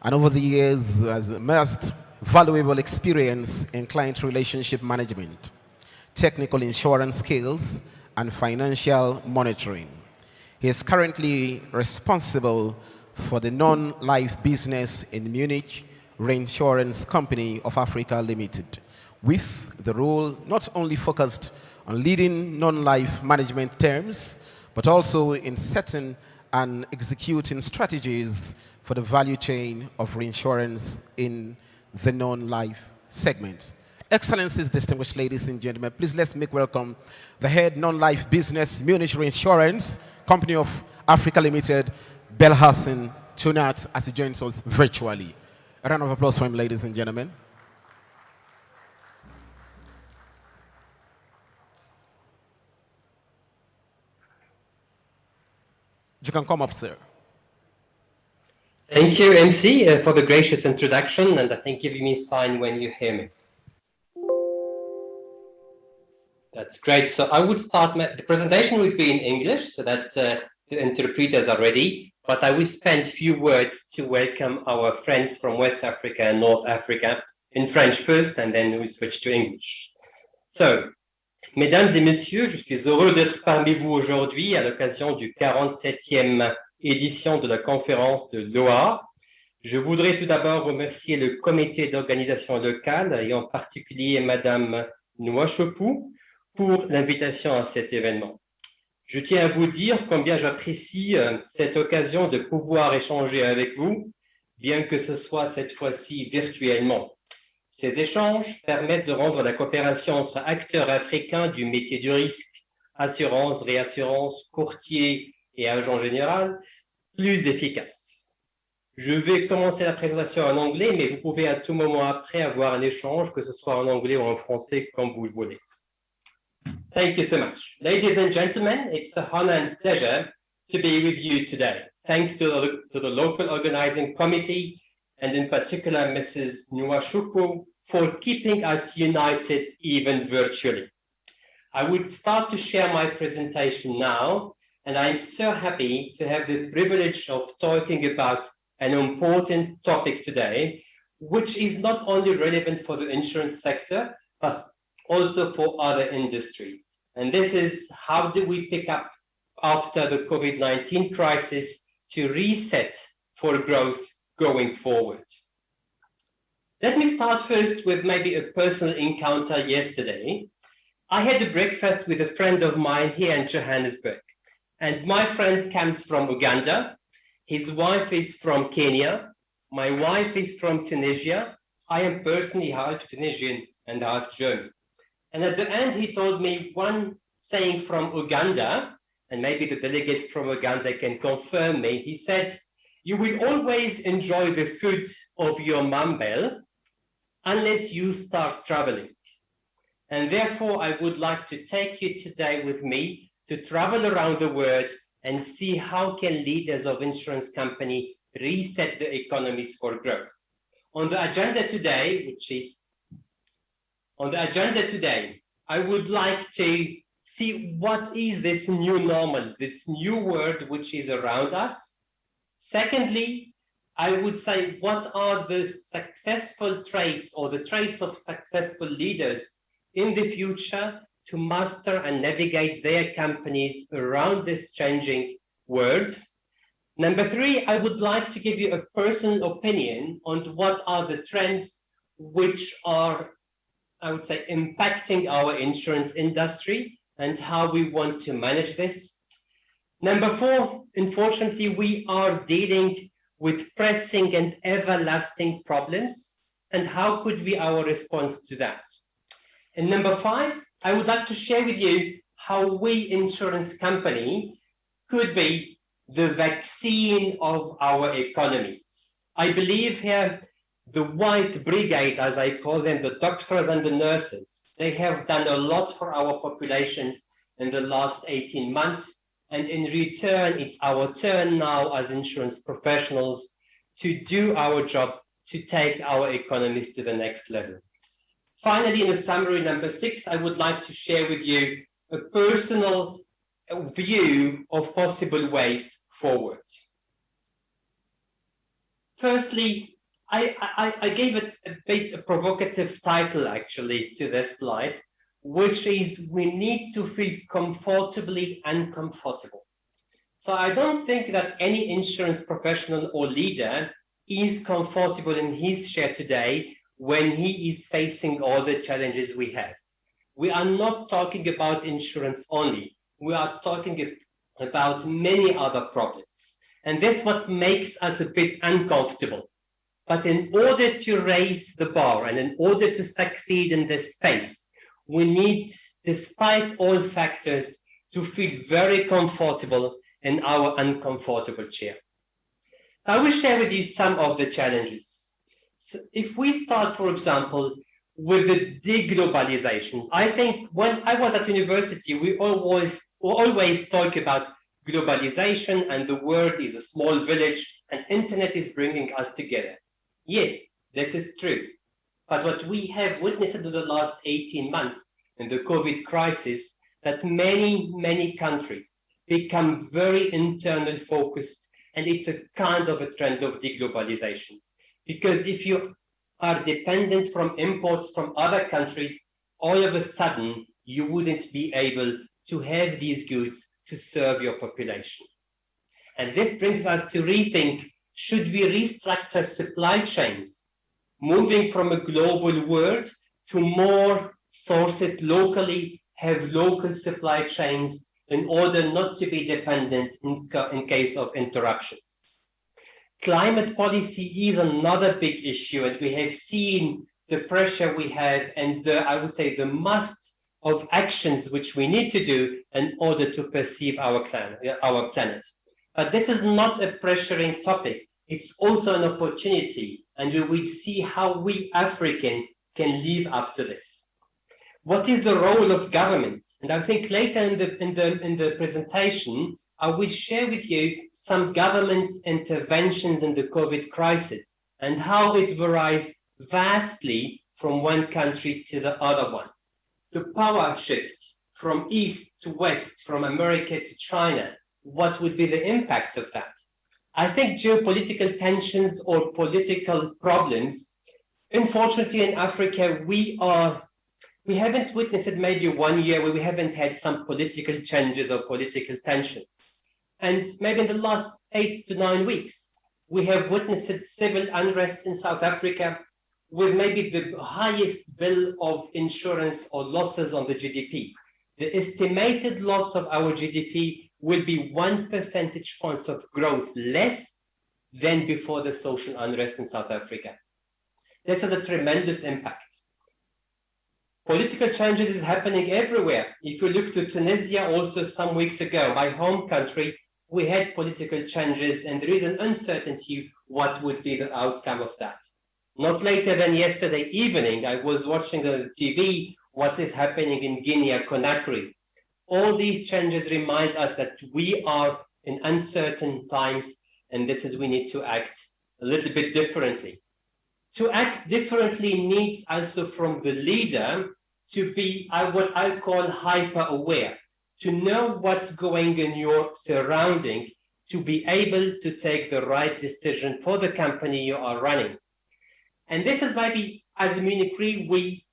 and over the years has amassed valuable experience in client relationship management, technical insurance skills, and financial monitoring. He is currently responsible for the non-life business in Munich Reinsurance Company of Africa Limited, with the role not only focused on leading non-life management terms, but also in setting and executing strategies for the value chain of reinsurance in the non-life segment. Excellencies, distinguished ladies and gentlemen, please let's make welcome the head non-life business Munich Reinsurance Company of Africa Limited, Belhassan Tunat, as he joins us virtually. A round of applause for him, ladies and gentlemen. You can come up, sir. Thank you, MC, for the gracious introduction, and I think giving me a sign when you hear me. That's great. So I would start, the presentation would be in English, so that the interpreters are ready, but I will spend a few words to welcome our friends from West Africa and North Africa in French first, and then we'll switch to English. So, Mesdames et Messieurs, je suis heureux d'être parmi vous aujourd'hui à l'occasion du 47e édition de la conférence de l'OA. Je voudrais tout d'abord remercier le comité d'organisation locale et en particulier Madame Nouachopou pour l'invitation à cet événement. Je tiens à vous dire combien j'apprécie cette occasion de pouvoir échanger avec vous, bien que ce soit cette fois-ci virtuellement. Ces échanges permettent de rendre la coopération entre acteurs africains du métier du risque, assurance, réassurance, courtier et agent général, plus efficace. Je vais commencer la présentation en anglais, mais vous pouvez à tout moment après avoir un échange, que ce soit en anglais ou en français, comme vous le voulez. Thank you so much. Ladies and gentlemen, it's a honor and pleasure to be with you today. Thanks to the local organizing committee, and in particular, Mrs. Nwashuku, for keeping us united even virtually. I would start to share my presentation now, and I'm so happy to have the privilege of talking about an important topic today, which is not only relevant for the insurance sector, but also for other industries. And this is, how do we pick up after the COVID-19 crisis to reset for growth going forward? Let me start first with maybe a personal encounter yesterday. I had a breakfast with a friend of mine here in Johannesburg, and my friend comes from Uganda. His wife is from Kenya. My wife is from Tunisia. I am personally half Tunisian and half German. And at the end, he told me one saying from Uganda, and maybe the delegates from Uganda can confirm me. He said, "You will always enjoy the food of your mambel unless you start traveling." And therefore, I would like to take you today with me to travel around the world and see how can leaders of insurance company reset the economies for growth. On the agenda today, I would like to see what is this new normal, this new world which is around us. Secondly, I would say, what are the successful traits or the traits of successful leaders in the future to master and navigate their companies around this changing world? Number three, I would like to give you a personal opinion on what are the trends which are, I would say, impacting our insurance industry and how we want to manage this. Number four, unfortunately, we are dealing with pressing and everlasting problems, and how could be our response to that? And number five, I would like to share with you how we insurance company could be the vaccine of our economies. I believe here the white brigade, as I call them, the doctors and the nurses, they have done a lot for our populations in the last 18 months. And in return, it's our turn now as insurance professionals to do our job to take our economies to the next level. Finally, in a summary number 6, I would like to share with you a personal view of possible ways forward. Firstly, I gave it a bit a provocative title actually to this slide, which is we need to feel comfortably uncomfortable. So I don't think that any insurance professional or leader is comfortable in his chair today when he is facing all the challenges we have. We are not talking about insurance only. We are talking about many other problems. And that's what makes us a bit uncomfortable. But in order to raise the bar and in order to succeed in this space, we need, despite all factors, to feel very comfortable in our uncomfortable chair. I will share with you some of the challenges. So if we start, for example, with the deglobalizations, I think when I was at university, we always talk about globalization and the world is a small village and internet is bringing us together. Yes, this is true. But what we have witnessed in the last 18 months in the COVID crisis, that many countries become very internal focused, and it's a kind of a trend of deglobalizations. Because if you are dependent from imports from other countries, all of a sudden you wouldn't be able to have these goods to serve your population. And this brings us to rethink, should we restructure supply chains, moving from a global world to more source it locally, have local supply chains in order not to be dependent in case of interruptions. Climate policy is another big issue, and we have seen the pressure we have and I would say the must of actions which we need to do in order to perceive our planet. But this is not a pressuring topic. It's also an opportunity, and we will see how we African can live up to this. What is the role of government? And I think later in the presentation, I will share with you some government interventions in the COVID crisis and how it varies vastly from one country to the other one. The power shift from east to west, from America to China, what would be the impact of that? I think geopolitical tensions or political problems, unfortunately in Africa, we haven't witnessed it maybe 1 year where we haven't had some political changes or political tensions. And maybe in the last 8 to 9 weeks, we have witnessed civil unrest in South Africa with maybe the highest bill of insurance or losses on the GDP. The estimated loss of our GDP will be 1 percentage points of growth less than before the social unrest in South Africa. This is a tremendous impact. Political changes is happening everywhere. If you look to Tunisia also some weeks ago, my home country, we had political changes and there is an uncertainty what would be the outcome of that. Not later than yesterday evening, I was watching on the TV what is happening in Guinea-Conakry. All these changes remind us that we are in uncertain times, and this is we need to act a little bit differently. To act differently needs also from the leader to be what I call hyper-aware, to know what's going in your surrounding, to be able to take the right decision for the company you are running. And this is maybe, as a Munich Re,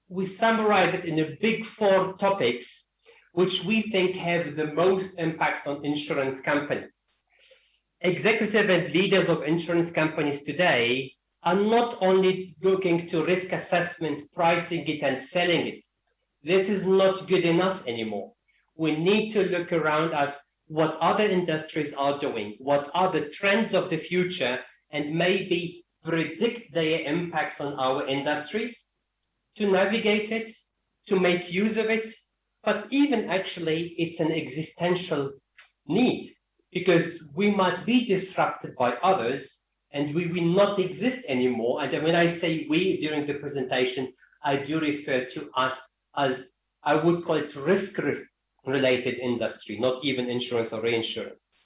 we summarize it in a big 4 topics, which we think have the most impact on insurance companies. Executive and leaders of insurance companies today are not only looking to risk assessment, pricing it and selling it. This is not good enough anymore. We need to look around us what other industries are doing, what are the trends of the future, and maybe predict their impact on our industries, to navigate it, to make use of it, but even actually it's an existential need because we might be disrupted by others and we will not exist anymore. And when I say we during the presentation, I do refer to us as, I would call it risk-related industry, not even insurance or reinsurance.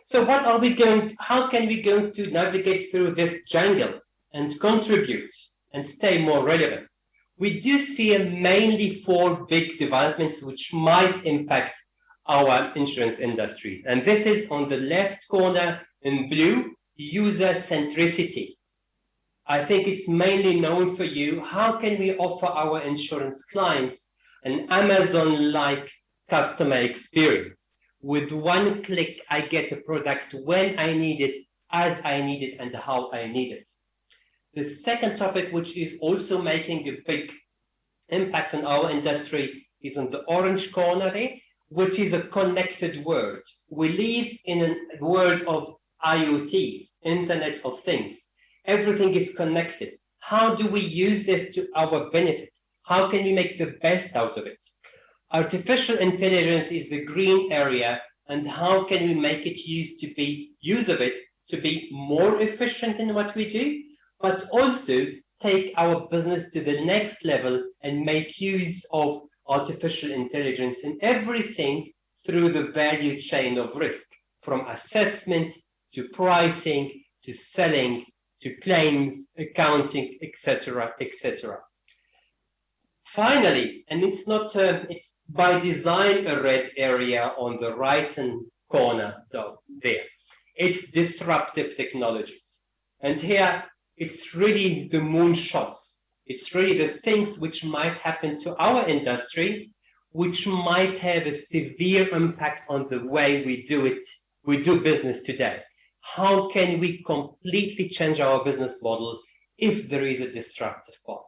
So what are we how can we go to navigate through this jungle and contribute and stay more relevant? We do see mainly 4 big developments which might impact our insurance industry. And this is on the left corner in blue, user centricity. I think it's mainly known for you. How can we offer our insurance clients an Amazon-like customer experience? With one click, I get a product when I need it, as I need it, and how I need it. The second topic, which is also making a big impact on our industry, is on the orange corner there, which is a connected world. We live in a world of IoTs, Internet of Things. Everything is connected. How do we use this to our benefit? How can we make the best out of it? Artificial intelligence is the green area, and how can we make it use of it to be more efficient in what we do, but also take our business to the next level and make use of artificial intelligence in everything through the value chain of risk, from assessment to pricing to selling to claims, accounting, etc., etc. Finally, and it's not, it's by design a red area on the right-hand corner there. It's disruptive technologies. And here, it's really the moonshots. It's really the things which might happen to our industry, which might have a severe impact on the way we do business today. How can we completely change our business model if there is a disruptive part?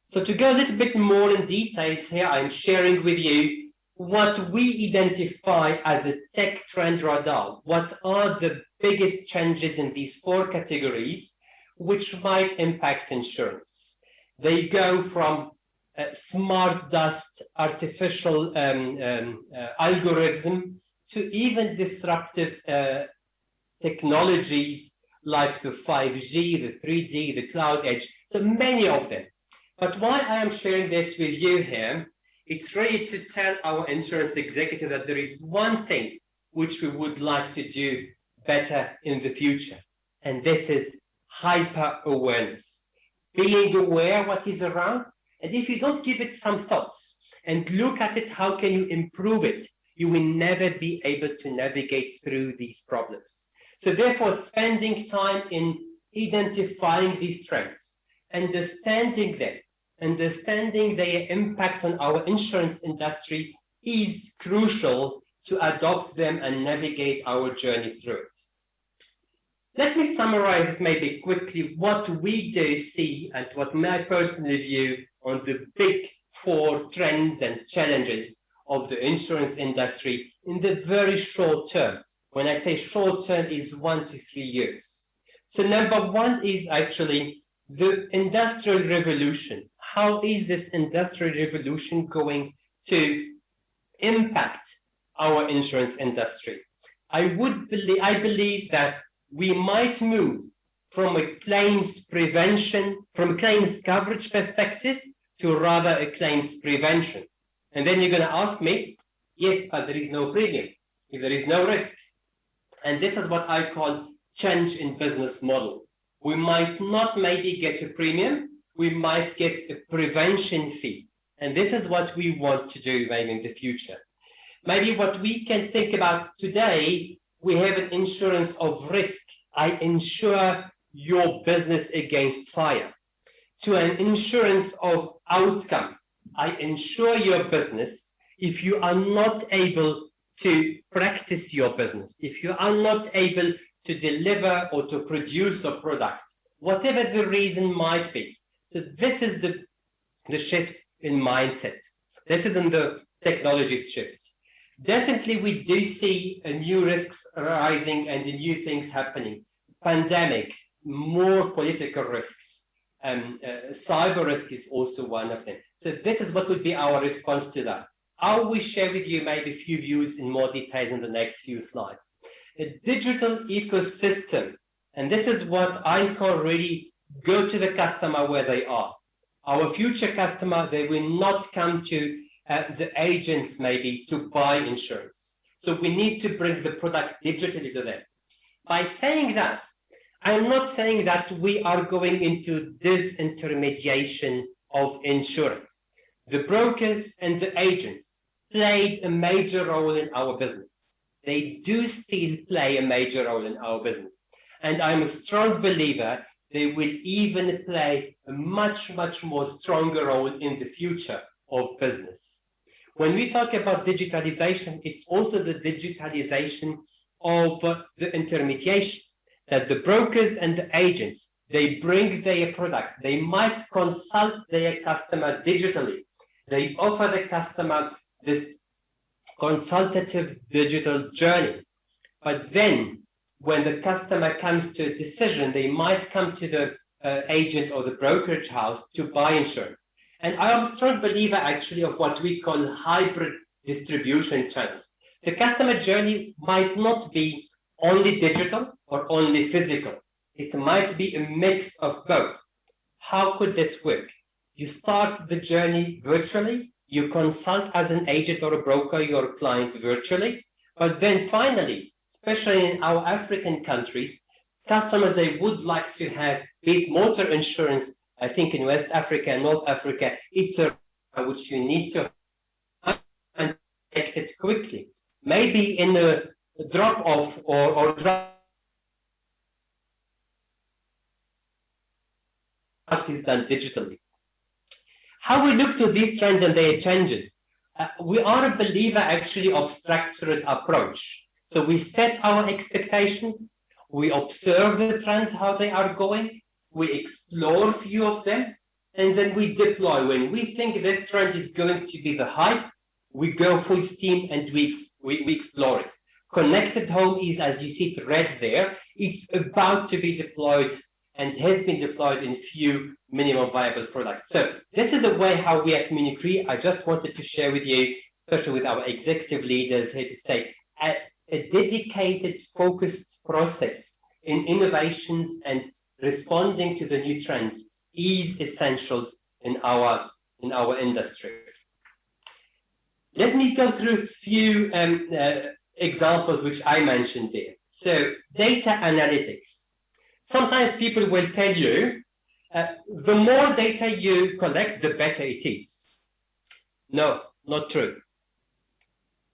So to go a little bit more in details here, I'm sharing with you what we identify as a tech trend radar. What are the biggest changes in these four categories which might impact insurance? They go from smart dust, artificial algorithm, to even disruptive technologies like the 5G, the 3D, the cloud edge, so many of them. But why I am sharing this with you here, it's really to tell our insurance executive that there is one thing which we would like to do better in the future, and this is hyper awareness. Being aware what is around, and if you don't give it some thoughts and look at it, how can you improve it, you will never be able to navigate through these problems. So therefore, spending time in identifying these trends, understanding them, understanding their impact on our insurance industry is crucial to adopt them and navigate our journey through it. Let me summarize it maybe quickly what we do see and what my personal view on the big four trends and challenges of the insurance industry in the very short term. When I say short term, is 1 to 3 years. So number one is actually the industrial revolution. How is this industrial revolution going to impact our insurance industry? I believe that we might move from a claims prevention, from a claims coverage perspective to rather a claims prevention. And then you're going to ask me, yes, but there is no premium, if there is no risk. And this is what I call change in business model. We might not maybe get a premium, we might get a prevention fee. And this is what we want to do maybe in the future. Maybe what we can think about today, we have an insurance of risk. I insure your business against fire. To an insurance of outcome. I insure your business if you are not able to practice your business, if you are not able to deliver or to produce a product, whatever the reason might be. So this is the shift in mindset. This is in the technology shift. Definitely we do see new risks arising and new things happening. Pandemic, more political risks, cyber risk is also one of them. So this is what would be our response to that. I will share with you maybe a few views in more detail in the next few slides. A digital ecosystem, and this is what I call really go to the customer where they are. Our future customer, they will not come to the agents maybe to buy insurance. So we need to bring the product digitally to them. By saying that, I'm not saying that we are going into disintermediation of insurance. The brokers and the agents played a major role in our business. They do still play a major role in our business. And I'm a strong believer they will even play a much more stronger role in the future of business. When we talk about digitalization, it's also the digitalization of the intermediation, that the brokers and the agents, they bring their product. They might consult their customer digitally. They offer the customer this consultative digital journey. But then when the customer comes to a decision, they might come to the agent or the brokerage house to buy insurance. And I am a strong believer actually of what we call hybrid distribution channels. The customer journey might not be only digital or only physical. It might be a mix of both. How could this work? You start the journey virtually. You consult as an agent or a broker your client virtually. But then finally, especially in our African countries, customers, they would like to have, be it motor insurance. I think in West Africa and North Africa, it's a which you need to and connect it quickly. Maybe in a drop off or drop is done digitally. How we look to these trends and their changes? We are a believer actually of structured approach. So we set our expectations, we observe the trends, how they are going, we explore a few of them, and then we deploy. When we think this trend is going to be the hype, we go full steam and we explore it. Connected home is, as you see it red there, it's about to be deployed and has been deployed in few minimum viable products. So this is the way how we at Munich. I just wanted to share with you, especially with our executive leaders here, to say a dedicated, focused process in innovations and responding to the new trends is essentials in our industry. Let me go through a few examples which I mentioned there. So data analytics. Sometimes people will tell you, the more data you collect, the better it is. No, not true.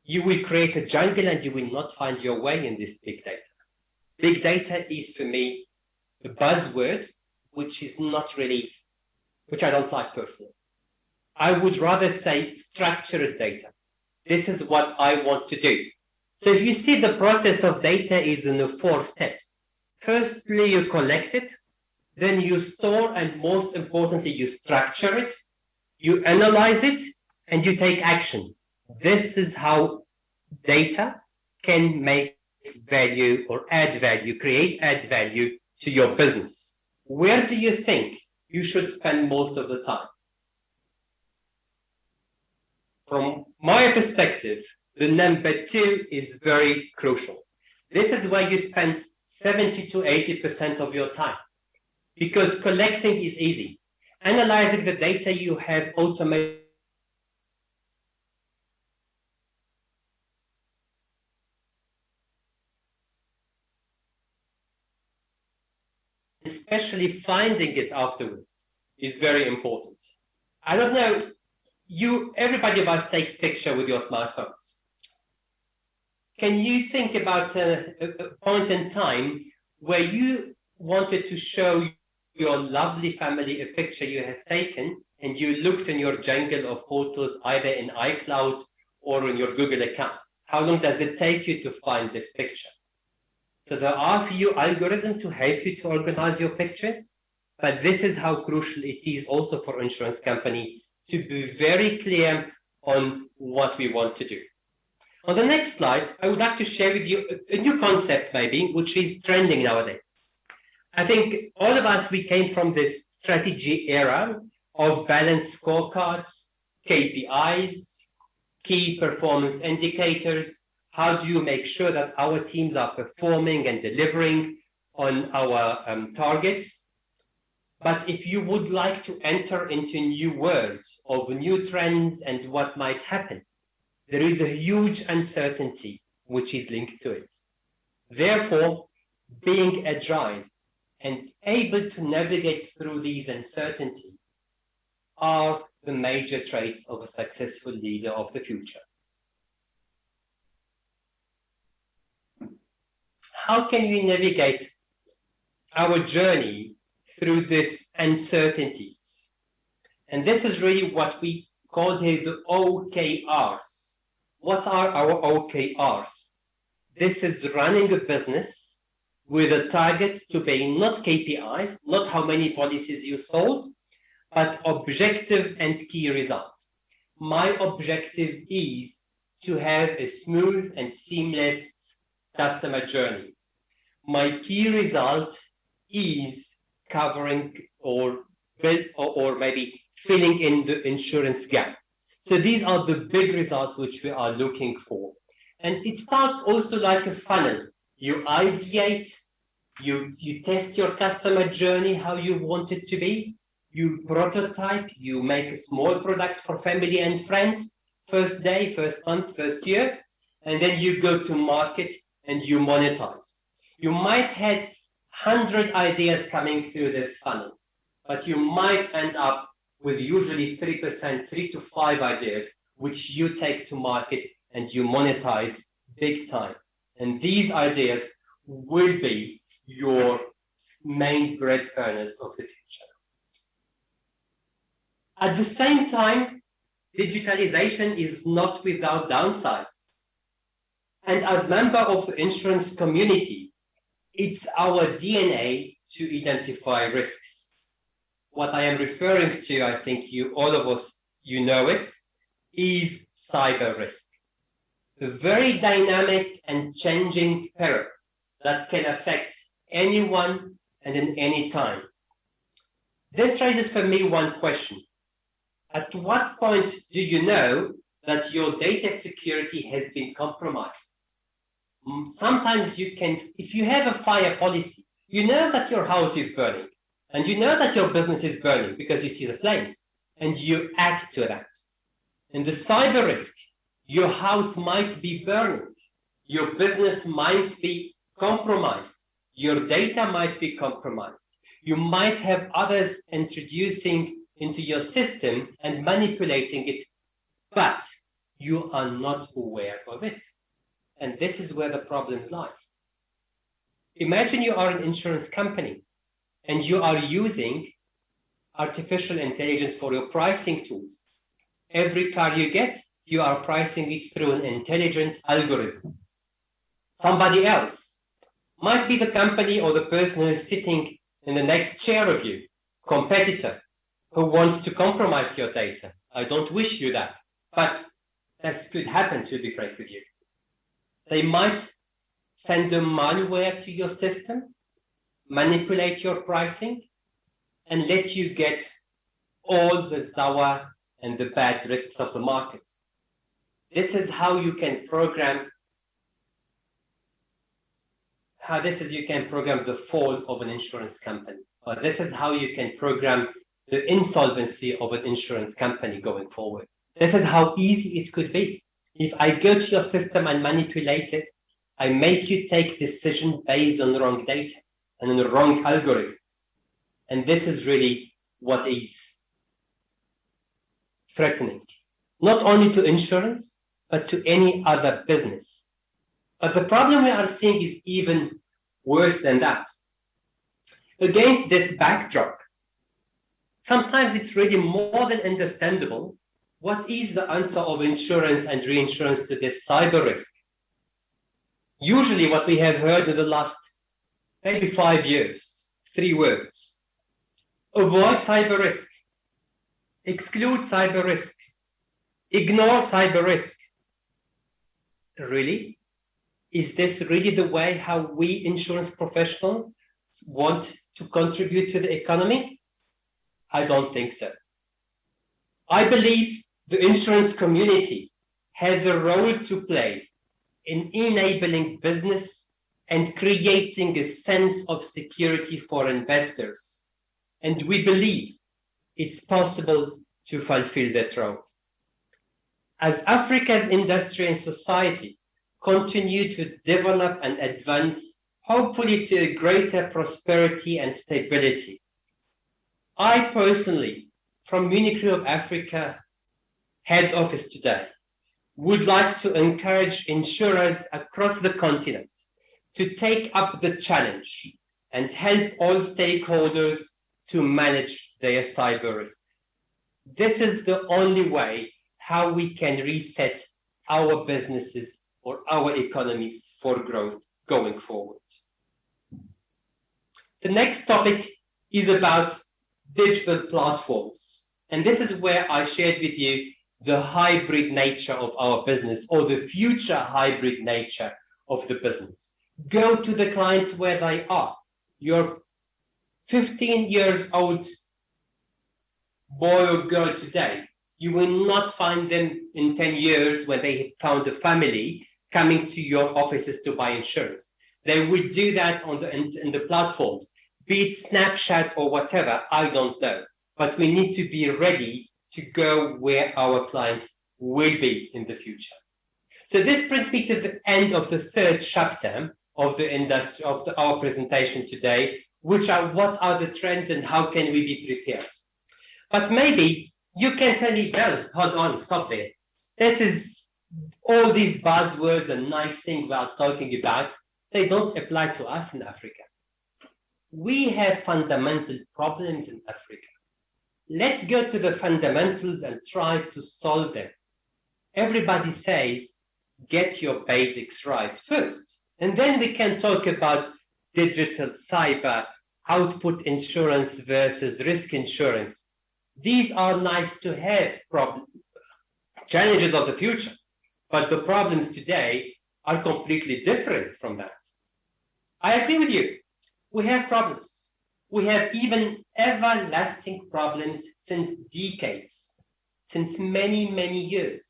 You will create a jungle and you will not find your way in this big data. Big data is, for me, a buzzword, which is not really, which I don't like personally. I would rather say structured data. This is what I want to do. So if you see, the process of data is in the 4 steps. Firstly, you collect it, then you store, and most importantly, you structure it, you analyze it, and you take action. This is how data can make value or add value, create add value to your business. Where do you think you should spend most of the time? From my perspective, the number 2 is very crucial. This is where you spend 70 to 80% of your time, because collecting is easy. Analyzing the data you have automated, especially finding it afterwards, is very important. I don't know, everybody of us takes picture with your smartphones. Can you think about a point in time where you wanted to show your lovely family a picture you have taken, and you looked in your jungle of photos, either in iCloud or in your Google account? How long does it take you to find this picture? So there are a few algorithms to help you to organize your pictures, but this is how crucial it is also for insurance company to be very clear on what we want to do. On the next slide, I would like to share with you a new concept maybe, which is trending nowadays. I think all of us, we came from this strategy era of balanced scorecards, KPIs, key performance indicators. How do you make sure that our teams are performing and delivering on our targets? But if you would like to enter into a new world of new trends and what might happen, there is a huge uncertainty which is linked to it. Therefore, being agile and able to navigate through these uncertainties are the major traits of a successful leader of the future. How can we navigate our journey through these uncertainties. And this is really what we call here the OKRs. What are our OKRs? This is running a business with a target to be not KPIs, not how many policies you sold, but objective and key results. My objective is to have a smooth and seamless customer journey. My key result is covering or maybe filling in the insurance gap. So these are the big results which we are looking for. And it starts also like a funnel. You ideate, you test your customer journey, how you want it to be. You prototype, you make a small product for family and friends, first day, first month, first year, and then you go to market and you monetize. You might have 100 ideas coming through this funnel, but you might end up with usually 3%, 3 to 5 ideas, which you take to market and you monetize big time. And these ideas will be your main bread earners of the future. At the same time, digitalization is not without downsides. And as member of the insurance community, it's our DNA to identify risks. What I am referring to, I think all of us, you know it, is cyber risk. A very dynamic and changing peril that can affect anyone and in any time. This raises for me one question. At what point do you know that your data security has been compromised? Sometimes you can, if you have a fire policy, you know that your house is burning and you know that your business is burning because you see the flames and you act to that. In the cyber risk, your house might be burning, your business might be compromised, your data might be compromised. You might have others introducing into your system and manipulating it, but you are not aware of it. And this is where the problem lies. Imagine you are an insurance company and you are using artificial intelligence for your pricing tools. Every car you get, you are pricing it through an intelligent algorithm. Somebody else might be the company or the person who is sitting in the next chair of you, competitor, who wants to compromise your data. I don't wish you that, but that could happen, to be frank with you. They might send a malware to your system, manipulate your pricing, and let you get all the sour and the bad risks of the market. This is how you can program the fall of an insurance company, or this is how you can program the insolvency of an insurance company going forward. This is how easy it could be. If I go to your system and manipulate it, I make you take decisions based on the wrong data and on the wrong algorithm. And this is really what is threatening, not only to insurance, but to any other business. But the problem we are seeing is even worse than that. Against this backdrop, sometimes it's really more than understandable what is the answer of insurance and reinsurance to this cyber risk. Usually what we have heard in the last maybe 5 years, 3 words: avoid cyber risk, exclude cyber risk, ignore cyber risk. Really? Is this really the way how we insurance professionals want to contribute to the economy? I don't think so. I believe the insurance community has a role to play in enabling business and creating a sense of security for investors. And we believe it's possible to fulfill that role. As Africa's industry and society continue to develop and advance, hopefully to a greater prosperity and stability, I personally, from Munich Re of Africa head office today, would like to encourage insurers across the continent to take up the challenge and help all stakeholders to manage their cyber risks. This is the only way how we can reset our businesses or our economies for growth going forward. The next topic is about digital platforms. And this is where I shared with you the hybrid nature of our business, or the future hybrid nature of the business. Go to the clients where they are. Your 15 years old boy or girl today, you will not find them in 10 years when they have found a family coming to your offices to buy insurance. They will do that on in the platforms, be it Snapchat or whatever, I don't know. But we need to be ready to go where our clients will be in the future. So this brings me to the end of the third chapter of the industry of our presentation today, which are what are the trends and how can we be prepared. But maybe you can tell me, well, hold on, stop there. This is all these buzzwords and nice things we are talking about, they don't apply to us in Africa. We have fundamental problems in Africa. Let's go to the fundamentals and try to solve them. Everybody says, get your basics right first, and then we can talk about digital cyber, output insurance versus risk insurance. These are nice to have challenges of the future, but the problems today are completely different from that. I agree with you. We have problems. We have even everlasting problems since decades, since many, many years.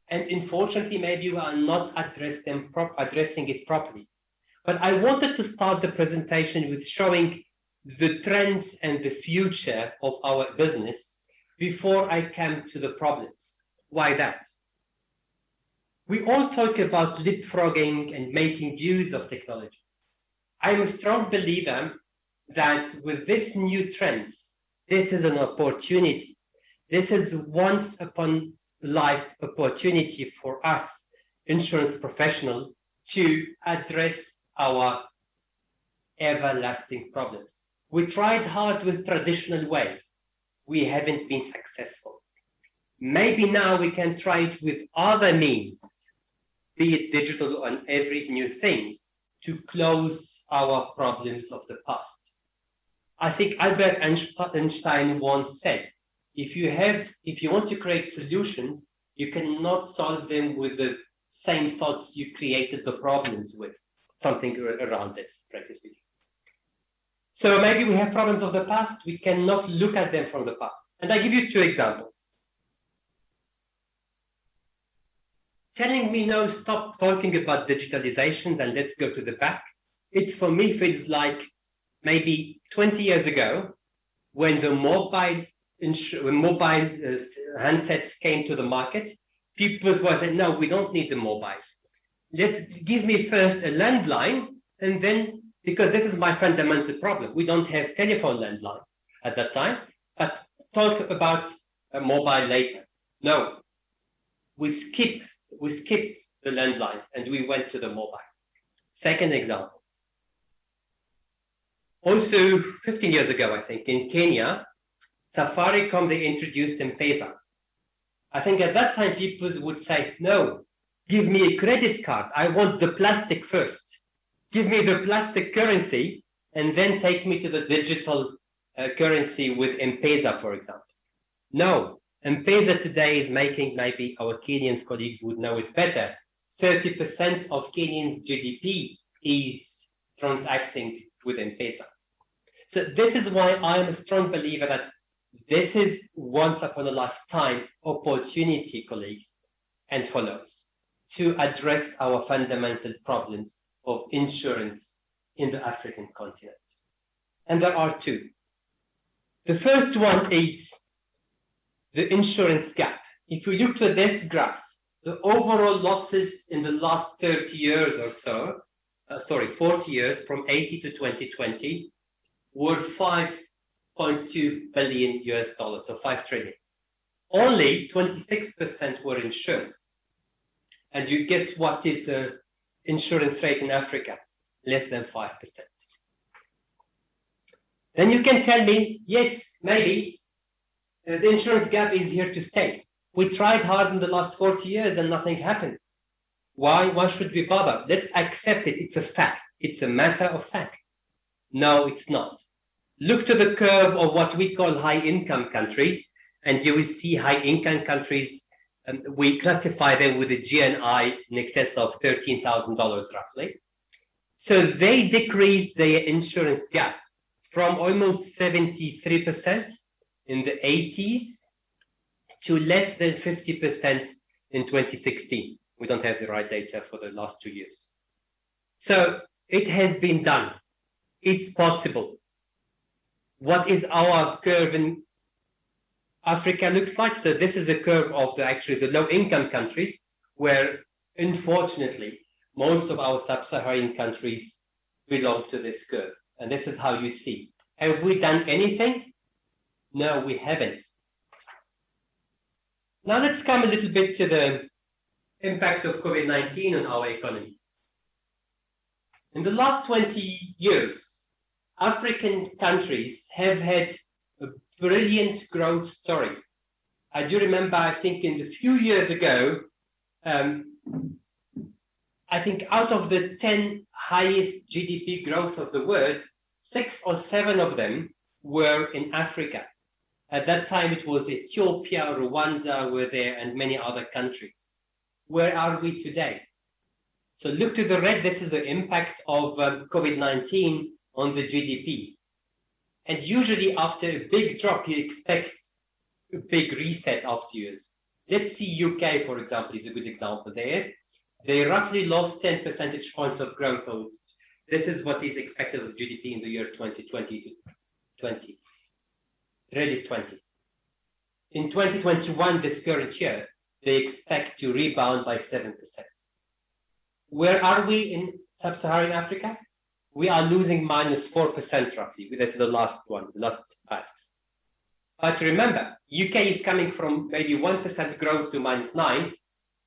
And unfortunately, maybe we are not addressing it properly. But I wanted to start the presentation with showing the trends and the future of our business before I come to the problems. Why that? We all talk about leapfrogging and making use of technologies. I'm a strong believer that with this new trends, this is an opportunity. This is once upon a life opportunity for us, insurance professionals, to address our everlasting problems. We tried hard with traditional ways. We haven't been successful. Maybe now we can try it with other means, be it digital on every new thing, to close our problems of the past. I think Albert Einstein once said, if you want to create solutions, you cannot solve them with the same thoughts you created the problems with. Something around this, frankly speaking. So maybe we have problems of the past, we cannot look at them from the past. And I give you two examples. Telling me, no, stop talking about digitalization and let's go to the back. It's for me feels like maybe 20 years ago when the mobile handsets came to the market, people were saying, no, we don't need the mobile. Let's give me first a landline, and then, because this is my fundamental problem, we don't have telephone landlines at that time, but talk about a mobile later. No, we skipped the landlines and we went to the mobile. Second example. Also, 15 years ago, I think, in Kenya, Safaricom, they introduced M-Pesa. I think at that time, people would say, no, give me a credit card. I want the plastic first. Give me the plastic currency, and then take me to the digital currency with M-Pesa, for example. No, M-Pesa today is making, maybe our Kenyan colleagues would know it better, 30% of Kenyan GDP is transacting with M-Pesa. So this is why I am a strong believer that this is once upon a lifetime opportunity, colleagues and fellows, to address our fundamental problems of insurance in the African continent. And there are two. The first one is the insurance gap. If you look to this graph, the overall losses in the last 30 years or so, 40 years from 80 to 2020 were 5.2 billion US dollars, so 5 trillion. Only 26% were insured. And you guess what is the insurance rate in Africa? Less than 5%. then you can tell me, yes, maybe the insurance gap is here to stay. We tried hard in the last 40 years and nothing happened. Why should we bother? Let's accept it. It's a fact. It's a matter of fact. No, it's not. Look to the curve of what we call high-income countries, and you will see high-income countries, we classify them with a GNI in excess of $13,000 roughly. So they decreased their insurance gap from almost 73% in the 80s to less than 50% in 2016. We don't have the right data for the last 2 years. So it has been done. It's possible. What is our curve in Africa looks like? So this is the curve of the low-income countries, where unfortunately most of our sub-Saharan countries belong to this curve. And this is how you see. Have we done anything? No, we haven't. Now let's come a little bit to the impact of COVID-19 on our economies. In the last 20 years, African countries have had a brilliant growth story. I do remember, I think in the few years ago, I think out of the 10 highest GDP growth of the world, 6 or 7 of them were in Africa. At that time, it was Ethiopia, Rwanda were there, and many other countries. Where are we today? So look to the red. This is the impact of COVID-19 on the GDPs. And usually after a big drop, you expect a big reset afterwards. Let's see UK, for example, is a good example there. They roughly lost 10 percentage points of growth. This is what is expected of GDP in the year 2020 to 20. Red is 20. In 2021, this current year, they expect to rebound by 7%. Where are we in sub-Saharan Africa? We are losing minus 4% roughly. That's the last one, the last facts. But remember, UK is coming from maybe 1% growth to minus 9.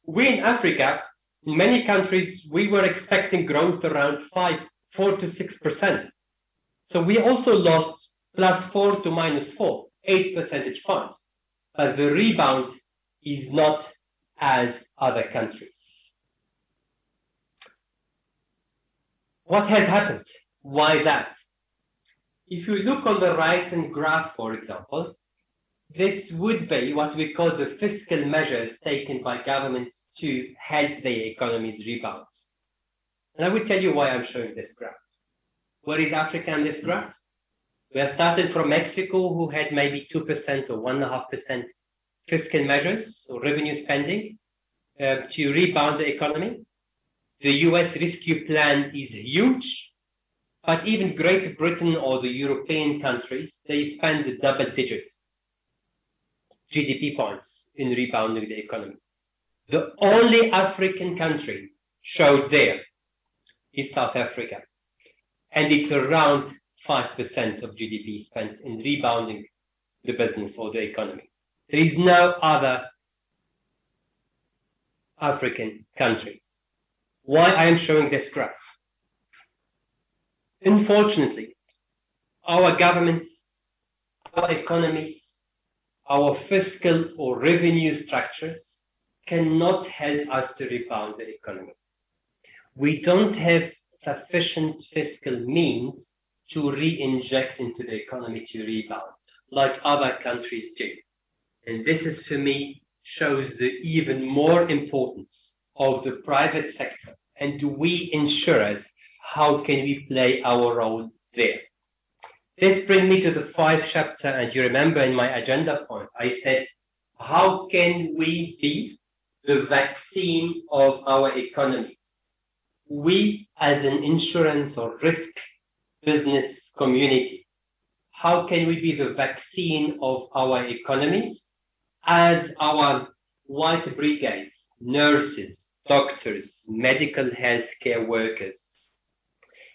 We in Africa, in many countries, we were expecting growth around 4 to 6%. So we also lost plus 4 to minus 4, 8 percentage points. But the rebound is not as other countries. What has happened? Why that? If you look on the right-hand graph, for example, this would be what we call the fiscal measures taken by governments to help their economies rebound. And I will tell you why I'm showing this graph. Where is Africa in this graph? We are starting from Mexico, who had maybe 2% or 1.5% fiscal measures or revenue spending to rebound the economy. The US rescue plan is huge, but even Great Britain or the European countries, they spend the double-digit GDP points in rebounding the economy. The only African country showed there is South Africa, and it's around 5% of GDP spent in rebounding the business or the economy. There is no other African country. Why I am showing this graph? Unfortunately, our governments, our economies, our fiscal or revenue structures cannot help us to rebound the economy. We don't have sufficient fiscal means to re-inject into the economy to rebound, like other countries do. And this is, for me, shows the even more importance of the private sector, and we insurers, how can we play our role there? This brings me to the 5th chapter, and you remember in my agenda point, I said, how can we be the vaccine of our economies? We as an insurance or risk business community, how can we be the vaccine of our economies as our white brigades, nurses, doctors, medical healthcare workers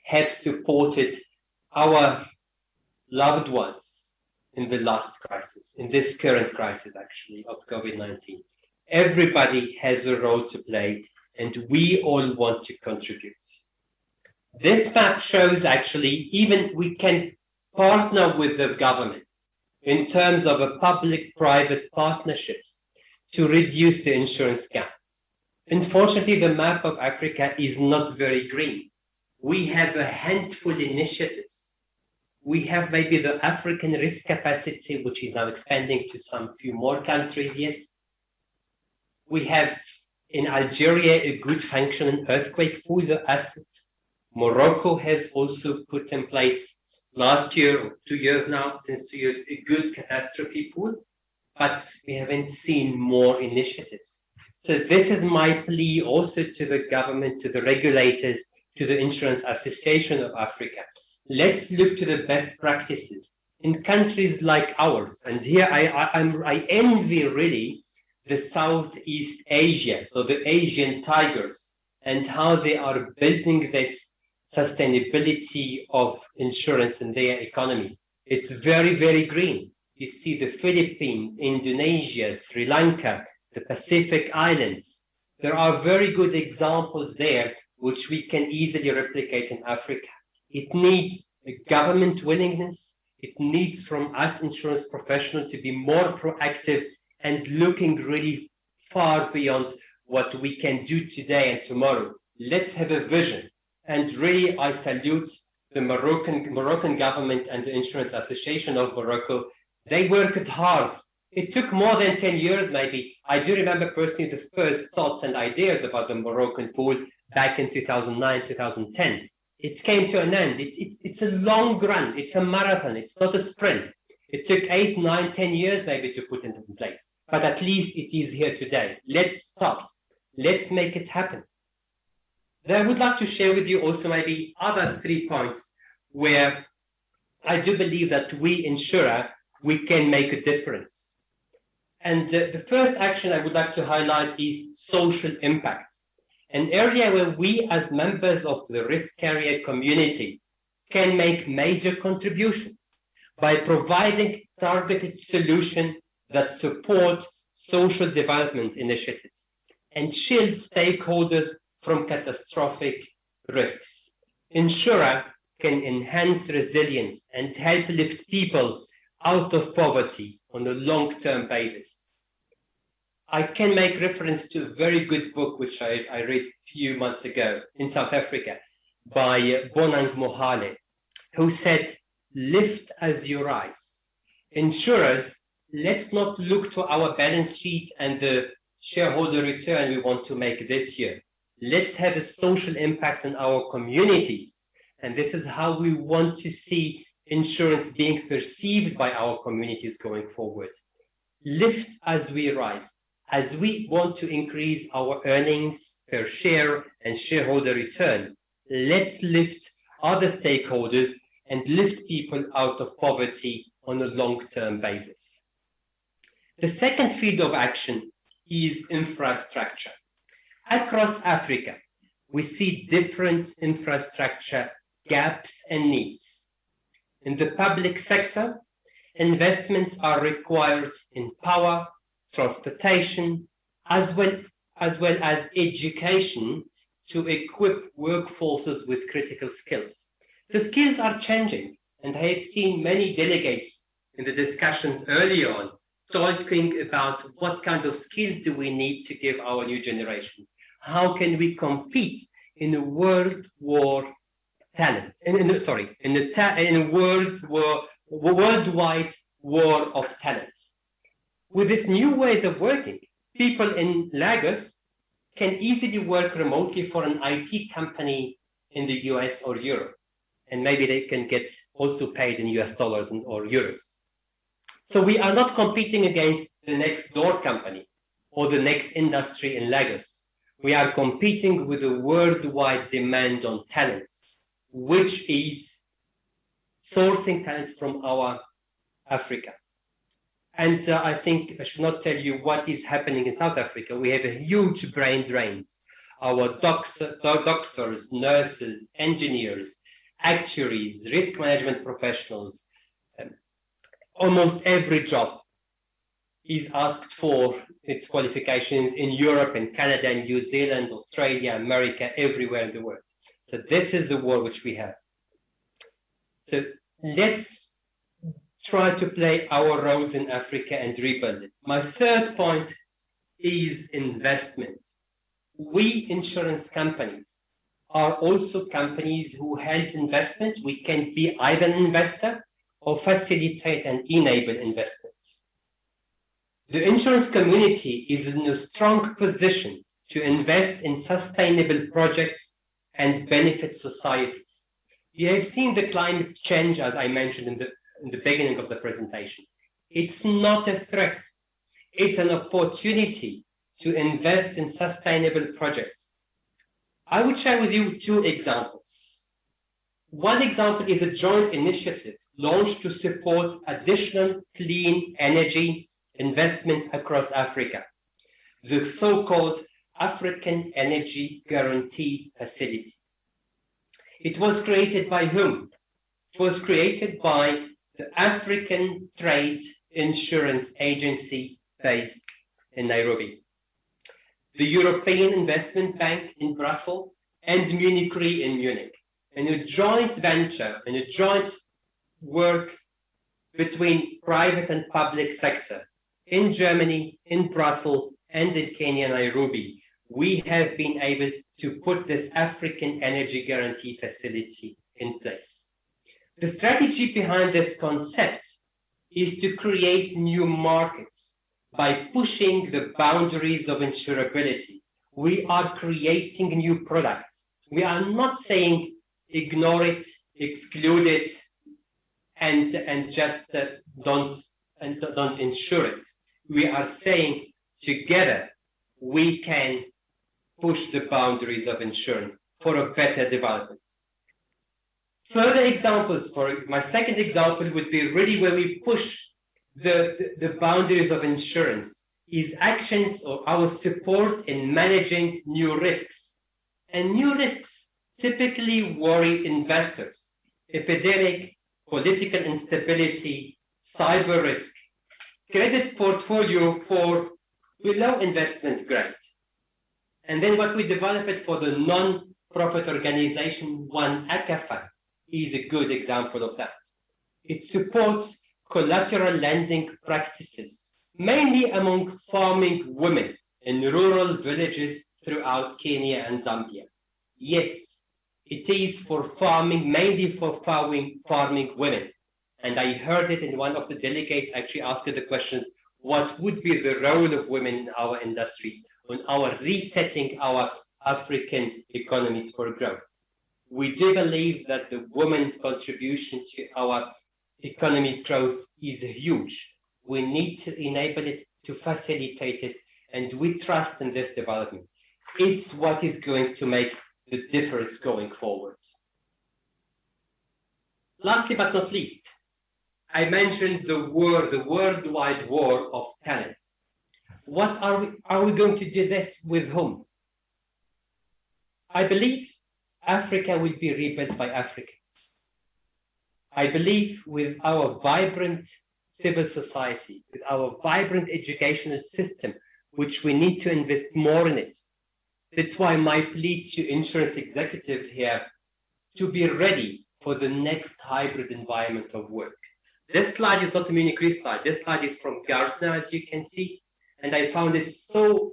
have supported our loved ones in the last crisis, in this current crisis actually of COVID-19. Everybody has a role to play, and we all want to contribute. This map shows actually even we can partner with the governments in terms of a public-private partnerships to reduce the insurance gap. Unfortunately, the map of Africa is not very green. We have a handful of initiatives. We have maybe the African risk capacity, which is now expanding to some few more countries, yes. We have in Algeria a good functioning earthquake pool, the asset. Morocco has also put in place last year or 2 years now, since 2 years, a good catastrophe pool, but we haven't seen more initiatives. So this is my plea also to the government, to the regulators, to the Insurance Association of Africa. Let's look to the best practices in countries like ours. And here I envy really the Southeast Asia, so the Asian tigers, and how they are building this sustainability of insurance in their economies. It's very, very green. You see the Philippines, Indonesia, Sri Lanka, the Pacific Islands. There are very good examples there which we can easily replicate in Africa. It needs a government willingness. It needs from us insurance professionals to be more proactive and looking really far beyond what we can do today and tomorrow. Let's have a vision. And really, I salute the Moroccan government and the Insurance Association of Morocco. They worked hard. It took more than 10 years, maybe. I do remember personally the first thoughts and ideas about the Moroccan pool back in 2009, 2010. It came to an end. It's a long run. It's a marathon. It's not a sprint. It took 8, 9, 10 years maybe to put it in place. But at least it is here today. Let's start. Let's make it happen. Then I would like to share with you also maybe other 3 points where I do believe that we insurer, we can make a difference. And the first action I would like to highlight is social impact, an area where we as members of the risk carrier community can make major contributions by providing targeted solutions that support social development initiatives and shield stakeholders from catastrophic risks. Insurer can enhance resilience and help lift people out of poverty on a long-term basis. I can make reference to a very good book which I read a few months ago in South Africa by Bonang Mohale, who said, "Lift as you rise." Insurers, let's not look to our balance sheet and the shareholder return we want to make this year. Let's have a social impact on our communities. And this is how we want to see insurance being perceived by our communities going forward. Lift as we rise. As we want to increase our earnings per share and shareholder return, let's lift other stakeholders and lift people out of poverty on a long-term basis. The second field of action is infrastructure. Across Africa, we see different infrastructure gaps and needs. In the public sector, investments are required in power, transportation, as well as education to equip workforces with critical skills. The skills are changing, and I have seen many delegates in the discussions earlier on talking about what kind of skills do we need to give our new generations. How can we compete in a worldwide war of talents? With these new ways of working, people in Lagos can easily work remotely for an IT company in the US or Europe, and maybe they can get also paid in US dollars or euros. So we are not competing against the next door company or the next industry in Lagos. We are competing with a worldwide demand on talents, which is sourcing talents from our Africa. And I think I should not tell you what is happening in South Africa. We have a huge brain drains. Our doctors, nurses, engineers, actuaries, risk management professionals, almost every job is asked for its qualifications in Europe and Canada and New Zealand, Australia, America, everywhere in the world. So this is the war which we have. So let's try to play our roles in Africa and rebuild it. My third point is investment. We insurance companies are also companies who help investment. We can be either an investor or facilitate and enable investments. The insurance community is in a strong position to invest in sustainable projects and benefit societies. You have seen the climate change, as I mentioned in the beginning of the presentation. It's not a threat. It's an opportunity to invest in sustainable projects. I would share with you two examples. One example is a joint initiative launched to support additional clean energy investment across Africa, the so-called African Energy Guarantee Facility. It was created by whom? It was created by the African Trade Insurance Agency based in Nairobi, the European Investment Bank in Brussels, and Munich Re in Munich, in a joint venture, in a joint work between private and public sector in Germany, in Brussels, and in Kenya, Nairobi. We have been able to put this African Energy Guarantee Facility in place. The strategy behind this concept is to create new markets by pushing the boundaries of insurability. We are creating new products. We are not saying ignore it, exclude it, and just don't insure it. We are saying together we can push the boundaries of insurance for a better development. Further examples, for my second example would be really where we push the boundaries of insurance is actions or our support in managing new risks. And new risks typically worry investors. Epidemic, political instability, cyber risk, credit portfolio for below investment grade. And then what we developed for the non-profit organization, One Fund, is a good example of that. It supports collateral lending practices, mainly among farming women in rural villages throughout Kenya and Zambia. Yes, it is for farming, mainly for farming women. And I heard it in one of the delegates actually ask the questions, what would be the role of women in our industries, on our resetting our African economies for growth? We do believe that the woman contribution to our economy's growth is huge. We need to enable it, to facilitate it, and we trust in this development. It's what is going to make the difference going forward. Lastly but not least, I mentioned the worldwide war of talents. What are we going to do this with whom? I believe Africa will be rebuilt by Africans. I believe with our vibrant civil society, with our vibrant educational system, which we need to invest more in it. That's why my plea to insurance executive here to be ready for the next hybrid environment of work. This slide is not a Munich Re slide. This slide is from Gartner, as you can see, and I found it so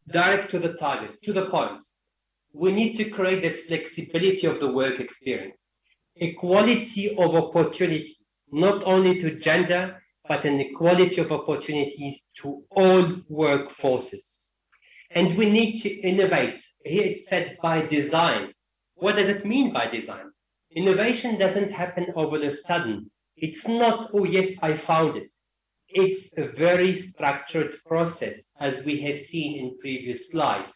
direct to the target, to the point. We need to create this flexibility of the work experience, equality of opportunities, not only to gender, but an equality of opportunities to all workforces. And we need to innovate. Here it said by design. What does it mean by design? Innovation doesn't happen over a sudden. It's not, oh yes, I found it. It's a very structured process, as we have seen in previous slides,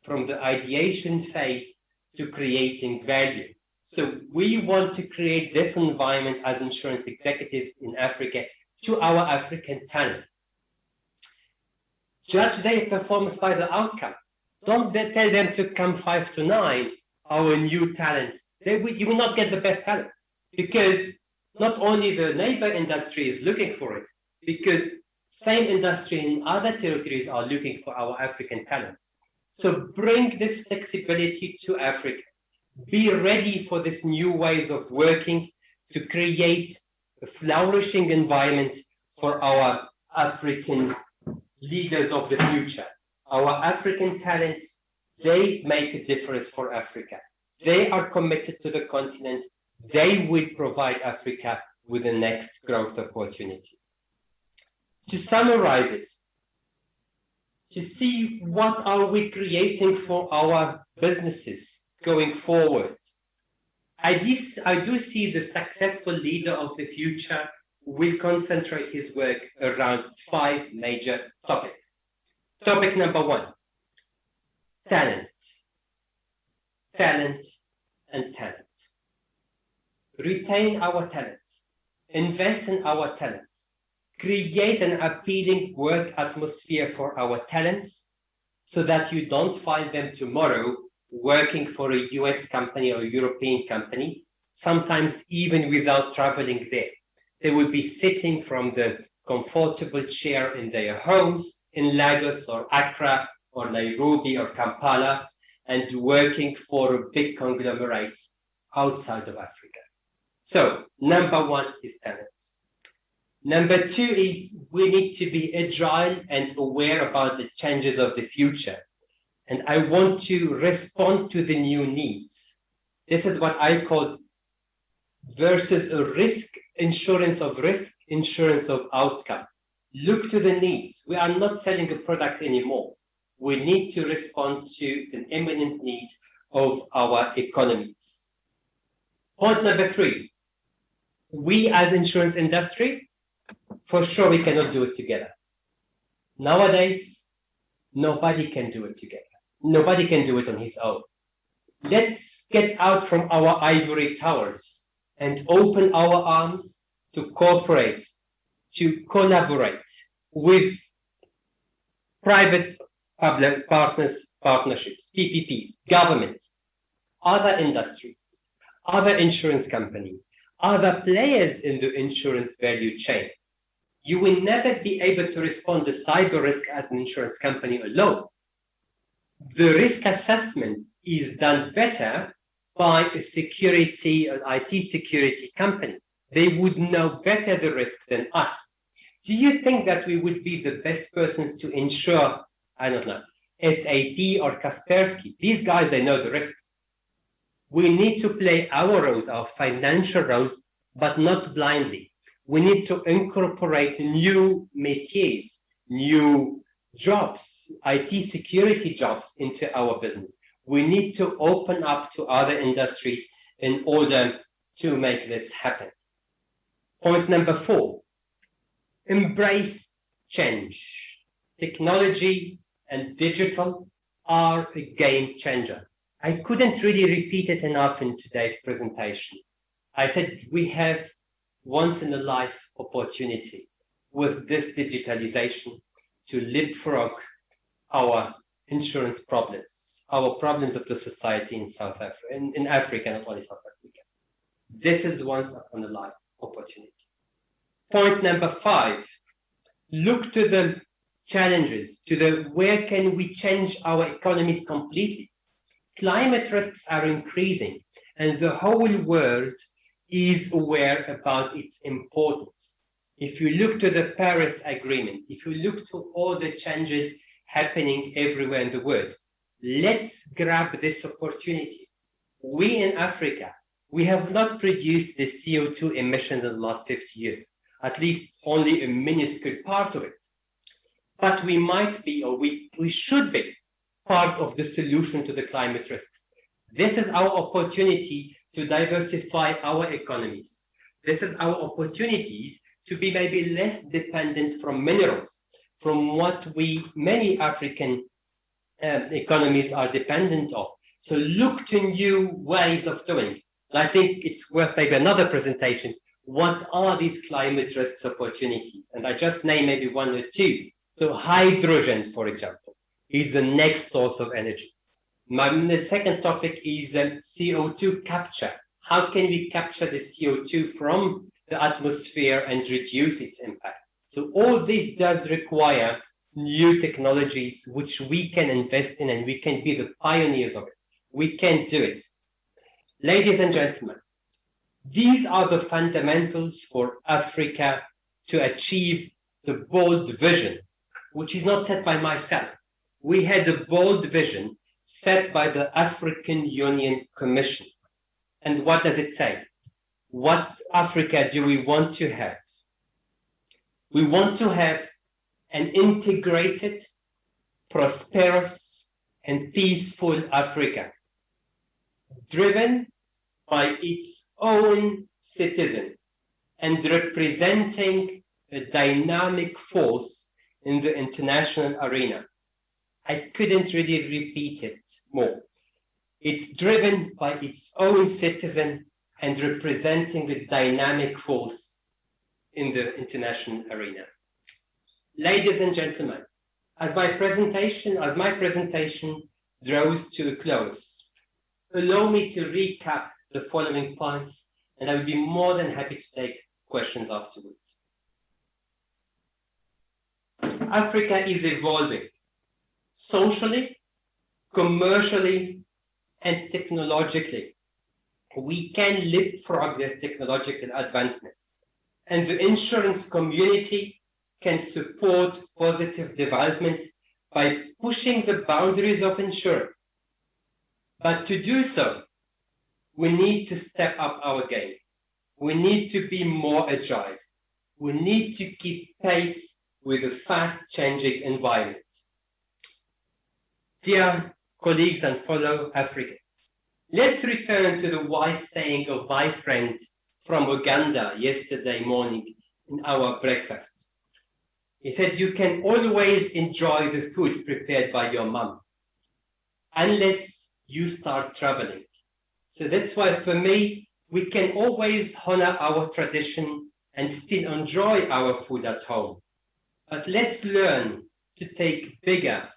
from the ideation phase to creating value. So we want to create this environment as insurance executives in Africa to our African talents. Judge their performance by the outcome. Don't tell them to come 5 to 9, our new talents. You will not get the best talents, because not only the neighbor industry is looking for it, because same industry in other territories are looking for our African talents. So bring this flexibility to Africa. be ready for this new ways of working to create a flourishing environment for our African leaders of the future. Our African talents, they make a difference for Africa. They are committed to the continent. They will provide Africa with the next growth opportunity. To summarize it, to see what are we creating for our businesses going forward. I do see the successful leader of the future will concentrate his work around 5 major topics. Topic number 1, talent. Talent and talent. Retain our talents. Invest in our talents. Create an appealing work atmosphere for our talents so that you don't find them tomorrow working for a US company or a European company, sometimes even without traveling there. They will be sitting from the comfortable chair in their homes in Lagos or Accra or Nairobi or Kampala and working for a big conglomerate outside of Africa. So, number 1 is talent. Number 2 is we need to be agile and aware about the changes of the future. And I want to respond to the new needs. This is what I call versus a risk, insurance of risk, insurance of outcome. Look to the needs. We are not selling a product anymore. We need to respond to an imminent need of our economies. Point number 3, we as insurance industry, for sure we cannot do it together. Nowadays, nobody can do it together. Nobody can do it on his own. Let's get out from our ivory towers and open our arms to cooperate, to collaborate with private public partnerships, PPPs, governments, other industries, other insurance companies, other players in the insurance value chain. You will never be able to respond to cyber risk as an insurance company alone. The risk assessment is done better by a security, an IT security company. They would know better the risk than us. Do you think that we would be the best persons to insure, I don't know, SAP or Kaspersky? These guys, they know the risks. We need to play our roles, our financial roles, but not blindly. We need to incorporate new métiers, new jobs, IT security jobs into our business. We need to open up to other industries in order to make this happen. Point number 4, embrace change. Technology and digital are a game changer. I couldn't really repeat it enough in today's presentation. I said we have once in a life opportunity with this digitalization to leapfrog our insurance problems, our problems of the society in South Africa, in Africa, not only South Africa. This is once in a life opportunity. Point number 5, look to the challenges, to the where can we change our economies completely. Climate risks are increasing and the whole world is aware about its importance. If you look to the Paris Agreement, if you look to all the changes happening everywhere in the world, let's grab this opportunity. We in Africa, we have not produced the CO2 emissions in the last 50 years, at least only a minuscule part of it. But we might be, or we should be, part of the solution to the climate risks. This is our opportunity to diversify our economies. This is our opportunities to be maybe less dependent from minerals, from what many African economies are dependent on. So look to new ways of doing. I think it's worth maybe another presentation. What are these climate risks opportunities? And I just name maybe 1 or 2. So hydrogen, for example, is the next source of energy. The second topic is CO2 capture. How can we capture the CO2 from the atmosphere and reduce its impact? So all this does require new technologies which we can invest in and we can be the pioneers of it. We can do it. Ladies and gentlemen, these are the fundamentals for Africa to achieve the bold vision, which is not set by myself. We had a bold vision set by the African Union Commission. And what does it say? What Africa do we want to have? We want to have an integrated, prosperous, and peaceful Africa, driven by its own citizen and representing a dynamic force in the international arena. I couldn't really repeat it more. It's driven by its own citizen and representing a dynamic force in the international arena. Ladies and gentlemen, as my presentation draws to a close, allow me to recap the following points, and I will be more than happy to take questions afterwards. Africa is evolving socially, commercially, and technologically. We can leapfrog these technological advancements, and the insurance community can support positive development by pushing the boundaries of insurance. But to do so, we need to step up our game. We need to be more agile. We need to keep pace with the fast-changing environment. Dear colleagues and fellow Africans, let's return to the wise saying of my friend from Uganda yesterday morning in our breakfast. He said, you can always enjoy the food prepared by your mom, unless you start traveling. So that's why for me, we can always honor our tradition and still enjoy our food at home. But let's learn to take bigger,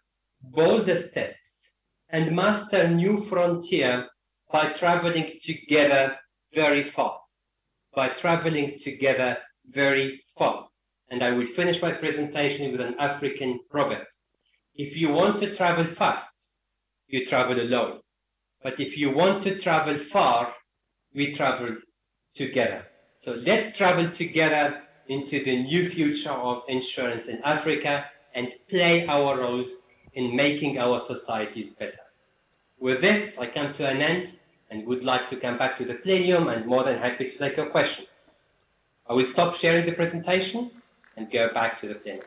bolder steps and master new frontier by traveling together very far. And I will finish my presentation with an African proverb. If you want to travel fast, you travel alone. But if you want to travel far, we travel together. So let's travel together into the new future of insurance in Africa and play our roles in making our societies better. With this, I come to an end and would like to come back to the plenum and more than happy to take your questions. I will stop sharing the presentation and go back to the plenum.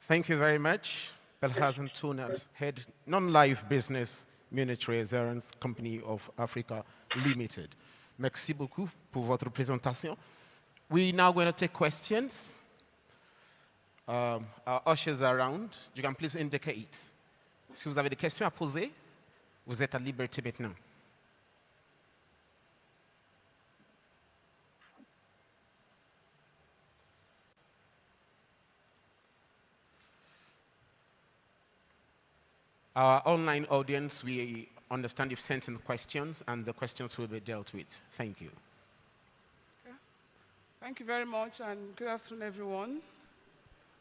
Thank you very much. Belhazen Tunat, Head Non-Life Business Monetary Assurance Company of Africa Limited. Merci beaucoup pour votre présentation. We're now going to take questions. Our ushers are around. You can please indicate. Si vous avez des questions à poser, vous êtes à liberté maintenant. Our online audience, we understand you've sent in questions, and the questions will be dealt with. Thank you. Okay. Thank you very much, and good afternoon, everyone.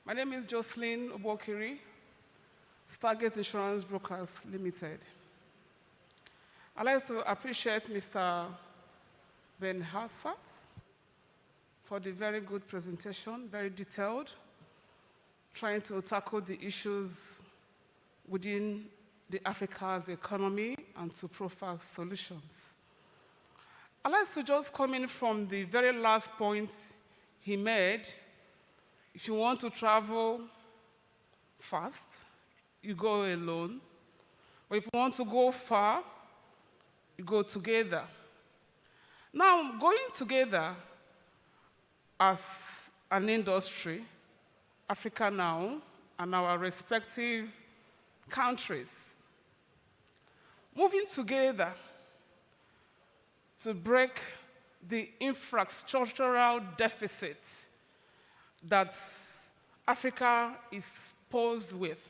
My name is Jocelyn Obokiri, Stargate Insurance Brokers Limited. I'd like to appreciate Mr. Ben Hassat for the very good presentation, very detailed, trying to tackle the issues within the Africa's economy and to provide solutions. I'd like to just come in from the very last point he made. If you want to travel fast, you go alone. But if you want to go far, you go together. Now, going together as an industry, Africa now, and our respective countries, moving together to break the infrastructural deficits that Africa is posed with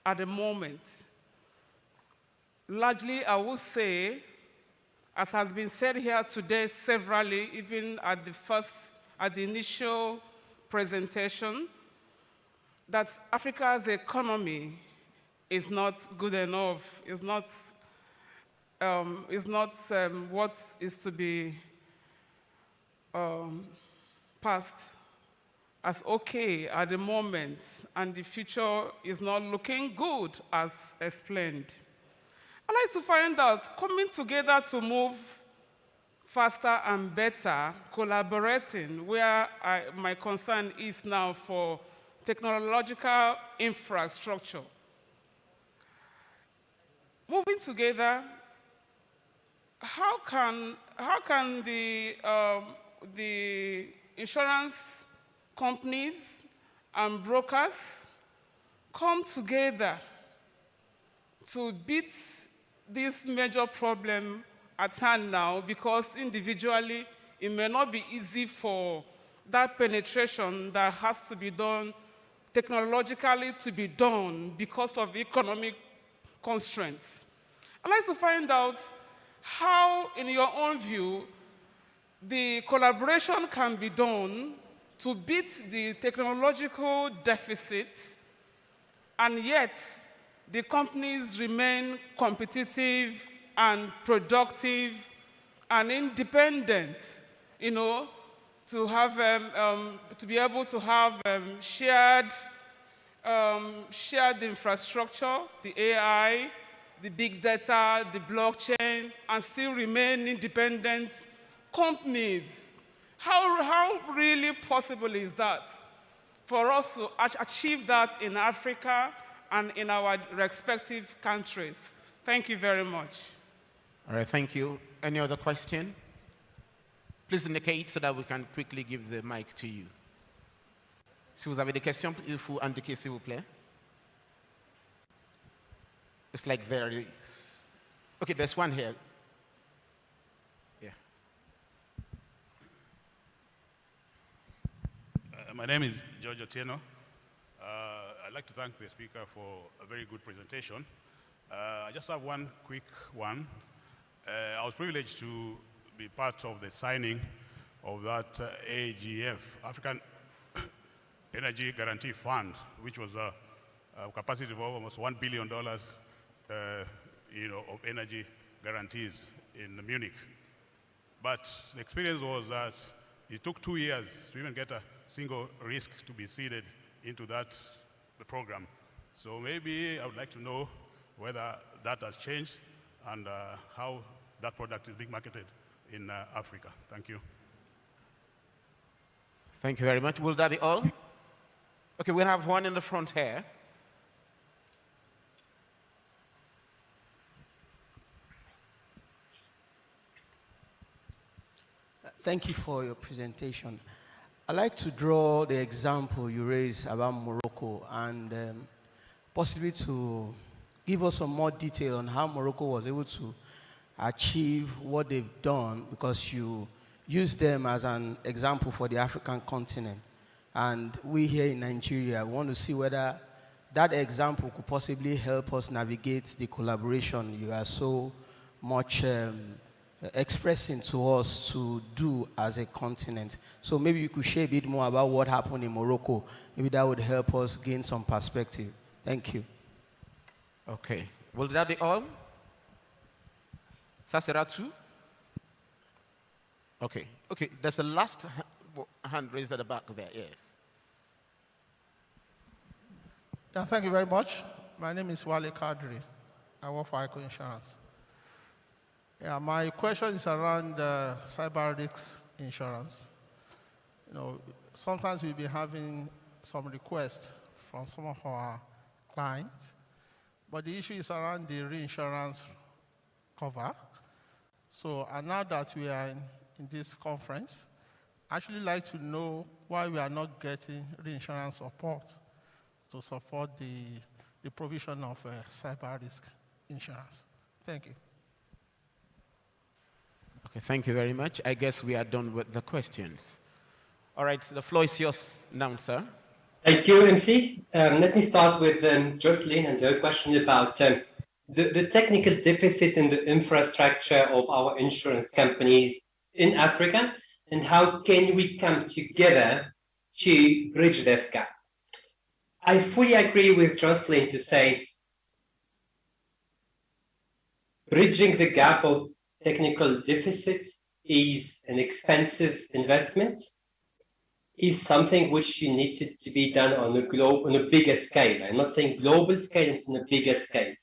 at the moment. Largely, I would say, as has been said here today severally, even at the initial presentation, that Africa's economy is not good enough, is not what is to be passed as okay at the moment, and the future is not looking good as explained. I'd like to find out, coming together to move faster and better, collaborating, where my concern is now for technological infrastructure. Moving together, how can the insurance companies and brokers come together to beat this major problem at hand now? Because individually, it may not be easy for that penetration that has to be done technologically to be done because of economic constraints. I'd like to find out how, in your own view, the collaboration can be done to beat the technological deficit, and yet the companies remain competitive and productive and independent, to have to be able to have shared infrastructure, the AI, the big data, the blockchain, and still remain independent companies. How really possible is that for us to achieve that in Africa and in our respective countries? Thank you very much. All right, thank you. Any other question? Please indicate so that we can quickly give the mic to you. Si vous avez des questions, il faut indiquer, s'il vous plaît. It's like there is. Okay, there's one here. Yeah. My name is George Otieno. I'd like to thank the speaker for a very good presentation. I just have one quick one. I was privileged to be part of the signing of that AGF, African Energy Guarantee Fund, which was a capacity of almost $1 billion of energy guarantees in Munich. But the experience was that it took 2 years to even get a single risk to be seeded into the program. So maybe I would like to know whether that has changed and how that product is being marketed in Africa. Thank you. Thank you very much. Will that be all? Okay, we'll have one in the front here. Thank you for your presentation. I'd like to draw the example you raised about Morocco and possibly to give us some more detail on how Morocco was able to achieve what they've done, because you use them as an example for the African continent. And we here in Nigeria want to see whether that example could possibly help us navigate the collaboration you are so much expressing to us to do as a continent. So maybe you could share a bit more about what happened in Morocco. Maybe that would help us gain some perspective. Thank you. Okay. Will that be all? Saseratu? Okay. Okay. There's the last hand raised at the back there. Yes. Yeah, thank you very much. My name is Wale Kadri. I work for AIO Insurance. Yeah, my question is around cyber risk insurance. Sometimes we'll be having some requests from some of our clients, but the issue is around the reinsurance cover. So, and now that we are in this conference, I actually like to know why we are not getting reinsurance support to support the provision of cyber risk insurance. Thank you. Okay, thank you very much. I guess we are done with the questions. All right, so the floor is yours now, sir. Thank you, MC. Let me start with Jocelyn and her question about the technical deficit in the infrastructure of our insurance companies in Africa, and how can we come together to bridge this gap. I fully agree with Jocelyn to say bridging the gap of technical deficit is an expensive investment, is something which you need to be done on a bigger scale. I'm not saying global scale, it's on a bigger scale.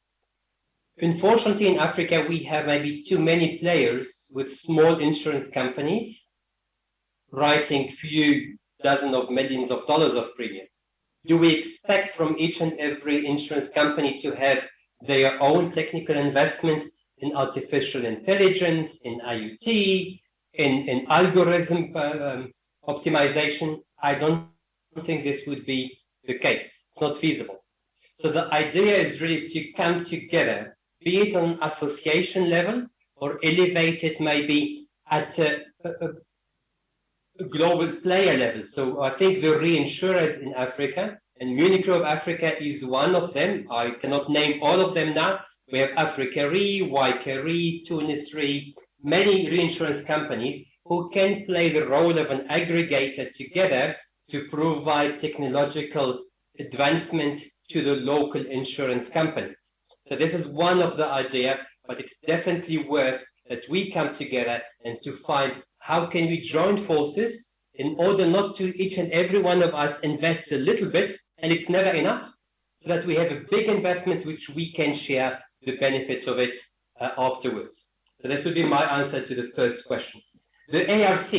Unfortunately, in Africa, we have maybe too many players with small insurance companies writing few dozen of millions of dollars of premium. Do we expect from each and every insurance company to have their own technical investment in artificial intelligence, in IoT, in algorithm optimization? I don't think this would be the case. It's not feasible. So the idea is really to come together, be it on association level or elevate it maybe at a global player level. So I think the reinsurers in Africa, and Munich Re of Africa is one of them. I cannot name all of them now. We have Africa Re, Waika Re, Tunis Re, many reinsurance companies who can play the role of an aggregator together to provide technological advancement to the local insurance companies. So this is one of the idea, but it's definitely worth that we come together and to find how can we join forces in order not to each and every one of us invest a little bit, and it's never enough, so that we have a big investment which we can share the benefits of it afterwards. So this would be my answer to the first question. The ARC,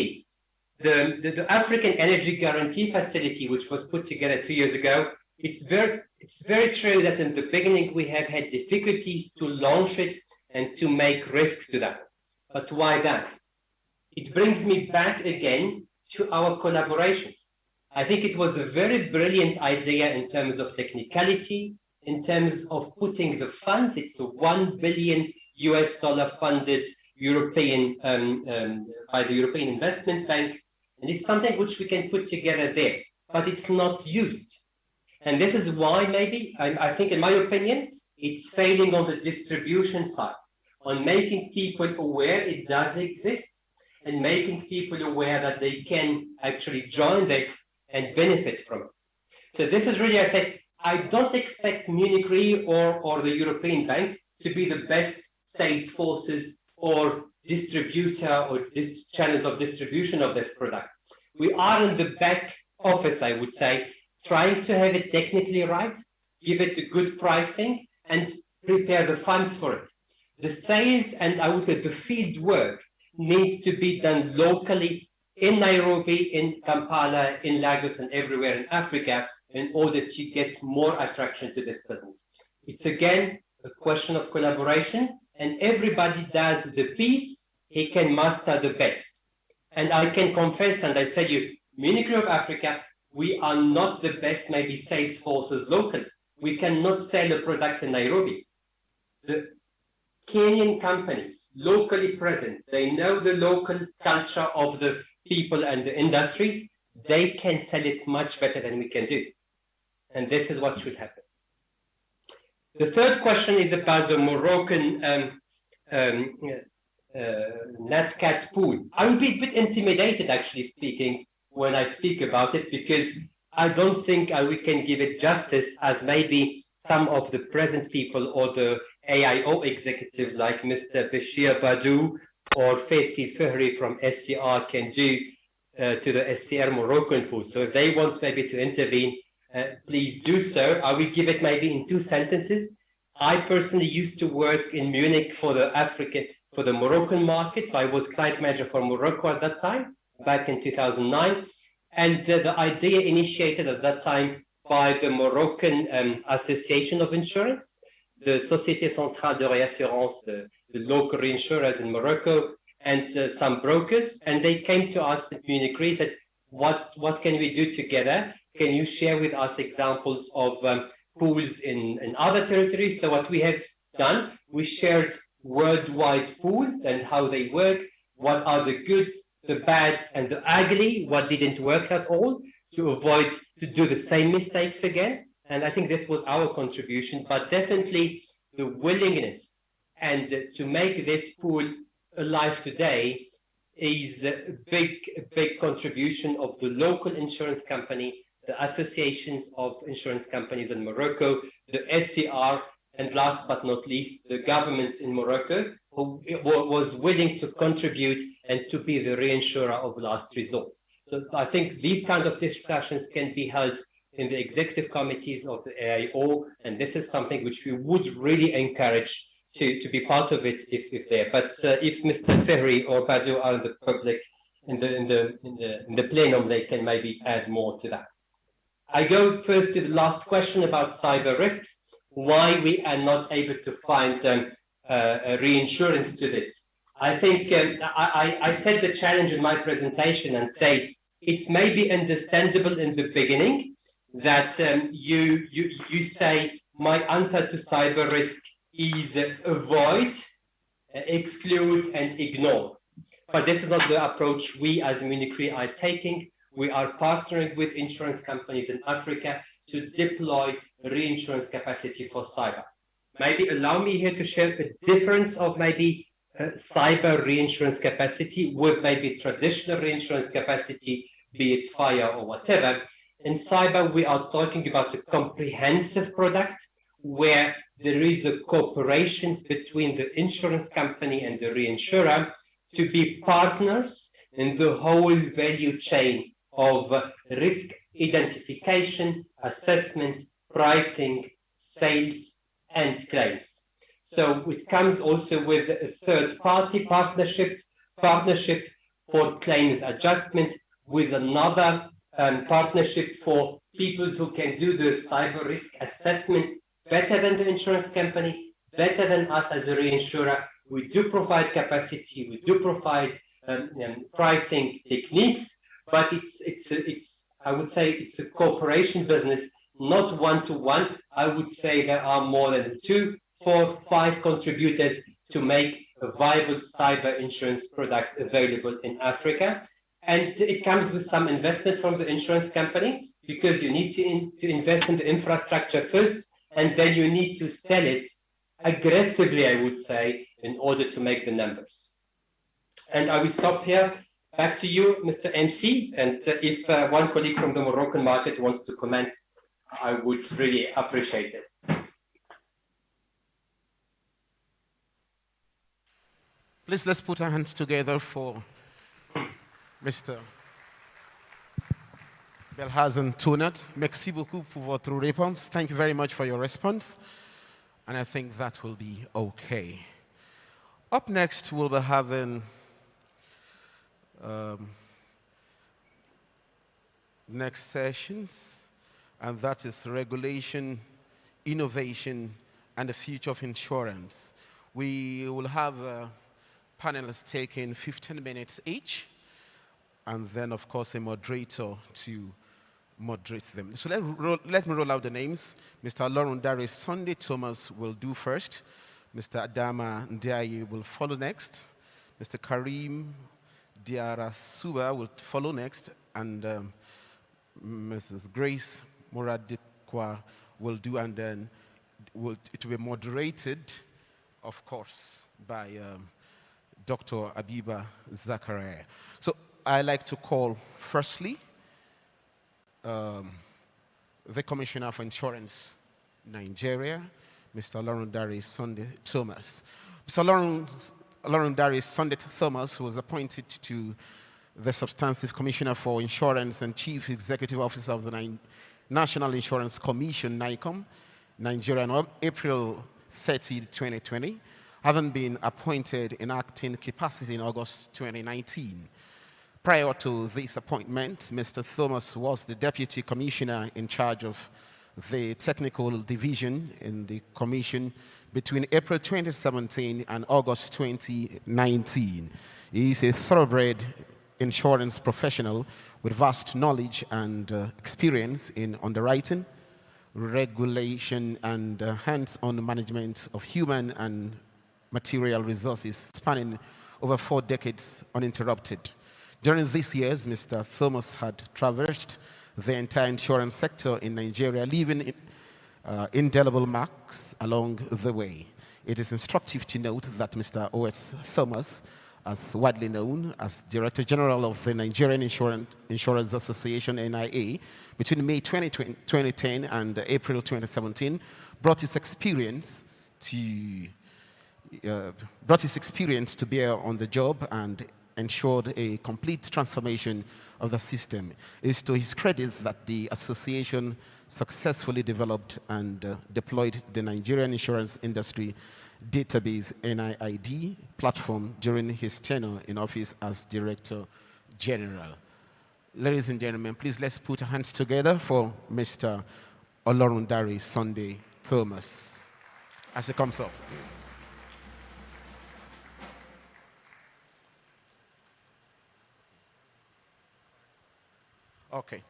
the African Energy Guarantee Facility, which was put together 2 years ago, it's very true that in the beginning we have had difficulties to launch it and to make risks to that. But why that? It brings me back again to our collaborations. I think it was a very brilliant idea in terms of technicality, in terms of putting the fund. It's a $1 billion funded European by the European Investment Bank, and it's something which we can put together there, but it's not used. And this is why maybe, I think in my opinion, it's failing on the distribution side, on making people aware it does exist, and making people aware that they can actually join this and benefit from it. So this is really, I say, I don't expect Munich Re or the European Bank to be the best sales forces or distributor or channels of distribution of this product. We are in the back office, I would say, trying to have it technically right, give it a good pricing, and prepare the funds for it. The sales and I would say the field work needs to be done locally in Nairobi, in Kampala, in Lagos, and everywhere in Africa in order to get more attraction to this business. It's again a question of collaboration, and everybody does the piece he can master the best. And I can confess, and I said you, Munich Re of Africa, we are not the best maybe sales forces locally. We cannot sell a product in Nairobi. The Kenyan companies, locally present, they know the local culture of the people and the industries, they can sell it much better than we can do. And this is what should happen. The third question is about the Moroccan NatCat pool. I would be a bit intimidated, actually speaking, when I speak about it, because I don't think we can give it justice as maybe some of the present people or the AIO executive like Mr. Bashir Badou or Faisal Fahri from SCR can do to the SCR Moroccan pool. So if they want maybe to intervene, please do so. I will give it maybe in 2 sentences. I personally used to work in Munich for the Moroccan market. So I was client manager for Morocco at that time, back in 2009. And the idea initiated at that time by the Moroccan Association of Insurance, the Société Centrale de Réassurance, the local reinsurers in Morocco, and some brokers. And they came to us at Munich Re, said, what can we do together? Can you share with us examples of pools in other territories? So what we have done, we shared worldwide pools and how they work, what are the good, the bad, and the ugly, what didn't work at all, to avoid to do the same mistakes again. And I think this was our contribution, but definitely the willingness and to make this pool alive today is a big contribution of the local insurance company, the associations of insurance companies in Morocco, the SCR, and last but not least, the government in Morocco, who was willing to contribute and to be the reinsurer of last resort. So I think these kind of discussions can be held in the executive committees of the AIO, and this is something which we would really encourage to be part of it if there. But if Mr. Ferry or Badu are in the public, in the plenum, they can maybe add more to that. I go first to the last question about cyber risks, why we are not able to find a reinsurance to this. I think I said the challenge in my presentation and say it's maybe understandable in the beginning that you say my answer to cyber risk is avoid, exclude, and ignore. But this is not the approach we as Munich Re are taking. We are partnering with insurance companies in Africa to deploy reinsurance capacity for cyber. Maybe allow me here to share a difference of maybe cyber reinsurance capacity with maybe traditional reinsurance capacity, be it fire or whatever. In cyber, we are talking about a comprehensive product where there is a cooperation between the insurance company and the reinsurer to be partners in the whole value chain of risk identification, assessment, pricing, sales, and claims. So it comes also with a third-party partnership for claims adjustment, with another partnership for people who can do the cyber risk assessment better than the insurance company, better than us as a reinsurer. We do provide capacity, we do provide pricing techniques, but I would say it's a cooperation business, not one-to-one. I would say there are more than 2, 4, 5 contributors to make a viable cyber insurance product available in Africa. And it comes with some investment from the insurance company, because you need to invest in the infrastructure first, and then you need to sell it aggressively, I would say, in order to make the numbers. And I will stop here. Back to you, Mr. MC. And if one colleague from the Moroccan market wants to comment, I would really appreciate this. Please, let's put our hands together for Mr. Belhazen Tounat. Merci beaucoup pour votre réponse. Thank you very much for your response. And I think that will be okay. Up next, we'll be having next sessions, and that is regulation, innovation, and the future of insurance. We will have panelists taking 15 minutes each, and then, of course, a moderator to moderate them. So let me roll out the names. Mr. Lauren Darius Sunday Thomas will do first. Mr. Adama Ndiaye will follow next. Mr. Karim Diara Suba will follow next, and Mrs. Grace Muradikwa will do, and then it will be moderated, of course, by Dr. Abiba Zakaria. So I like to call, firstly, the Commissioner for Insurance, Nigeria, Mr. Lauren Darius Sunday Thomas. Mr. Lauren Darius Sunday Thomas was appointed to the Substantive Commissioner for Insurance and Chief Executive Officer of the National Insurance Commission, NICOM, Nigeria, on April 30, 2020, having been appointed in acting capacity in August 2019. Prior to this appointment, Mr. Thomas was the Deputy Commissioner in charge of the Technical Division in the Commission between April 2017 and August 2019. He is a thoroughbred insurance professional with vast knowledge and experience in underwriting, regulation, and hands-on management of human and material resources spanning over 4 decades uninterrupted. During these years, Mr. Thomas had traversed the entire insurance sector in Nigeria, leaving indelible marks along the way. It is instructive to note that Mr. O.S. Thomas as widely known as Director General of the Nigerian Insurance Association, NIA, between May 2010 and April 2017, brought his experience to bear on the job and ensured a complete transformation of the system. It is to his credit that the association successfully developed and deployed the Nigerian insurance industry database NIID platform during his tenure in office as Director General. Ladies and gentlemen, please let's put our hands together for Mr. Olorundare Sunday Thomas as he comes up. Okay.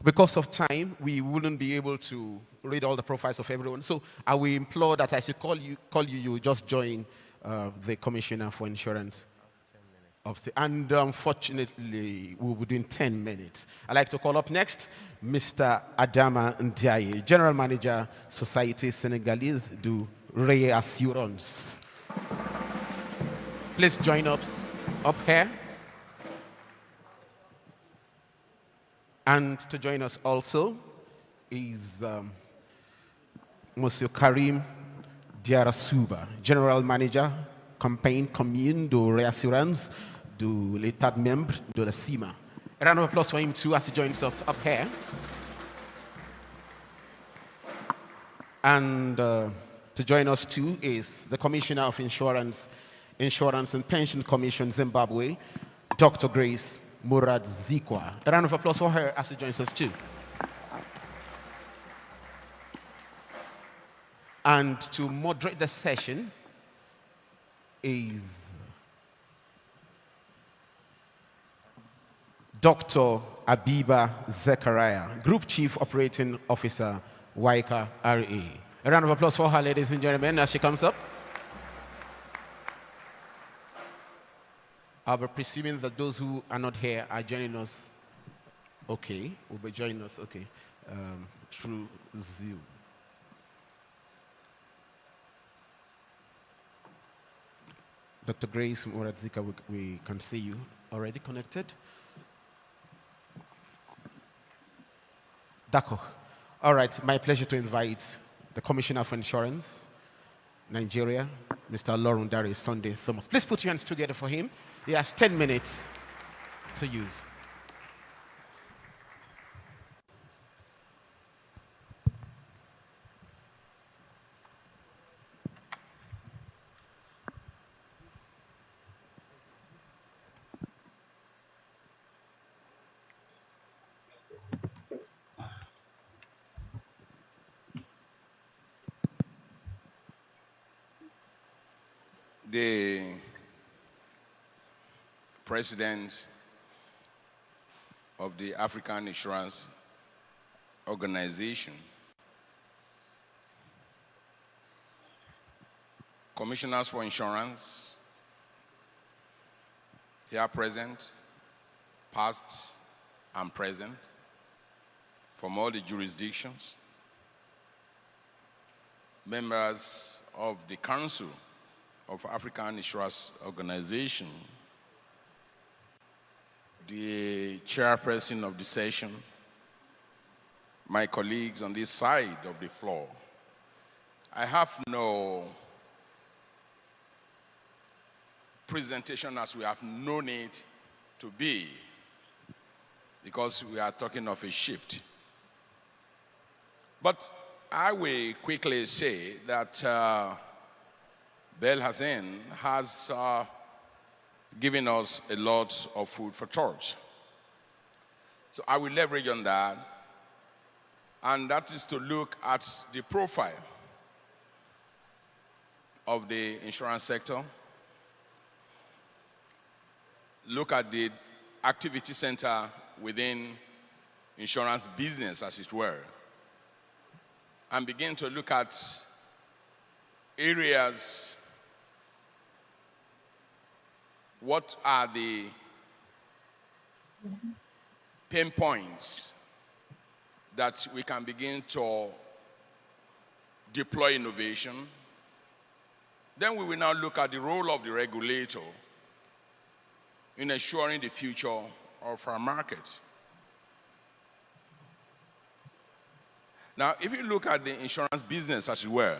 Because of time, we wouldn't be able to read all the profiles of everyone. So I will implore that as you call you just join the Commissioner for Insurance. And unfortunately, we'll be doing 10 minutes. I'd like to call up next Mr. Adama Ndiaye, General Manager, Société Sénégalaise du Réassurance. Please join us up here. And to join us also is Monsieur Karim Diarasuba, General Manager, Campaign Commune de Réassurance de l'État membre de la CIMA. A round of applause for him too as he joins us up here. And to join us too is the Commissioner of Insurance and Pension Commission, Zimbabwe, Dr. Grace Murasiwa. A round of applause for her as she joins us too. And to moderate the session is Dr. Abiba Zechariah, Group Chief Operating Officer, WICA RA. A round of applause for her, ladies and gentlemen, as she comes up. I'll be presuming that those who are not here are joining us. Okay, will be joining us, okay, through Zoom. Dr. Grace Murasiwa, we can see you already connected. D'accord. All right, my pleasure to invite the Commissioner for Insurance, Nigeria, Mr. Olorundare Sunday Thomas. Please put your hands together for him. He has 10 minutes to use. The President of the African Insurance Organization, Commissioners for Insurance, here present, past and present, from all the jurisdictions, members of the Council of African Insurance Organization, the chairperson of the session, my colleagues on this side of the floor. I have no presentation as we have known it to be, because we are talking of a shift. But I will quickly say that Bel Hassan has given us a lot of food for thought. So I will leverage on that, and that is to look at the profile of the insurance sector, look at the activity center within insurance business, as it were, and begin to look at areas. What are the pain points that we can begin to deploy innovation? Then we will now look at the role of the regulator in ensuring the future of our market. Now, if you look at the insurance business as it were,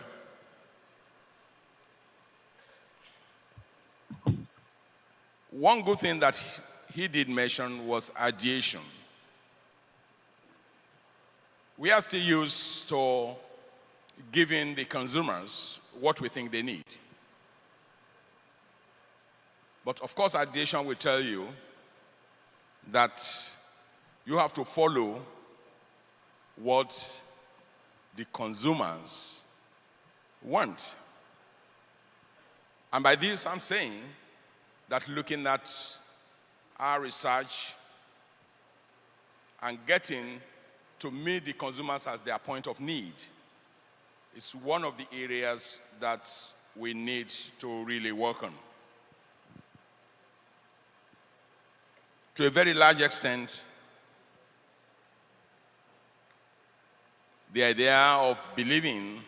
one good thing that he did mention was ideation. We are still used to giving the consumers what we think they need. But of course, ideation will tell you that you have to follow what the consumers want. And by this, I'm saying that looking at our research and getting to meet the consumers at their point of need is one of the areas that we need to really work on. To a very large extent, the idea of believing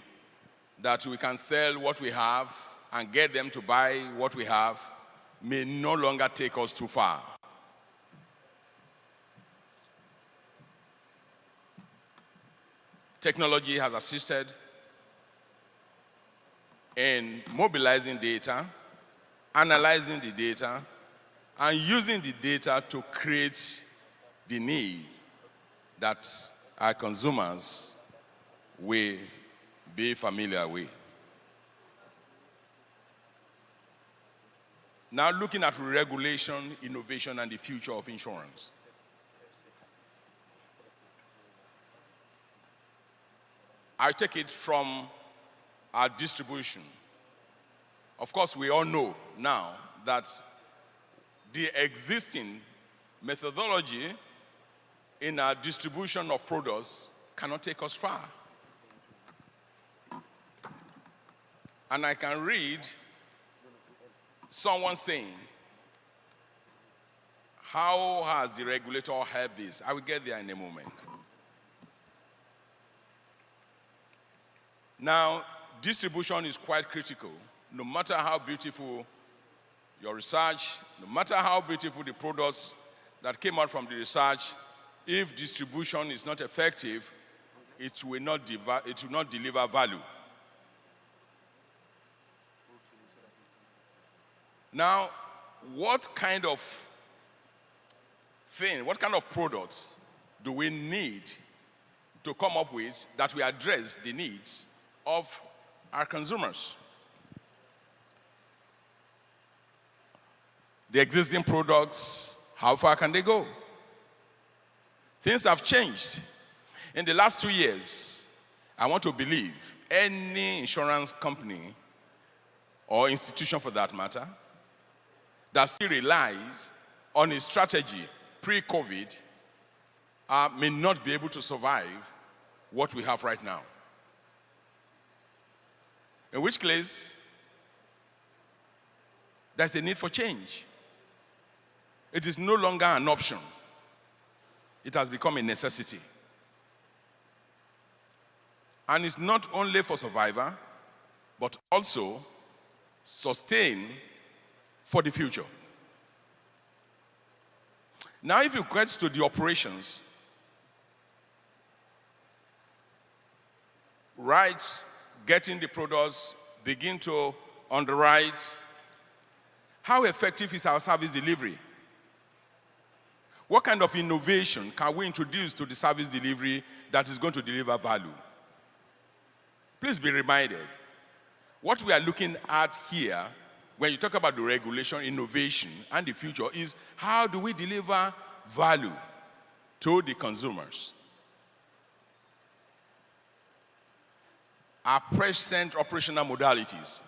that we can sell what we have and get them to buy what we have may no longer take us too far. Technology has assisted in mobilizing data, analyzing the data, and using the data to create the need that our consumers will be familiar with. Now looking at regulation, innovation, and the future of insurance. I take it from our distribution. Of course, we all know now that the existing methodology in our distribution of products cannot take us far. And I can read someone saying, how has the regulator helped this? I will get there in a moment. Now, distribution is quite critical. No matter how beautiful your research, no matter how beautiful the products that came out from the research, if distribution is not effective, it will not deliver value. Now, what kind of products do we need to come up with that will address the needs of our consumers? The existing products, how far can they go? Things have changed. In the last 2 years, I want to believe any insurance company or institution for that matter that still relies on a strategy pre-COVID may not be able to survive what we have right now. In which case, there's a need for change. It is no longer an option. It has become a necessity. And it's not only for survival, but also sustain for the future. Now, if you get to the operations, right, getting the products, begin to underwrite, how effective is our service delivery? What kind of innovation can we introduce to the service delivery that is going to deliver value? Please be reminded, what we are looking at here, when you talk about the regulation, innovation, and the future, is how do we deliver value to the consumers? Our present operational modalities,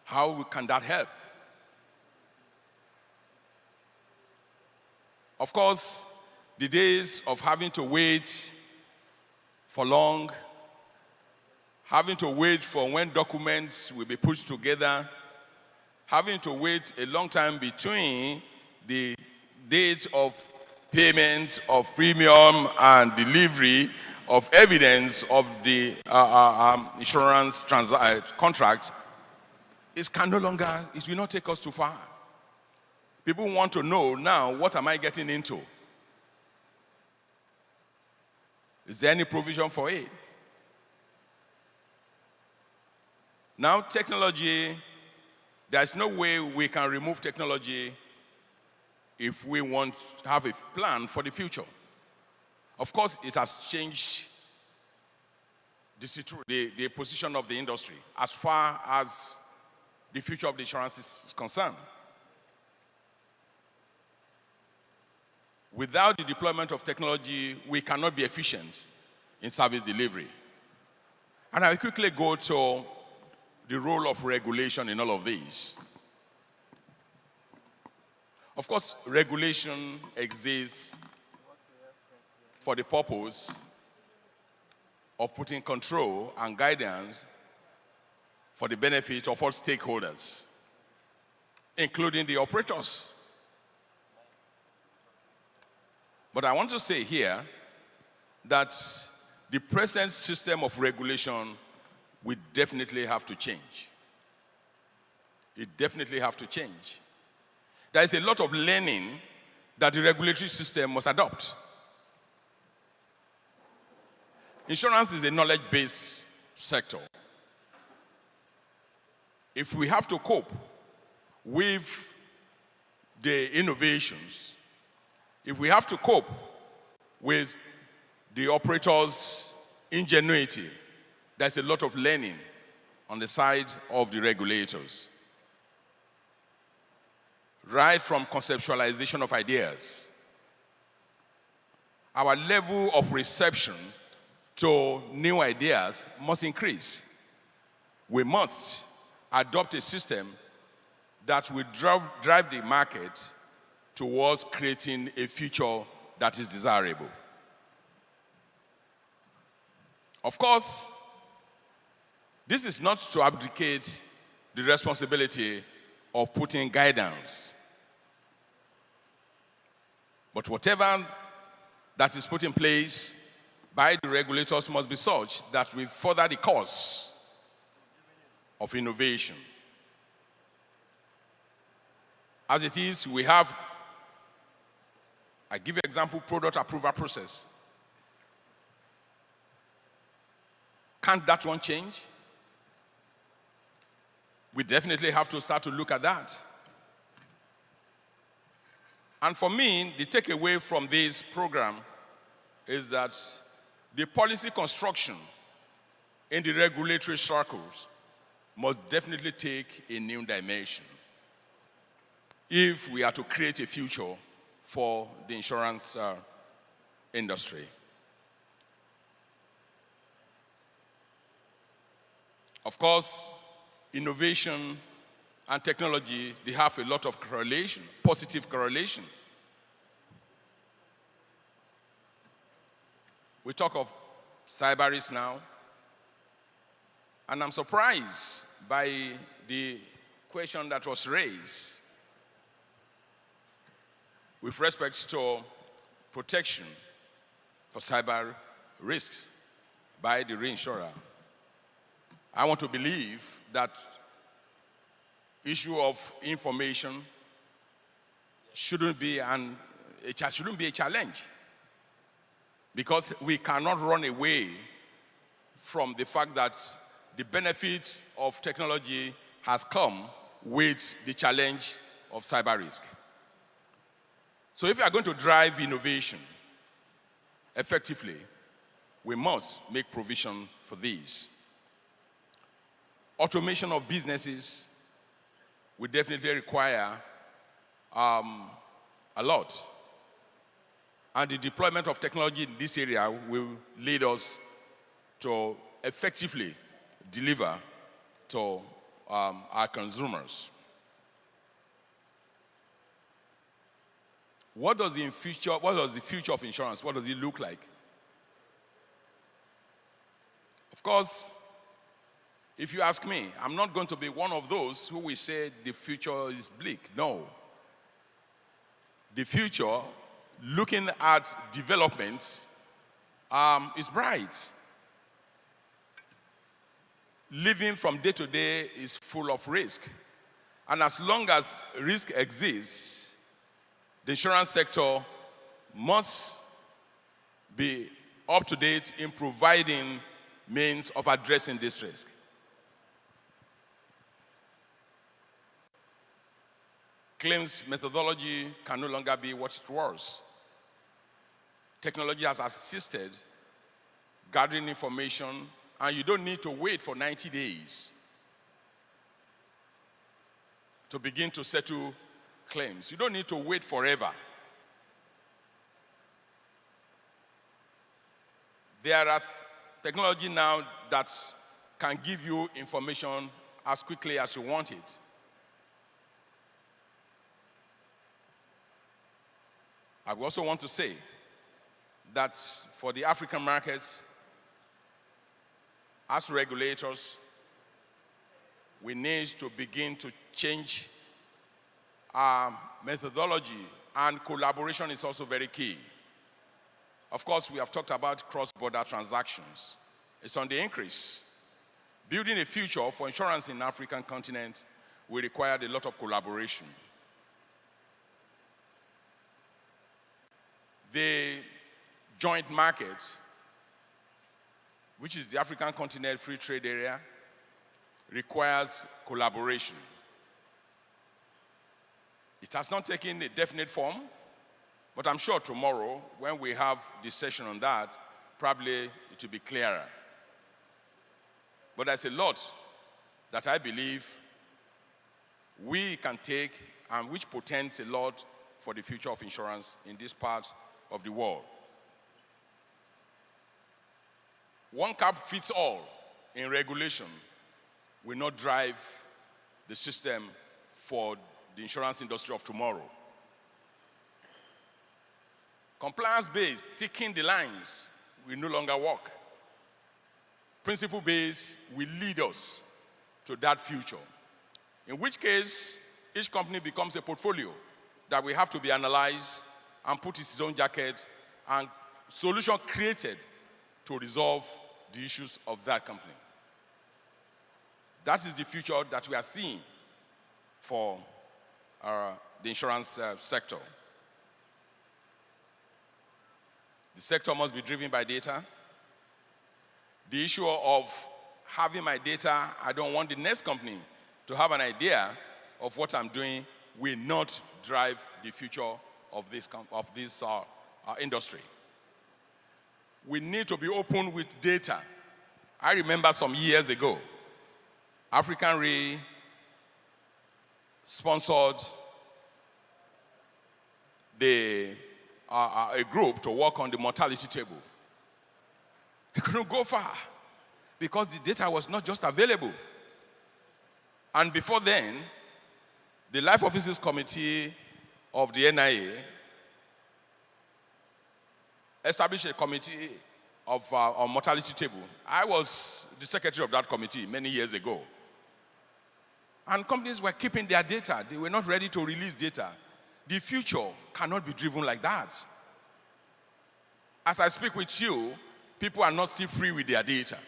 how can that help? Of course, the days of having to wait for long, having to wait for when documents will be put together, having to wait a long time between the date of payment of premium and delivery of evidence of the insurance contract, it will not take us too far. People want to know now, what am I getting into? Is there any provision for it? Now, technology, there's no way we can remove technology if we want to have a plan for the future. Of course, it has changed the position of the industry as far as the future of the insurance is concerned. Without the deployment of technology, we cannot be efficient in service delivery. And I'll quickly go to the role of regulation in all of these. Of course, regulation exists for the purpose of putting control and guidance for the benefit of all stakeholders, including the operators. But I want to say here that the present system of regulation will definitely have to change. It definitely have to change. There is a lot of learning that the regulatory system must adopt. Insurance is a knowledge-based sector. If we have to cope with the innovations, if we have to cope with the operators' ingenuity, there's a lot of learning on the side of the regulators. Right from conceptualization of ideas, our level of reception to new ideas must increase. We must adopt a system that will drive the market towards creating a future that is desirable. Of course, this is not to abdicate the responsibility of putting guidance. But whatever that is put in place by the regulators must be such that we further the cause of innovation. As it is, we have, I give you example, product approval process. Can't that one change? We definitely have to start to look at that. And for me, the takeaway from this program is that the policy construction in the regulatory circles must definitely take a new dimension if we are to create a future for the insurance industry. Of course, innovation and technology, they have a lot of correlation, positive correlation. We talk of cyber risk now, and I'm surprised by the question that was raised with respect to protection for cyber risks by the reinsurer. I want to believe that issue of information shouldn't be a challenge, because we cannot run away from the fact that the benefit of technology has come with the challenge of cyber risk. So if we are going to drive innovation effectively, we must make provision for these. Automation of businesses will definitely require a lot. And the deployment of technology in this area will lead us to effectively deliver to our consumers. What does the future of insurance, what does it look like? Of course, if you ask me, I'm not going to be one of those who will say the future is bleak. No. The future, looking at developments, is bright. Living from day to day is full of risk. And as long as risk exists, The insurance sector must be up to date in providing means of addressing this risk. Claims methodology can no longer be what it was. Technology has assisted gathering information, and you don't need to wait for 90 days to begin to settle claims. You don't need to wait forever. There are technology now that can give you information as quickly as you want it. I also want to say that for the African markets, as regulators, we need to begin to change our methodology, and collaboration is also very key. Of course, we have talked about cross-border transactions. It's on the increase. Building a future for insurance in the African continent will require a lot of collaboration. The joint market, which is the African Continent Free Trade Area, requires collaboration. It has not taken a definite form, but I'm sure tomorrow, when we have the session on that, probably it will be clearer. But there's a lot that I believe we can take and which portends a lot for the future of insurance in this part of the world. One cap fits all in regulation will not drive the system for the insurance industry of tomorrow. Compliance-based, ticking the lines, will no longer work. Principle-based will lead us to that future, in which case each company becomes a portfolio that will have to be analyzed and put its own jacket and solution created to resolve the issues of that company. That is the future that we are seeing for the insurance sector. The sector must be driven by data. The issue of having my data, I don't want the next company to have an idea of what I'm doing, will not drive the future of this industry. We need to be open with data. I remember some years ago, African Re sponsored a group to work on the mortality table. It couldn't go far because the data was not just available. And before then, the Life Officers Committee of the NIA established a committee on mortality table. I was the secretary of that committee many years ago. And companies were keeping their data. They were not ready to release data. The future cannot be driven like that. As I speak with you, people are not still free with their data.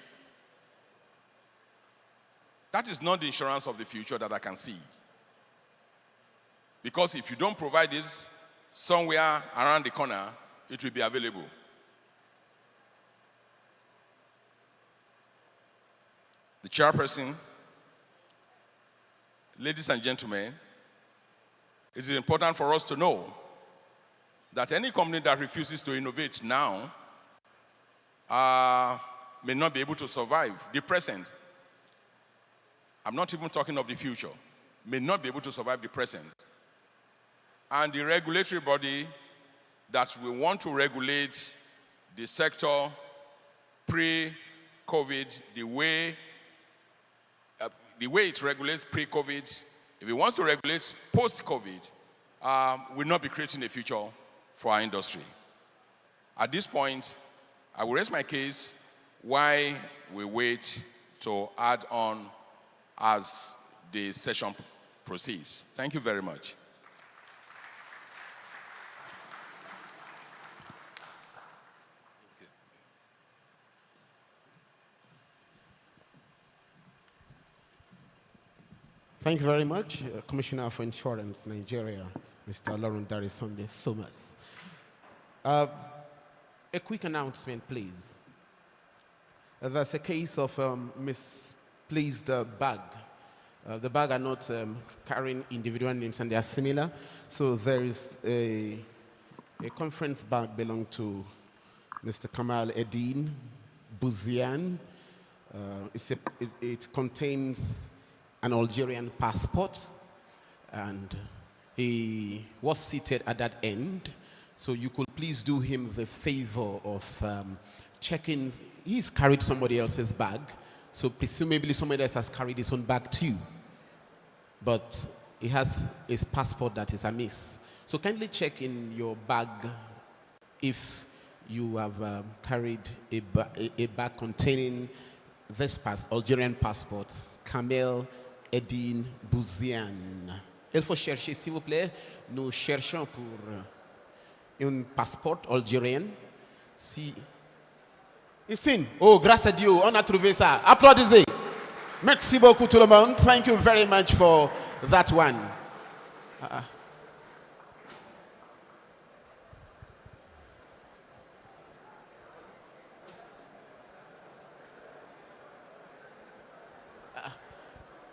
That is not the insurance of the future that I can see. Because if you don't provide this somewhere around the corner, it will be available. The chairperson, ladies and gentlemen, it is important for us to know that any company that refuses to innovate now may not be able to survive the present. I'm not even talking of the future. May not be able to survive the present. And the regulatory body that we want to regulate the sector pre-COVID, the way it regulates pre-COVID, if it wants to regulate post-COVID, will not be creating a future for our industry. At this point, I will raise my case while we wait to add on as the session proceeds. Thank you very much. Thank you very much, Commissioner for Insurance, Nigeria. Mr. Lauren Sunday Thomas. A quick announcement, please. There's a case of misplaced bag. The bag are not carrying individual names and they are similar. So there is a conference bag belonging to Mr. Kamal Eddin Bouzian. It contains an Algerian passport, and he was seated at that end. So you could please do him the favor of checking. He's carried somebody else's bag, so presumably somebody else has carried his own bag too. But he has his passport that is amiss. So kindly check in your bag if you have carried a bag containing this Algerian passport, Kamel Eddin Bouzian. Il faut chercher, s'il vous plaît. Nous cherchons pour un passeport algérien. Si ici, oh, grâce à Dieu, on a trouvé ça. Applaudissez. Merci beaucoup tout le monde. Thank you very much for that one.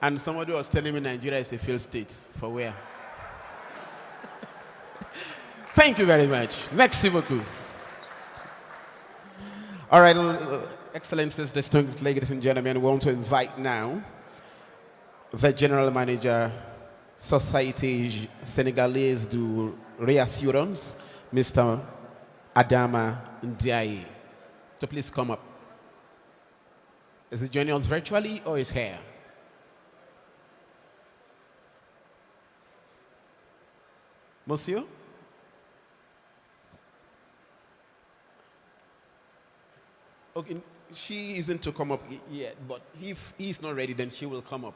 And somebody was telling me Nigeria is a failed state. For where? Thank you very much. Merci beaucoup. All right, Excellencies, distinguished ladies and gentlemen, we want to invite now the General Manager, Société Sénégalaise de Réassurance, Mr. Adama Ndiaye, to please come up. Is he joining us virtually or is here? Monsieur? Okay, she isn't to come up yet, but if he's not ready, then she will come up.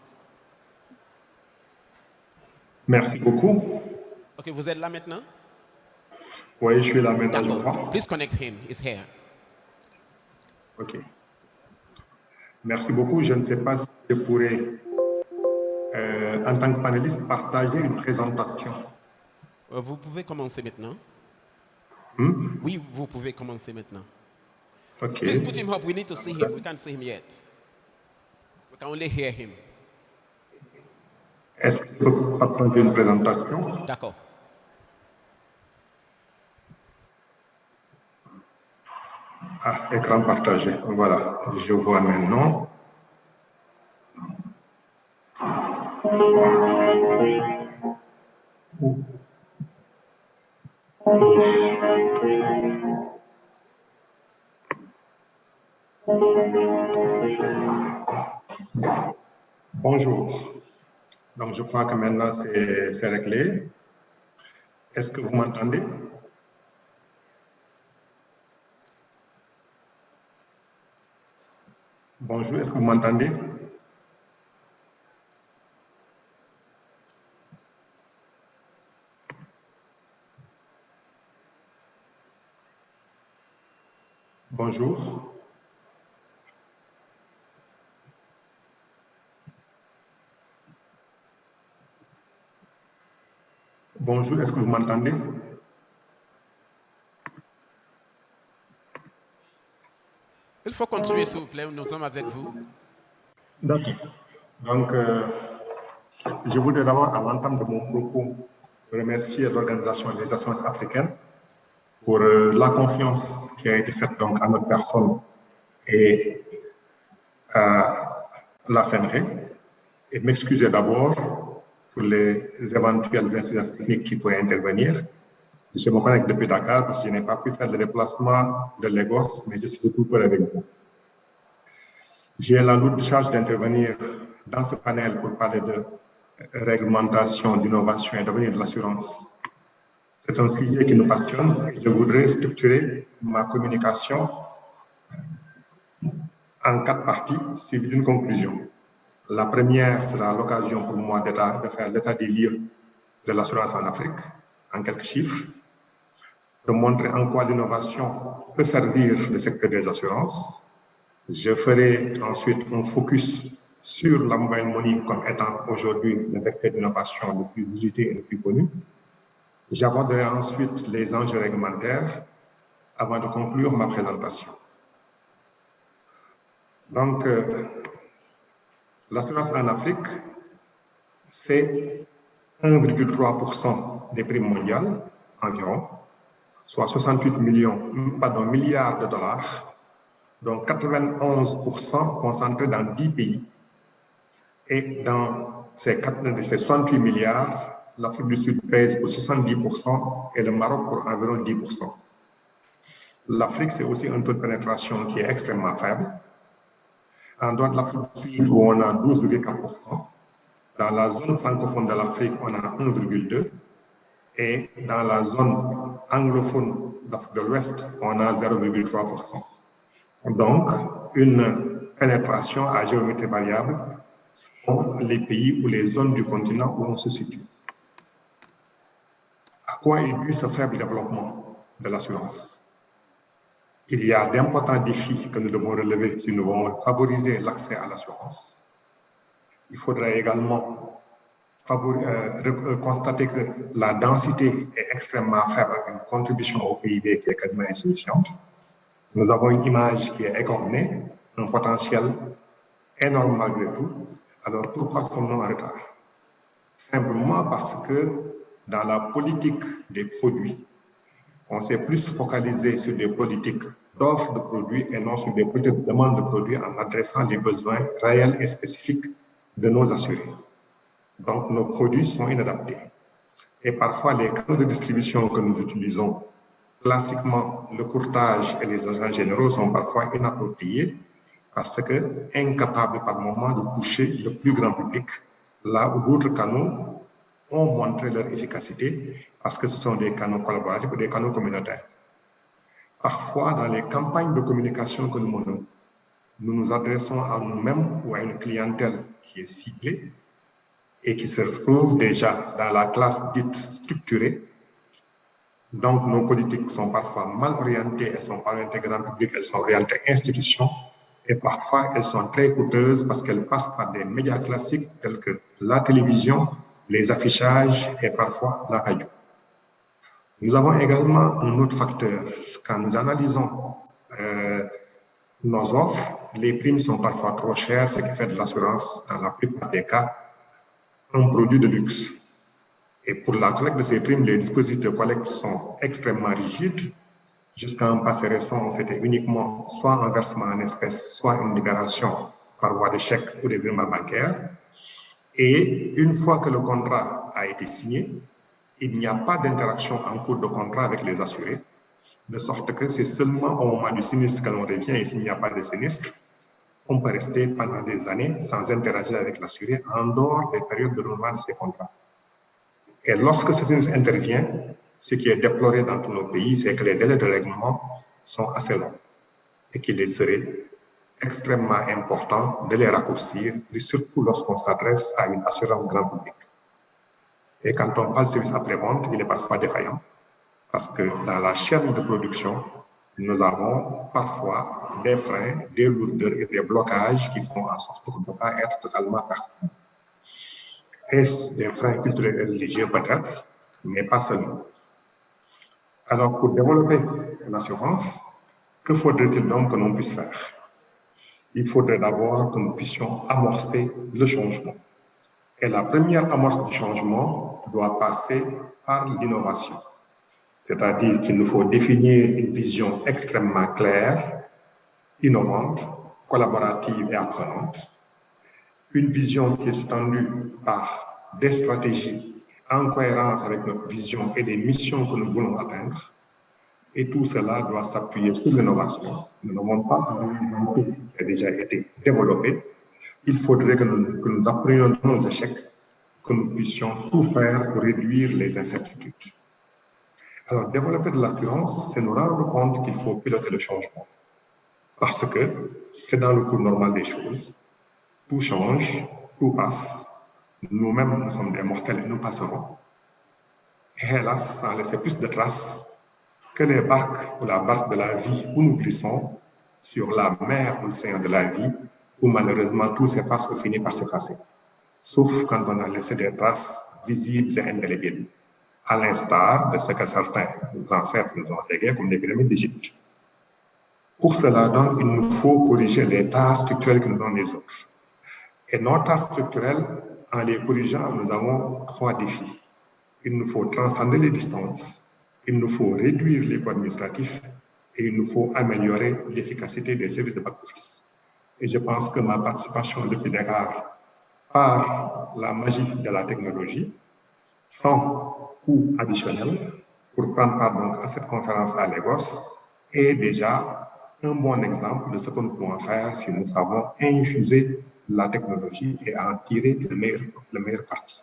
Merci beaucoup. Okay, vous êtes là maintenant? Oui, je suis là maintenant, je crois. Please connect him, he's here. OK. Merci beaucoup. Je ne sais pas si je pourrais, en tant que panéliste, partager une présentation. Vous pouvez commencer maintenant. Oui, vous pouvez commencer maintenant. OK. Please put him up. We need to see him. We can't see him yet. We can only hear him. Est-ce que je peux partager une présentation? D'accord. Ah, écran partagé. Voilà, je vois maintenant. Bonjour. Donc, je crois que maintenant c'est réglé. Est-ce que vous m'entendez? Bonjour, est-ce que vous m'entendez? Bonjour. Bonjour, est-ce que vous m'entendez? Il faut continuer, s'il vous plaît. Nous sommes avec vous. D'accord. Donc, je voudrais d'abord, à l'entame de mon propos, remercier l'Organisation des assurances africaines pour la confiance qui a été faite donc, à notre personne et à la CNRE, et m'excuser d'abord pour les éventuelles incidences techniques qui pourraient intervenir. Je me connecte depuis Dakar parce que je n'ai pas pu faire le déplacement de Lagos, mais je suis tout avec vous. J'ai la lourde charge d'intervenir dans ce panel pour parler de réglementation, d'innovation et d'avenir de l'assurance. C'est un sujet qui nous passionne et je voudrais structurer ma communication en 4 parties suivies d'une conclusion. La première sera l'occasion pour moi de faire l'état des lieux de l'assurance en Afrique, en quelques chiffres, de montrer en quoi l'innovation peut servir le secteur des assurances. Je ferai ensuite un focus sur la mobile money comme étant aujourd'hui le vecteur d'innovation le plus usité et le plus connu. J'aborderai ensuite les enjeux réglementaires avant de conclure ma présentation. Donc, l'assurance en Afrique, c'est 1,3% des prix mondiales environ, soit 68 milliards de dollars, dont 91% concentrés dans 10 pays. Et dans ces 68 milliards, l'Afrique du Sud pèse pour 70% et le Maroc pour environ 10%. L'Afrique, c'est aussi un taux de pénétration qui est extrêmement faible. En dehors de l'Afrique du Sud, où on a 12,4%, dans la zone francophone de l'Afrique, on a 1,2%, et dans la zone anglophone d'Afrique de l'Ouest, on a 0,3%. Donc, une pénétration à géométrie variable sont les pays ou les zones du continent où on se situe. À quoi est dû ce faible développement de l'assurance? Il y a d'importants défis que nous devons relever si nous voulons favoriser l'accès à l'assurance. Il faudrait également constater que la densité est extrêmement faible, avec une contribution au PIB qui est quasiment insignifiante. Nous avons une image qui est écornée, un potentiel énorme malgré tout. Alors pourquoi sommes-nous en retard? Simplement parce que dans la politique des produits, on s'est plus focalisé sur des politiques d'offres de produits et non sur des politiques de demande de produits en adressant les besoins réels et spécifiques de nos assurés. Donc, nos produits sont inadaptés. Et parfois, les canaux de distribution que nous utilisons, classiquement, le courtage et les agents généraux sont parfois inappropriés parce que incapables par moment de toucher le plus grand public, là où d'autres canaux ont montré leur efficacité parce que ce sont des canaux collaboratifs ou des canaux communautaires. Parfois, dans les campagnes de communication que nous menons, nous nous adressons à nous-mêmes ou à une clientèle qui est ciblée et qui se retrouve déjà dans la classe dite structurée. Donc, nos politiques sont parfois mal orientées, elles ne sont pas orientées grand public, elles sont orientées institutions et parfois elles sont très coûteuses parce qu'elles passent par des médias classiques tels que la télévision, les affichages et parfois la radio. Nous avons également un autre facteur. Quand nous analysons nos offres, les primes sont parfois trop chères, ce qui fait de l'assurance, dans la plupart des cas, un produit de luxe. Et pour la collecte de ces primes, les dispositifs de collecte sont extrêmement rigides. Jusqu'à un passé récent, c'était uniquement soit un versement en espèces, soit une libération par voie de chèque ou de virement bancaire. Et une fois que le contrat a été signé, il n'y a pas d'interaction en cours de contrat avec les assurés, de sorte que c'est seulement au moment du sinistre que l'on revient, et s'il n'y a pas de sinistre, on peut rester pendant des années sans interagir avec l'assuré en dehors des périodes de renouvellement de ces contrats. Et lorsque ce sinistre intervient, ce qui est déploré dans tous nos pays, c'est que les délais de règlement sont assez longs et qu'il serait extrêmement important de les raccourcir, et surtout lorsqu'on s'adresse à une assurance grand public. Et quand on parle de service après-vente, il est parfois défaillant, parce que dans la chaîne de production, nous avons parfois des freins, des lourdeurs et des blocages qui font en sorte qu'on ne peut pas être totalement performant. Est-ce des freins culturels et religieux peut-être, mais pas seulement. Alors, pour développer l'assurance, que faudrait-il donc que l'on puisse faire? Il faudrait d'abord que nous puissions amorcer le changement. Et la première amorce du changement doit passer par l'innovation. C'est-à-dire qu'il nous faut définir une vision extrêmement claire, innovante, collaborative et apprenante. Une vision qui est sous-tendue par des stratégies en cohérence avec notre vision et des missions que nous voulons atteindre. Et tout cela doit s'appuyer sur l'innovation. Nous n'avons pas inventé ce qui a déjà été développé. Il faudrait que nous apprenions de nos échecs, que nous puissions tout faire pour réduire les incertitudes. Alors, développer de l'assurance, c'est nous rendre compte qu'il faut piloter le changement. Parce que c'est dans le cours normal des choses. Tout change, tout passe. Nous-mêmes, nous sommes des mortels et nous passerons. Et hélas, ça a laissé plus de traces que les barques ou la barque de la vie où nous glissons sur la mer ou l'océan de la vie, où malheureusement tout s'efface ou finit par s'effacer. Sauf quand on a laissé des traces visibles et indélébiles. à l'instar de ce que certains ancêtres nous ont légué comme les pyramides d'Égypte. Pour cela, donc, il nous faut corriger les tares structurelles que nous donnent les autres. Et nos tares structurelles, en les corrigeant, nous avons 3 défis. Il nous faut transcender les distances, il nous faut réduire les coûts administratifs et il nous faut améliorer l'efficacité des services de back-office. Et je pense que ma participation depuis Dakar, par la magie de la technologie, sans coût additionnel, pour prendre part donc à cette conférence à Lagos, est déjà un bon exemple de ce que nous pouvons faire si nous savons infuser la technologie et en tirer le meilleur parti.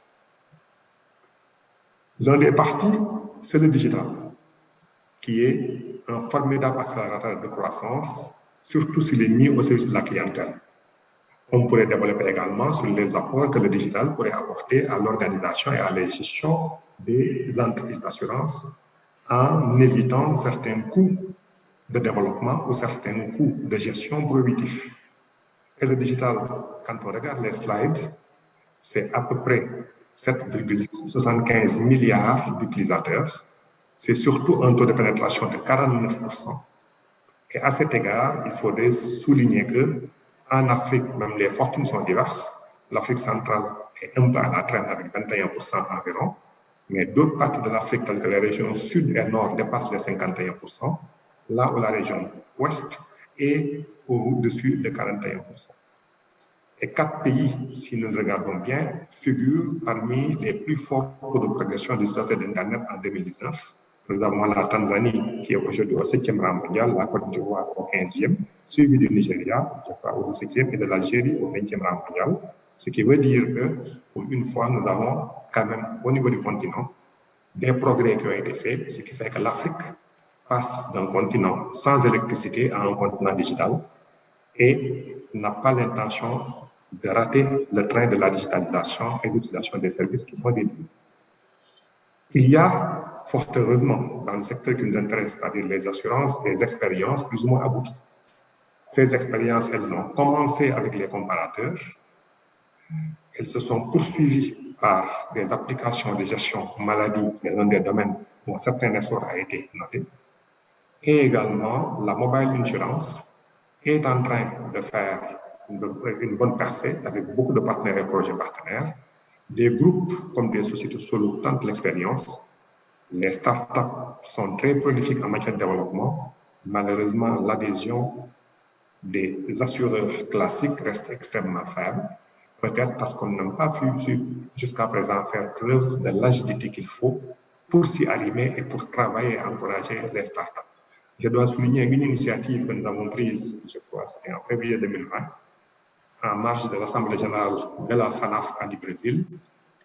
L'un des partis, c'est le digital, qui est un formidable accélérateur de croissance, surtout s'il est mis au service de la clientèle. On pourrait développer également sur les apports que le digital pourrait apporter à l'organisation et à la gestion des entreprises d'assurance en évitant certains coûts de développement ou certains coûts de gestion prohibitifs. Et le digital, quand on regarde les slides, c'est à peu près 7,75 milliards d'utilisateurs. C'est surtout un taux de pénétration de 49%. Et à cet égard, il faudrait souligner que en Afrique, même les fortunes sont diverses. L'Afrique centrale est un peu à la traîne avec 21% environ, mais d'autres parties de l'Afrique, telles que les régions sud et nord, dépassent les 51%, là où la région ouest est au-dessus de 41%. Et 4 pays, si nous le regardons bien, figurent parmi les plus forts taux de progression du statut d'Internet en 2019. Nous avons la Tanzanie, qui est aujourd'hui au 7e rang mondial, la Côte d'Ivoire au 15e, suivi du Nigeria, je crois, au 17e, et de l'Algérie au 20e rang mondial. Ce qui veut dire que, pour une fois, nous avons quand même, au niveau du continent, des progrès qui ont été faits, ce qui fait que l'Afrique passe d'un continent sans électricité à un continent digital et n'a pas l'intention de rater le train de la digitalisation et l'utilisation des services qui sont dédiés. Il y a, fort heureusement, dans le secteur qui nous intéresse, c'est-à-dire les assurances, des expériences plus ou moins abouties. Ces expériences, elles ont commencé avec les comparateurs, elles se sont poursuivies par des applications de gestion maladie, c'est l'un des domaines où un certain essor a été noté, et également la mobile insurance est en train de faire une bonne percée avec beaucoup de partenaires et projets partenaires. Des groupes comme des sociétés solo tentent l'expérience. Les startups sont très prolifiques en matière de développement. Malheureusement, l'adhésion des assureurs classiques reste extrêmement faible, peut-être parce qu'on n'a pas pu jusqu'à présent faire preuve de l'agilité qu'il faut pour s'y arriver et pour travailler et encourager les startups. Je dois souligner une initiative que nous avons prise, je crois, c'était en février 2020, en marge de l'Assemblée générale de la FANAF à Libreville.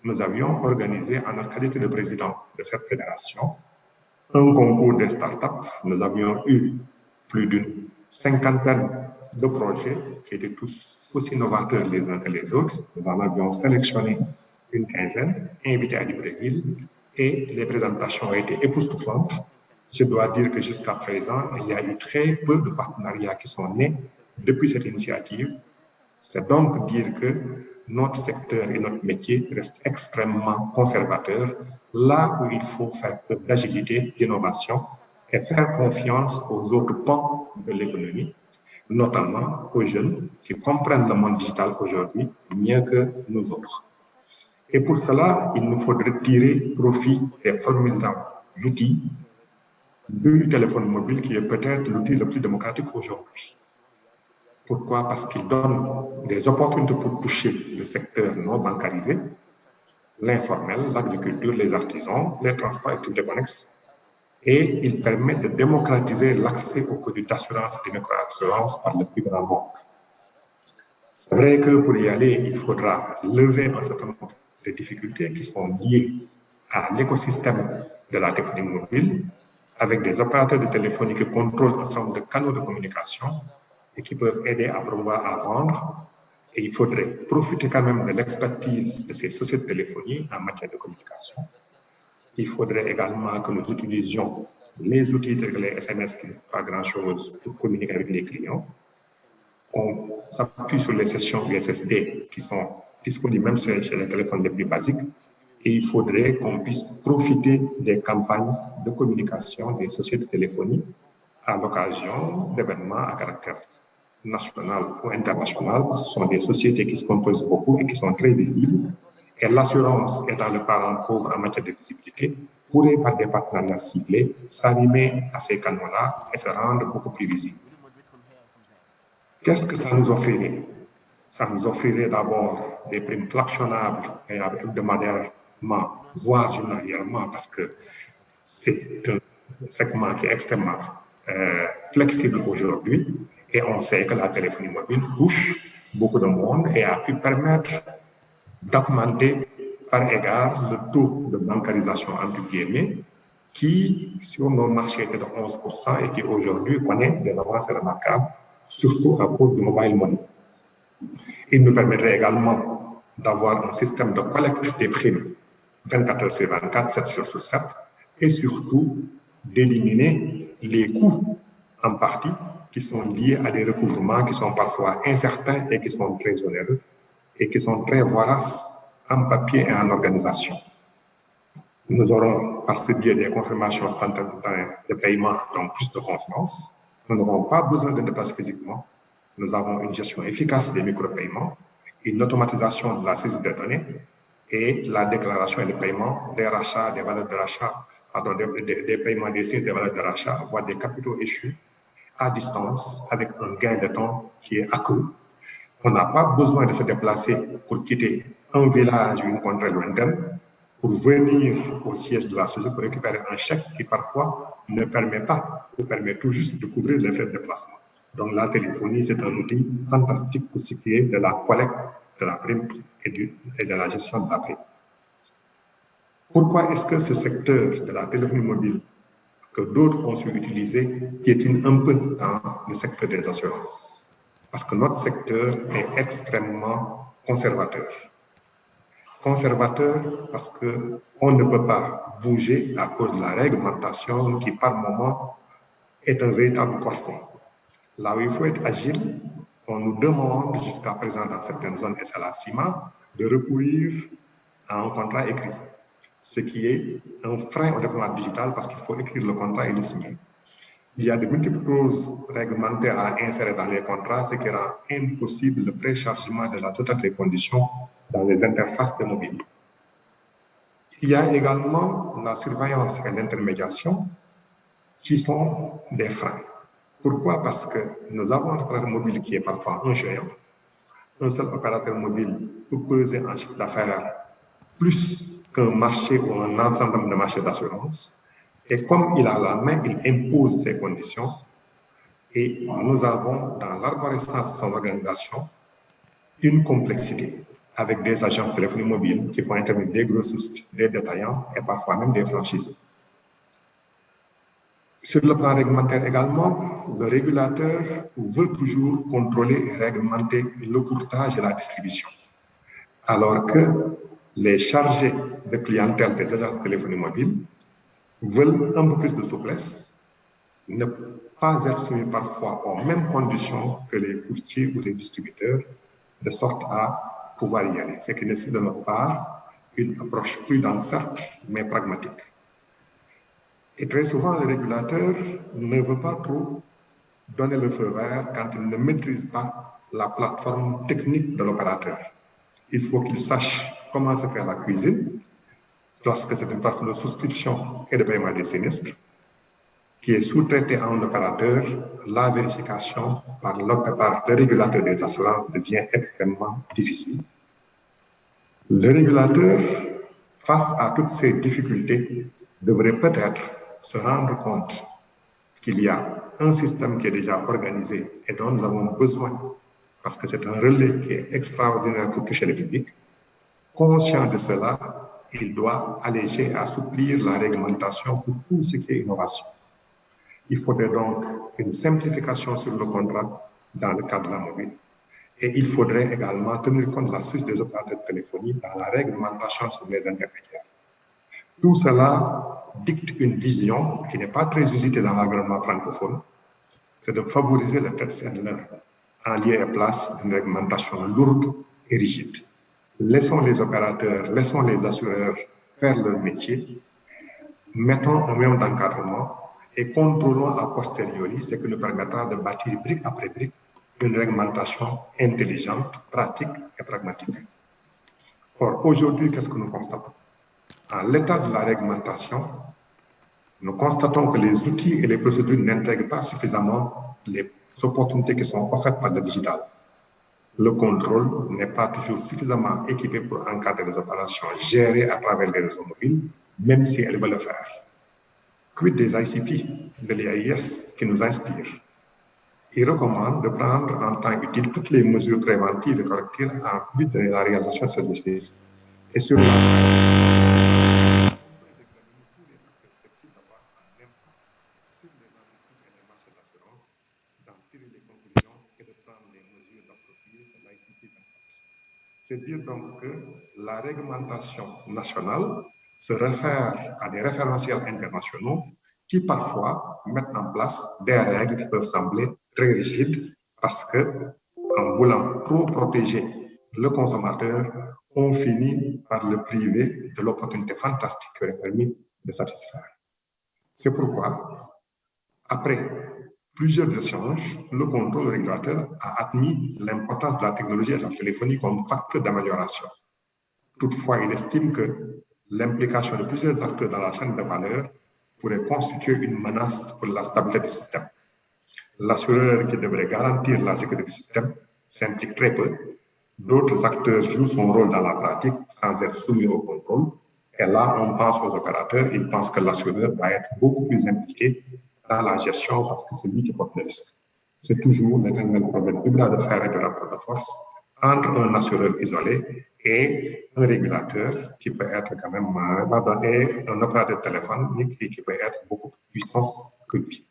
Nous avions organisé, en notre qualité de président de cette fédération, un concours des startups. Nous avions eu plus d'une 50aine de projets qui étaient tous aussi novateurs les uns que les autres. Nous en avions sélectionné une quinzaine, invités à Libreville, et les présentations ont été époustouflantes. Je dois dire que jusqu'à présent, il y a eu très peu de partenariats qui sont nés depuis cette initiative. C'est donc dire que notre secteur et notre métier restent extrêmement conservateurs, là où il faut faire preuve d'agilité, d'innovation et faire confiance aux autres pans de l'économie, notamment aux jeunes qui comprennent le monde digital aujourd'hui mieux que nous autres. Et pour cela, il nous faudrait tirer profit des formidables outils du téléphone mobile qui est peut-être l'outil le plus démocratique aujourd'hui. Pourquoi? Parce qu'il donne des opportunités pour toucher le secteur non bancarisé, l'informel, l'agriculture, les artisans, les transports et tout les connexes. Et il permet de démocratiser l'accès aux produits d'assurance et de microassurance par le plus grand nombre. C'est vrai que pour y aller, il faudra lever un certain nombre de difficultés qui sont liées à l'écosystème de la téléphonie mobile, avec des opérateurs de téléphonie qui contrôlent un certain nombre de canaux de communication et qui peuvent aider à promouvoir, à vendre. Et il faudrait profiter quand même de l'expertise de ces sociétés de téléphonie en matière de communication. Il faudrait également que nous utilisions les outils tels que les SMS qui ne font pas grand-chose pour communiquer avec les clients. On s'appuie sur les sessions USSD qui sont disponibles même sur les téléphones les plus basiques. Et il faudrait qu'on puisse profiter des campagnes de communication des sociétés de téléphonie à l'occasion d'événements à caractère national ou international. Ce sont des sociétés qui se composent beaucoup et qui sont très visibles. Et l'assurance étant le parent pauvre en matière de visibilité, pourrait, par des partenariats ciblés, s'animer à ces canaux-là et se rendre beaucoup plus visibles. Qu'est-ce que ça nous offrirait? Ça nous offrirait d'abord des primes fractionnables et hebdomadairement, voire journalièrement, parce que c'est un segment qui est extrêmement flexible aujourd'hui. Et on sait que la téléphonie mobile touche beaucoup de monde et a pu permettre d'augmenter par égard le taux de bancarisation entre guillemets qui, sur nos marchés, était de 11% et qui aujourd'hui connaît des avancées remarquables, surtout à cause du mobile money. Il nous permettrait également d'avoir un système de collecte des primes 24 heures sur 24, 7 jours sur 7, et surtout d'éliminer les coûts en partie qui sont liés à des recouvrements qui sont parfois incertains et qui sont très onéreux et qui sont très voraces en papier et en organisation. Nous aurons, par ce biais des confirmations instantanées de paiement, donc plus de confiance. Nous n'aurons pas besoin de déplacer physiquement. Nous avons une gestion efficace des micro-paiements, une automatisation de la saisie des données et la déclaration et le paiement des rachats, des valeurs de rachat, pardon, des paiements des saisies des valeurs de rachat, voire des capitaux échus à distance avec un gain de temps qui est accru. On n'a pas besoin de se déplacer pour quitter un village ou une contrée lointaine pour venir au siège de la société pour récupérer un chèque qui parfois ne permet pas ou permet tout juste de couvrir les frais de déplacement. Donc la téléphonie, c'est un outil fantastique pour ce qui est de la collecte de la prime et de la gestion de la prime. Pourquoi est-ce que ce secteur de la téléphonie mobile, que d'autres ont su utiliser, piétine un peu dans le secteur des assurances? Parce que notre secteur est extrêmement conservateur. Conservateur parce qu'on ne peut pas bouger à cause de la réglementation qui, par moment, est un véritable corset. Là où il faut être agile, on nous demande jusqu'à présent dans certaines zones, et c'est la CIMA, de recourir à un contrat écrit, ce qui est un frein au développement digital parce qu'il faut écrire le contrat et le signer. Il y a de multiples clauses réglementaires à insérer dans les contrats, ce qui rend impossible le préchargement de la totalité des conditions dans les interfaces de mobile. Il y a également la surveillance et l'intermédiation qui sont des freins. Pourquoi? Parce que nous avons un opérateur mobile qui est parfois un géant. Un seul opérateur mobile peut peser un chiffre d'affaires plus qu'un marché ou un ensemble de marchés d'assurance. Et comme il a la main, il impose ses conditions. Et nous avons dans l'arborescence de son organisation une complexité avec des agences de téléphonie mobile qui font intervenir des grossistes, des détaillants et parfois même des franchisés. Sur le plan réglementaire également, le régulateur veut toujours contrôler et réglementer le courtage et la distribution. Alors que les chargés de clientèle des agences de téléphonie mobile veulent un peu plus de souplesse, ne pas être soumis parfois aux mêmes conditions que les courtiers ou les distributeurs, de sorte à pouvoir y aller. Ce qui nécessite de notre part une approche prudente, certes, mais pragmatique. Et très souvent, le régulateur ne veut pas trop donner le feu vert quand il ne maîtrise pas la plateforme technique de l'opérateur. Il faut qu'il sache comment se faire la cuisine, lorsque c'est une plateforme de souscription et de paiement des sinistres, qui est sous-traitée à un opérateur, la vérification par le régulateur des assurances devient extrêmement difficile. Le régulateur, face à toutes ces difficultés, devrait peut-être se rendre compte qu'il y a un système qui est déjà organisé et dont nous avons besoin, parce que c'est un relais qui est extraordinaire pour toucher le public. Conscient de cela, il doit alléger et assouplir la réglementation pour tout ce qui est innovation. Il faudrait donc une simplification sur le contrat dans le cadre de la mobile. Et il faudrait également tenir compte de la suite des opérateurs de téléphonie dans la réglementation sur les intermédiaires. Tout cela dicte une vision qui n'est pas très usitée dans l'environnement francophone, c'est de favoriser le test and learn en lieu et place d'une réglementation lourde et rigide. Laissons les opérateurs, laissons les assureurs faire leur métier, mettons un minimum d'encadrement et contrôlons a posteriori, ce qui nous permettra de bâtir brique après brique une réglementation intelligente, pratique et pragmatique. Or, aujourd'hui, qu'est-ce que nous constatons? À l'état de la réglementation, nous constatons que les outils et les procédures n'intègrent pas suffisamment les opportunités qui sont offertes par le digital. Le contrôle n'est pas toujours suffisamment équipé pour encadrer les opérations gérées à travers les réseaux mobiles, même si elles veulent le faire. Quid des ICP, de l'AIS qui nous inspirent? Il recommande de prendre en temps utile toutes les mesures préventives et correctives en vue de la réalisation de ce dispositif. Et sur c'est dire donc que la réglementation nationale se réfère à des référentiels internationaux qui parfois mettent en place des règles qui peuvent sembler très rigides parce que, en voulant trop protéger le consommateur, on finit par le priver de l'opportunité fantastique qui aurait permis de satisfaire. C'est pourquoi, après plusieurs échanges, le contrôle régulateur a admis l'importance de la technologie et de la téléphonie comme facteur d'amélioration. Toutefois, il estime que l'implication de plusieurs acteurs dans la chaîne de valeur pourrait constituer une menace pour la stabilité du système. L'assureur qui devrait garantir la sécurité du système s'implique très peu. D'autres acteurs jouent son rôle dans la pratique sans être soumis au contrôle. Et là, on pense aux opérateurs, ils pensent que l'assureur va être beaucoup plus impliqué dans la gestion parce que c'est lui qui porte le risque. C'est toujours l'éternel problème du bras de fer et de rapport de force entre un assureur isolé et un régulateur qui peut être quand même et un opérateur téléphonique qui peut être beaucoup plus puissant que lui.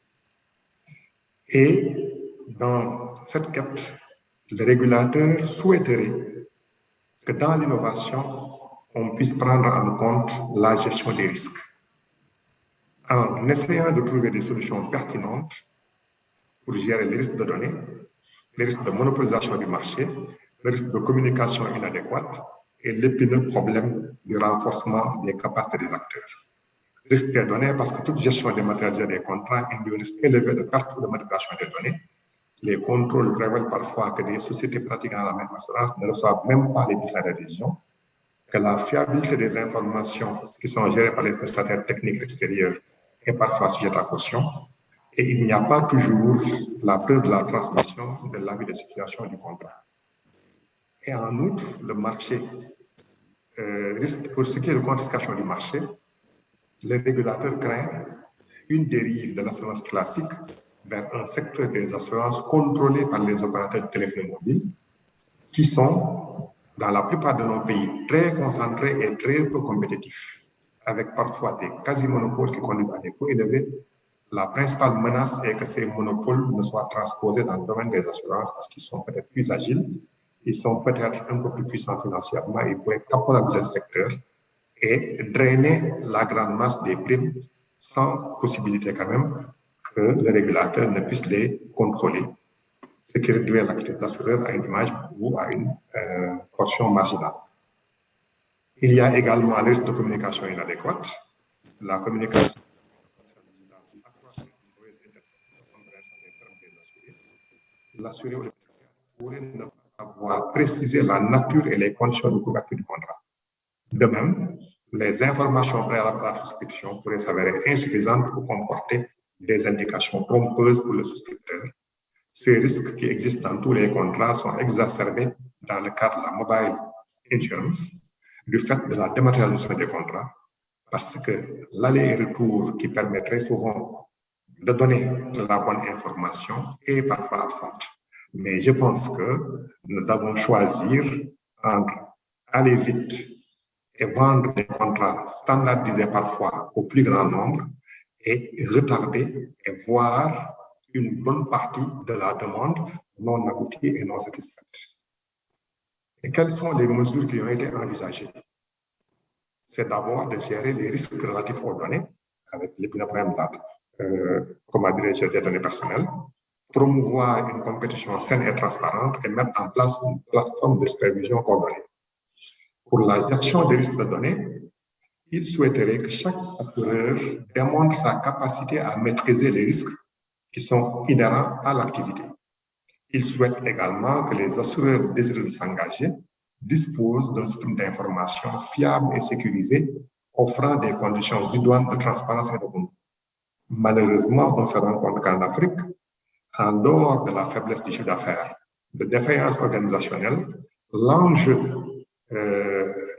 Et dans cette quête, le régulateur souhaiterait que dans l'innovation, on puisse prendre en compte la gestion des risques. En essayant de trouver des solutions pertinentes pour gérer les risques de données, les risques de monopolisation du marché, les risques de communication inadéquate et l'épineux problème du renforcement des capacités des acteurs. Risque des données, parce que toute gestion dématérialisée des contrats induit un risque élevé de perte ou de manipulation des données. Les contrôles révèlent parfois que des sociétés pratiquant la même assurance ne reçoivent même pas les bulletins d'adhésion, que la fiabilité des informations qui sont gérées par les prestataires techniques extérieurs est parfois sujette à caution, et il n'y a pas toujours la preuve de la transmission de l'avis de situation du contrat. Et en outre, le marché risque, pour ce qui est de confiscation du marché, le régulateur craint une dérive de l'assurance classique vers un secteur des assurances contrôlé par les opérateurs de téléphonie mobile, qui sont, dans la plupart de nos pays, très concentrés et très peu compétitifs, avec parfois des quasi-monopoles qui conduisent à des coûts élevés. La principale menace est que ces monopoles ne soient transposés dans le domaine des assurances parce qu'ils sont peut-être plus agiles, ils sont peut-être un peu plus puissants financièrement, ils pourraient capitaliser le secteur et drainer la grande masse des primes sans possibilité quand même que le régulateur ne puisse les contrôler, ce qui réduit l'activité de l'assureur à une image ou à une portion marginale. Il y a également le risque de communication inadéquate. La communication l'assuré pourrait ne pas avoir précisé la nature et les conditions de couverture du contrat. De même, les informations préalables à la souscription pourraient s'avérer insuffisantes pour comporter des indications trompeuses pour le souscripteur. Ces risques qui existent dans tous les contrats sont exacerbés dans le cadre de la mobile insurance, du fait de la dématérialisation des contrats, parce que l'aller-retour qui permet très souvent de donner la bonne information est parfois absente. Mais je pense que nous avons choisi entre aller vite et vendre des contrats standardisés parfois au plus grand nombre et retarder et voir une bonne partie de la demande non aboutie et non satisfaite. Et quelles sont les mesures qui ont été envisagées? C'est d'abord de gérer les risques relatifs aux données, avec l'épineux comment dirais-je, des données personnelles, promouvoir une compétition saine et transparente et mettre en place une plateforme de supervision coordonnée. Pour la gestion des risques de données, il souhaiterait que chaque assureur démontre sa capacité à maîtriser les risques qui sont inhérents à l'activité. Il souhaite également que les assureurs désireux de s'engager disposent d'un système d'information fiable et sécurisé, offrant des conditions idoines de transparence et de contrôle. Malheureusement, on se rend compte qu'en Afrique, en dehors de la faiblesse du chiffre d'affaires, de défaillance organisationnelle, l'enjeu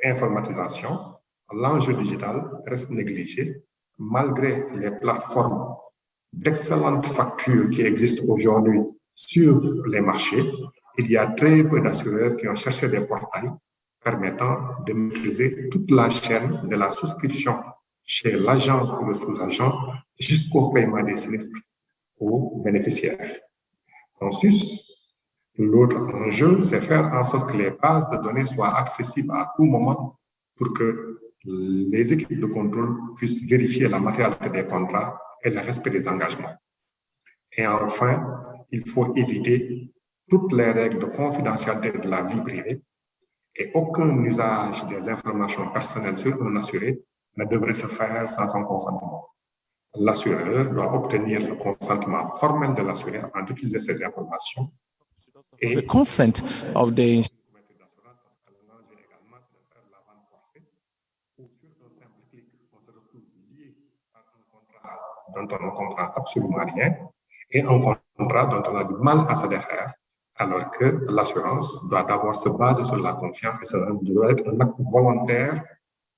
informatisation, l'enjeu digital reste négligé, malgré les plateformes d'excellentes factures qui existent aujourd'hui sur les marchés. Il y a très peu d'assureurs qui ont cherché des portails permettant de maîtriser toute la chaîne de la souscription chez l'agent ou le sous-agent jusqu'au paiement des sinistres aux bénéficiaires. Ensuite, l'autre enjeu, c'est faire en sorte que les bases de données soient accessibles à tout moment pour que les équipes de contrôle puissent vérifier la matérialité des contrats et le respect des engagements. Et enfin, il faut éviter toutes les règles de confidentialité de la vie privée et aucun usage des informations personnelles sur un assuré ne devrait se faire sans son consentement. L'assureur doit obtenir le consentement formel de l'assuré avant d'utiliser ces informations. Et the consent of the dont on ne comprend absolument rien, et un contrat dont on a du mal à se défaire, alors que l'assurance doit d'abord se baser sur la confiance et ça doit être un acte volontaire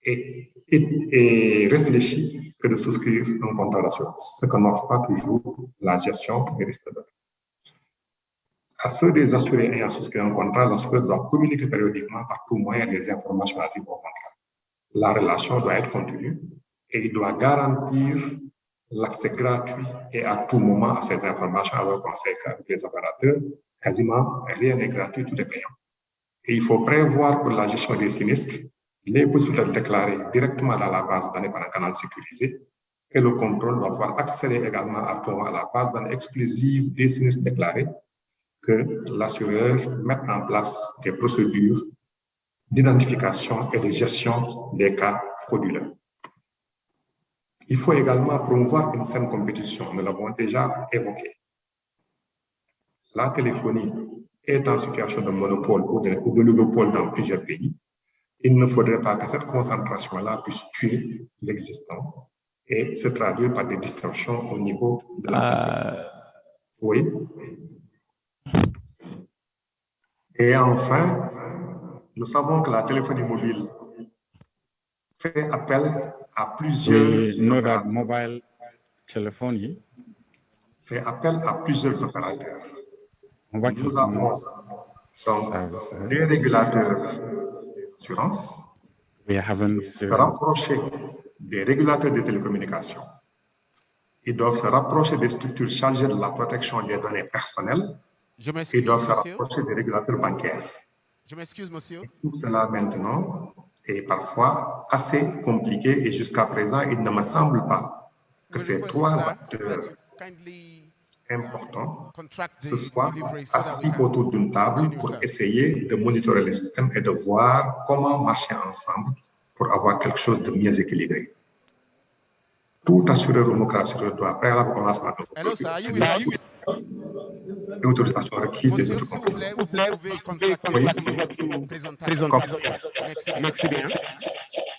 et réfléchi que de souscrire un contrat d'assurance, ce que n'offre pas toujours la gestion des risques de données. À ceux des assurés ayant souscrit un contrat, l'assureur doit communiquer périodiquement par tout moyen les informations relatives au contrat. La relation doit être continue et il doit garantir l'accès gratuit et à tout moment à ces informations, alors qu'on sait qu'avec les opérateurs, quasiment rien n'est gratuit, tout est payant. Et il faut prévoir pour la gestion des sinistres les possibilités de déclarer directement dans la base de données par un canal sécurisé et le contrôle doit pouvoir accéder également à la base de données exclusive des sinistres déclarés, que l'assureur mette en place des procédures d'identification et de gestion des cas frauduleux. Il faut également promouvoir une saine compétition, nous l'avons déjà évoqué. La téléphonie est en situation de monopole ou de oligopole dans plusieurs pays. Il ne faudrait pas que cette concentration-là puisse tuer l'existant et se traduire par des distorsions au niveau de la Oui. Et enfin, nous savons que la téléphonie mobile fait appel à plusieurs mobile telephony fait appel à plusieurs opérateurs. Nous avons donc des régulateurs d'assurance se rapprocher des régulateurs de télécommunications. Ils doivent se rapprocher des structures chargées de la protection des données personnelles. Ils doivent se rapprocher des régulateurs bancaires. Je m'excuse, monsieur. Tout cela maintenant est parfois assez compliqué et jusqu'à présent, il ne me semble pas que ces trois acteurs importants se soient assis autour d'une table pour essayer de monitorer le système et de voir comment marcher ensemble pour avoir quelque chose de mieux équilibré. Tout assureur ou non-assureur doit préalablement au lancement de l'autorisation requise des autres compagnies.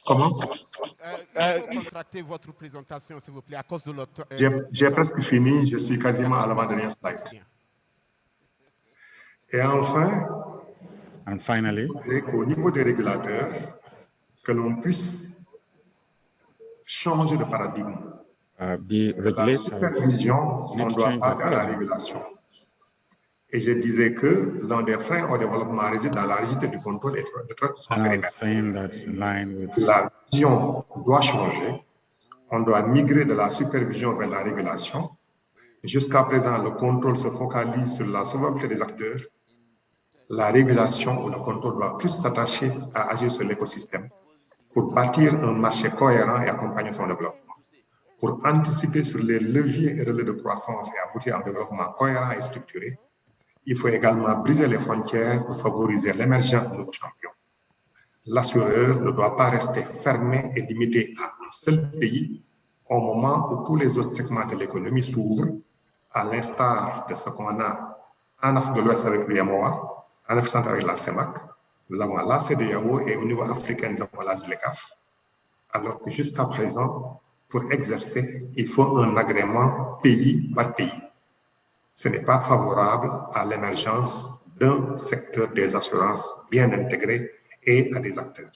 Comment? Contractez votre présentation, s'il vous plaît, à cause de l'autre. J'ai presque fini, je suis quasiment à l'avant-dernière slide. Et enfin, au niveau des régulateurs, que l'on puisse changer de paradigme. De la supervision, on doit passer à la régulation. Et je disais que l'un des freins au développement réside dans la rigidité du contrôle et de traitement. La vision doit changer. On doit migrer de la supervision vers la régulation. Jusqu'à présent, le contrôle se focalise sur la solvabilité des acteurs. La régulation ou le contrôle doit plus s'attacher à agir sur l'écosystème pour bâtir un marché cohérent et accompagner son développement. Pour anticiper sur les leviers et relais de croissance et aboutir à un développement cohérent et structuré, il faut également briser les frontières pour favoriser l'émergence de nos champions. l'assureur ne doit pas rester fermé et limité à un seul pays au moment où tous les autres segments de l'économie s'ouvrent, à l'instar de ce qu'on a en Afrique de l'Ouest avec l'UMOA, en Afrique centrale avec la CEMAC, nous avons la CEDEAO et au niveau africain, nous avons la ZLECAF, alors que jusqu'à présent, pour exercer, il faut un agrément pays par pays. Ce n'est pas favorable à l'émergence d'un secteur des assurances bien intégré et à des acteurs.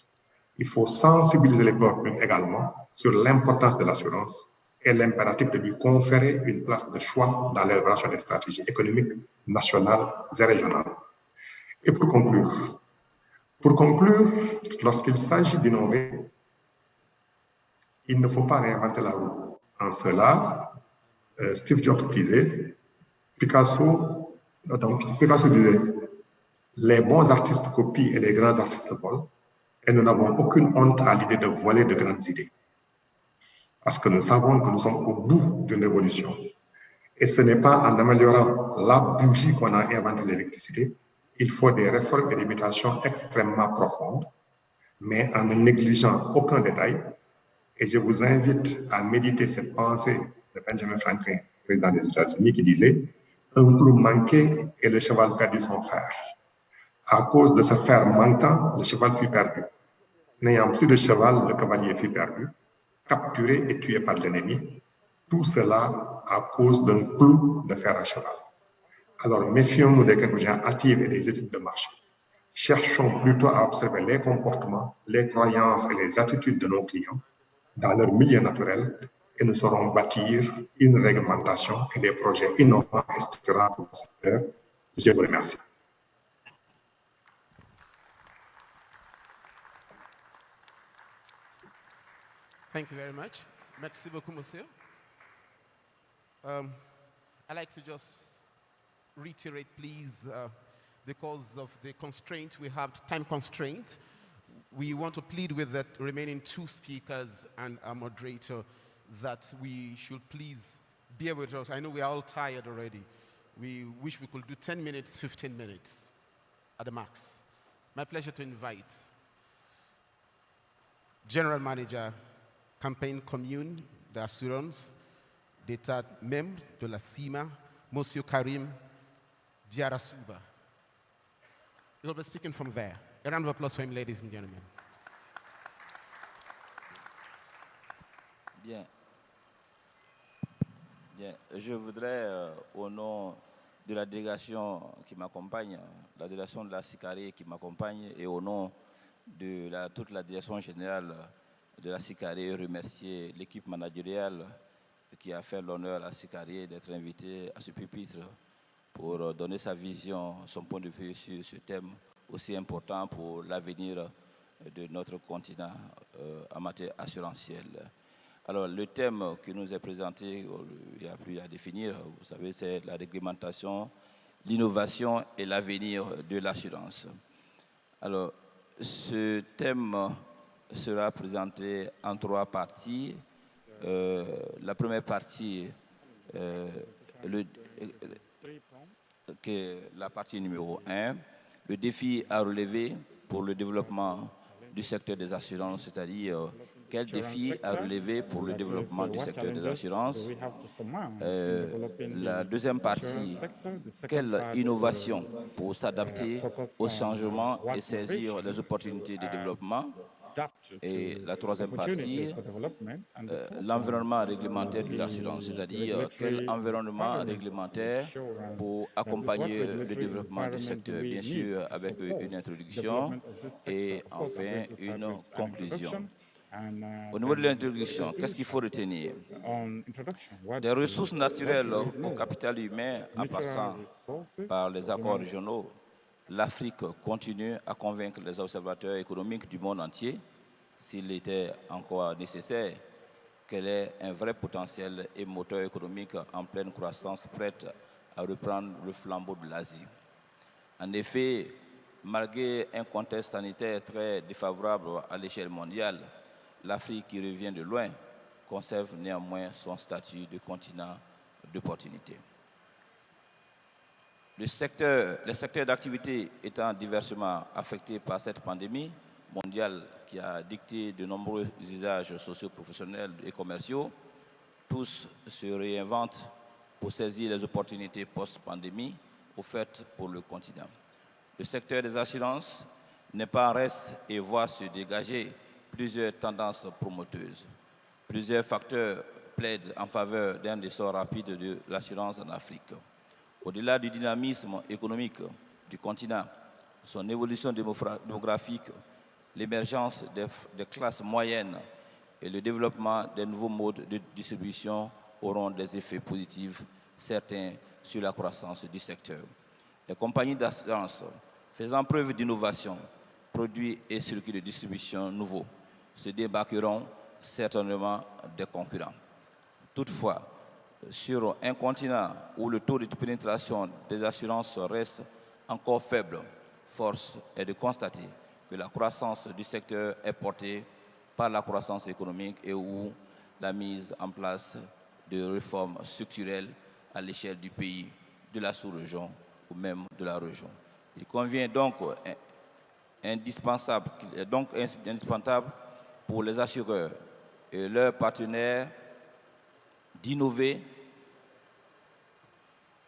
Il faut sensibiliser les peuples également sur l'importance de l'assurance et l'impératif de lui conférer une place de choix dans l'élaboration des stratégies économiques nationales et régionales. Et pour conclure, lorsqu'il s'agit d'innover, il ne faut pas réinventer la roue. En cela, Steve Jobs disait, Picasso disait, les bons artistes copient et les grands artistes volent, et nous n'avons aucune honte à l'idée de voler de grandes idées. Parce que nous savons que nous sommes au bout d'une révolution. Et ce n'est pas en améliorant la bougie qu'on a inventé l'électricité. Il faut des réformes et des mutations extrêmement profondes, mais en ne négligeant aucun détail. Et je vous invite à méditer cette pensée de Benjamin Franklin, président des États-Unis, qui disait « Un clou manqué et le cheval perdit son fer. À cause de ce fer manquant, le cheval fut perdu. N'ayant plus de cheval, le cavalier fut perdu, capturé et tué par l'ennemi. Tout cela à cause d'un clou de fer à cheval. Alors méfions-nous des conclusions hâtives et des études de marché. Cherchons plutôt à observer les comportements, les croyances et les attitudes de nos clients dans leur milieu naturel et nous saurons bâtir une réglementation et des projets innovants et structurants pour le secteur. Je vous remercie. Thank you very much. Merci beaucoup, monsieur. I'd like to just reiterate, please, because of the constraint we have, time constraint, we want to plead with the remaining two speakers and our moderator that we should please bear with us. I know we are all tired already. We wish we could do 10 minutes, 15 minutes at the max. My pleasure to invite General Manager, Campaign Commune d'Assurance, d'État membre de la CIMA, Monsieur Karim Diarasuba. He will be speaking from there. A round of applause for him, ladies and gentlemen. Bien. Bien. Je voudrais, au nom de la délégation qui m'accompagne, la délégation de la SICARE qui m'accompagne, et au nom de toute la direction générale de la SICARE, remercier l'équipe managériale qui a fait l'honneur à la SICARE d'être invitée à ce pupitre pour donner sa vision, son point de vue sur ce thème aussi important pour l'avenir de notre continent en matière assurantielle. Alors, le thème qui nous est présenté, il n'y a plus à définir, vous savez, c'est la réglementation, l'innovation et l'avenir de l'assurance. Alors, ce thème sera présenté en trois parties. La première partie, qui est la partie numéro 1, le défi à relever pour le développement du secteur des assurances, c'est-à-dire quel défi à relever pour le développement du secteur des assurances. La deuxième partie, quelle innovation pour s'adapter aux changements et saisir les opportunités de développement. Et la troisième partie, l'environnement réglementaire de l'assurance, c'est-à-dire quel environnement réglementaire pour accompagner le développement du secteur, bien sûr avec une introduction et enfin une conclusion. Au niveau de l'introduction, qu'est-ce qu'il faut retenir? Des ressources naturelles au capital humain en passant par les accords régionaux, l'Afrique continue à convaincre les observateurs économiques du monde entier, s'il était encore nécessaire, qu'elle est un vrai potentiel et moteur économique en pleine croissance, prête à reprendre le flambeau de l'Asie. En effet, malgré un contexte sanitaire très défavorable à l'échelle mondiale, l'Afrique, qui revient de loin, conserve néanmoins son statut de continent d'opportunité. Les secteurs d'activité étant diversement affectés par cette pandémie, mondiale qui a dicté de nombreux usages socio-professionnels et commerciaux, tous se réinventent pour saisir les opportunités post-pandémie offertes pour le continent. Le secteur des assurances n'est pas en reste et voit se dégager plusieurs tendances promoteuses. Plusieurs facteurs plaident en faveur d'un essor rapide de l'assurance en Afrique. Au-delà du dynamisme économique du continent, son évolution démographique, l'émergence des classes moyennes et le développement des nouveaux modes de distribution auront des effets positifs certains sur la croissance du secteur. Les compagnies d'assurance faisant preuve d'innovation, produits et circuits de distribution nouveaux se débarqueront certainement des concurrents. Toutefois, sur un continent où le taux de pénétration des assurances reste encore faible, force est de constater que la croissance du secteur est portée par la croissance économique et où la mise en place de réformes structurelles à l'échelle du pays, de la sous-région ou même de la région. Il convient donc indispensable pour les assureurs et leurs partenaires d'innover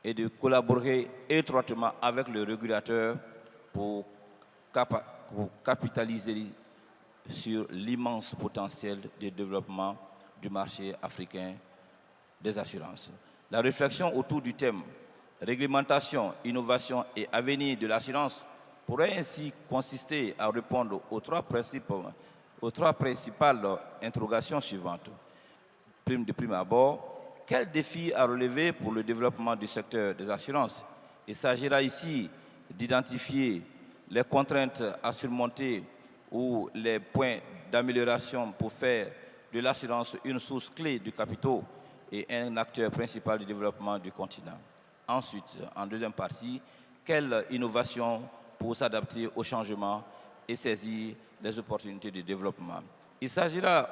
et de collaborer étroitement avec le régulateur pour capitaliser sur l'immense potentiel de développement du marché africain des assurances. La réflexion autour du thème réglementation, innovation et avenir de l'assurance pourrait ainsi consister à répondre aux trois principales interrogations suivantes. De prime abord, quel défi à relever pour le développement du secteur des assurances? Il s'agira ici d'identifier les contraintes à surmonter ou les points d'amélioration pour faire de l'assurance une source clé du capital et un acteur principal du développement du continent. Ensuite, en deuxième partie, quelle innovation pour s'adapter au changement et saisir les opportunités de développement. Il sera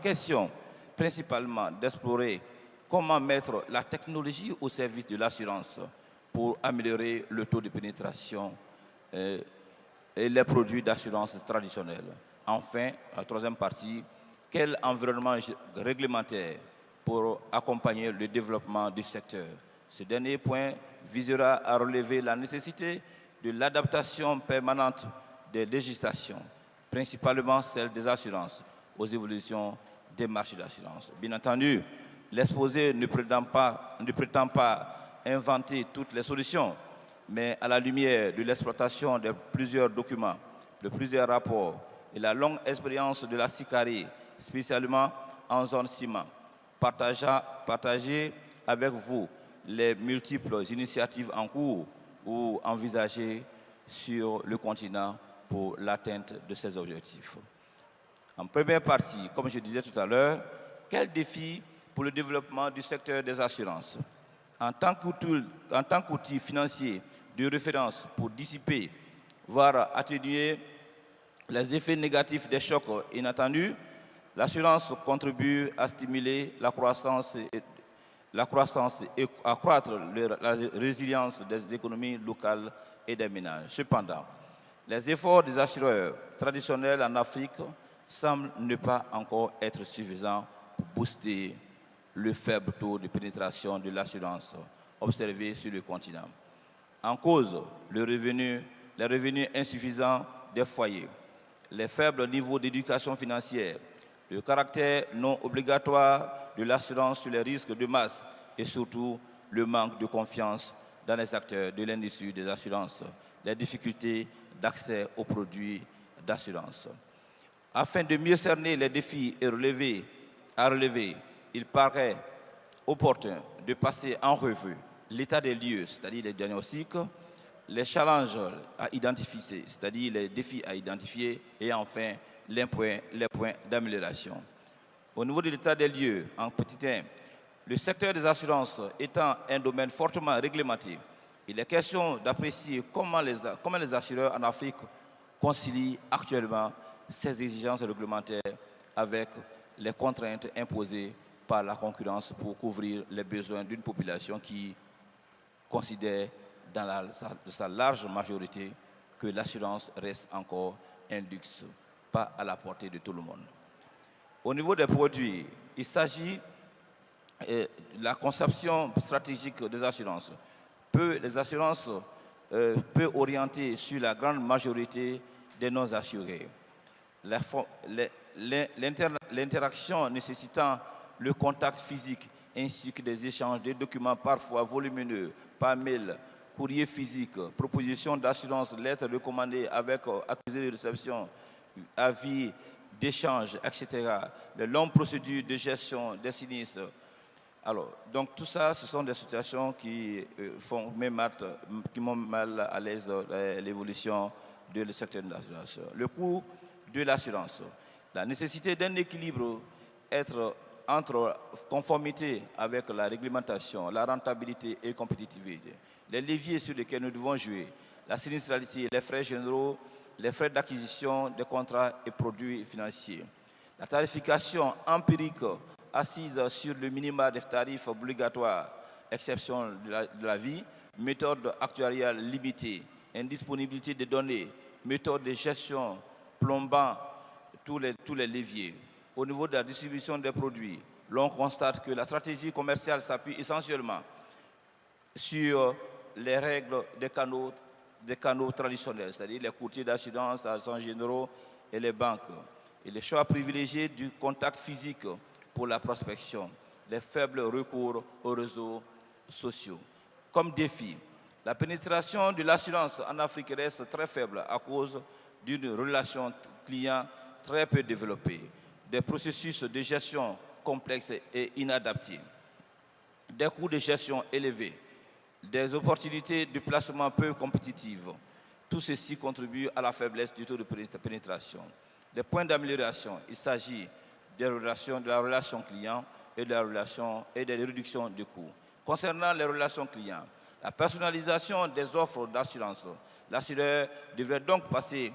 question principalement d'explorer comment mettre la technologie au service de l'assurance pour améliorer le taux de pénétration et les produits d'assurance traditionnels. Enfin, la troisième partie, quel environnement réglementaire pour accompagner le développement du secteur. Ce dernier point visera à relever la nécessité de l'adaptation permanente des législations, principalement celle des assurances, aux évolutions des marchés d'assurance. Bien entendu, l'exposé ne prétend pas inventer toutes les solutions, mais à la lumière de l'exploitation de plusieurs documents, de plusieurs rapports et la longue expérience de la SICARI, spécialement en zone ciment, partager avec vous les multiples initiatives en cours ou envisagées sur le continent pour l'atteinte de ces objectifs. En première partie, comme je disais tout à l'heure, quel défi pour le développement du secteur des assurances? En tant qu'outil financier de référence pour dissiper, voire atténuer les effets négatifs des chocs inattendus, l'assurance contribue à stimuler la croissance et accroître la résilience des économies locales et des ménages. Cependant, les efforts des assureurs traditionnels en Afrique semblent ne pas encore être suffisants pour booster le faible taux de pénétration de l'assurance observé sur le continent. En cause, les revenus insuffisants des foyers, les faibles niveaux d'éducation financière, le caractère non obligatoire de l'assurance sur les risques de masse et surtout le manque de confiance dans les acteurs de l'industrie des assurances, les difficultés d'accès aux produits d'assurance. Afin de mieux cerner les défis à relever, il paraît opportun de passer en revue l'état des lieux, c'est-à-dire les diagnostics, les challenges à identifier, c'est-à-dire les défis à identifier, et enfin les points d'amélioration. Au niveau de l'état des lieux, en petit 1, le secteur des assurances étant un domaine fortement réglementé, il est question d'apprécier comment les assureurs en Afrique concilient actuellement ces exigences réglementaires avec les contraintes imposées par la concurrence pour couvrir les besoins d'une population qui considère dans sa large majorité que l'assurance reste encore un luxe, pas à la portée de tout le monde. Au niveau des produits, il s'agit de la conception stratégique des assurances. Les assurances peuvent orienter sur la grande majorité des non-assurés. L'interaction nécessitant le contact physique ainsi que des échanges de documents parfois volumineux par mail, courrier physique, proposition d'assurance, lettres recommandées avec accusé de réception, avis d'échange, etc. Les longues procédures de gestion des sinistres. Alors, donc tout ça, ce sont des situations qui m'ont mal à l'aise l'évolution du secteur de l'assurance. Le coût de l'assurance, la nécessité d'un équilibre entre conformité avec la réglementation, la rentabilité et compétitivité, les leviers sur lesquels nous devons jouer, la sinistralité, les frais généraux, les frais d'acquisition des contrats et produits financiers, la tarification empirique assise sur le minima des tarifs obligatoires, exception de la vie, méthode actuariale limitée, indisponibilité des données, méthode de gestion plombant tous les leviers. Au niveau de la distribution des produits, l'on constate que la stratégie commerciale s'appuie essentiellement sur les règles des canaux traditionnels, c'est-à-dire les courtiers d'assurance, agents généraux et les banques. Et les choix privilégiés du contact physique pour la prospection, les faibles recours aux réseaux sociaux. Comme défi, la pénétration de l'assurance en Afrique reste très faible à cause d'une relation client très peu développée, des processus de gestion complexes et inadaptés, des coûts de gestion élevés, des opportunités de placement peu compétitives. Tout ceci contribue à la faiblesse du taux de pénétration. Des points d'amélioration, il s'agit de la relation client et des réductions de coûts. Concernant les relations clients, la personnalisation des offres d'assurance, l'assureur devrait donc passer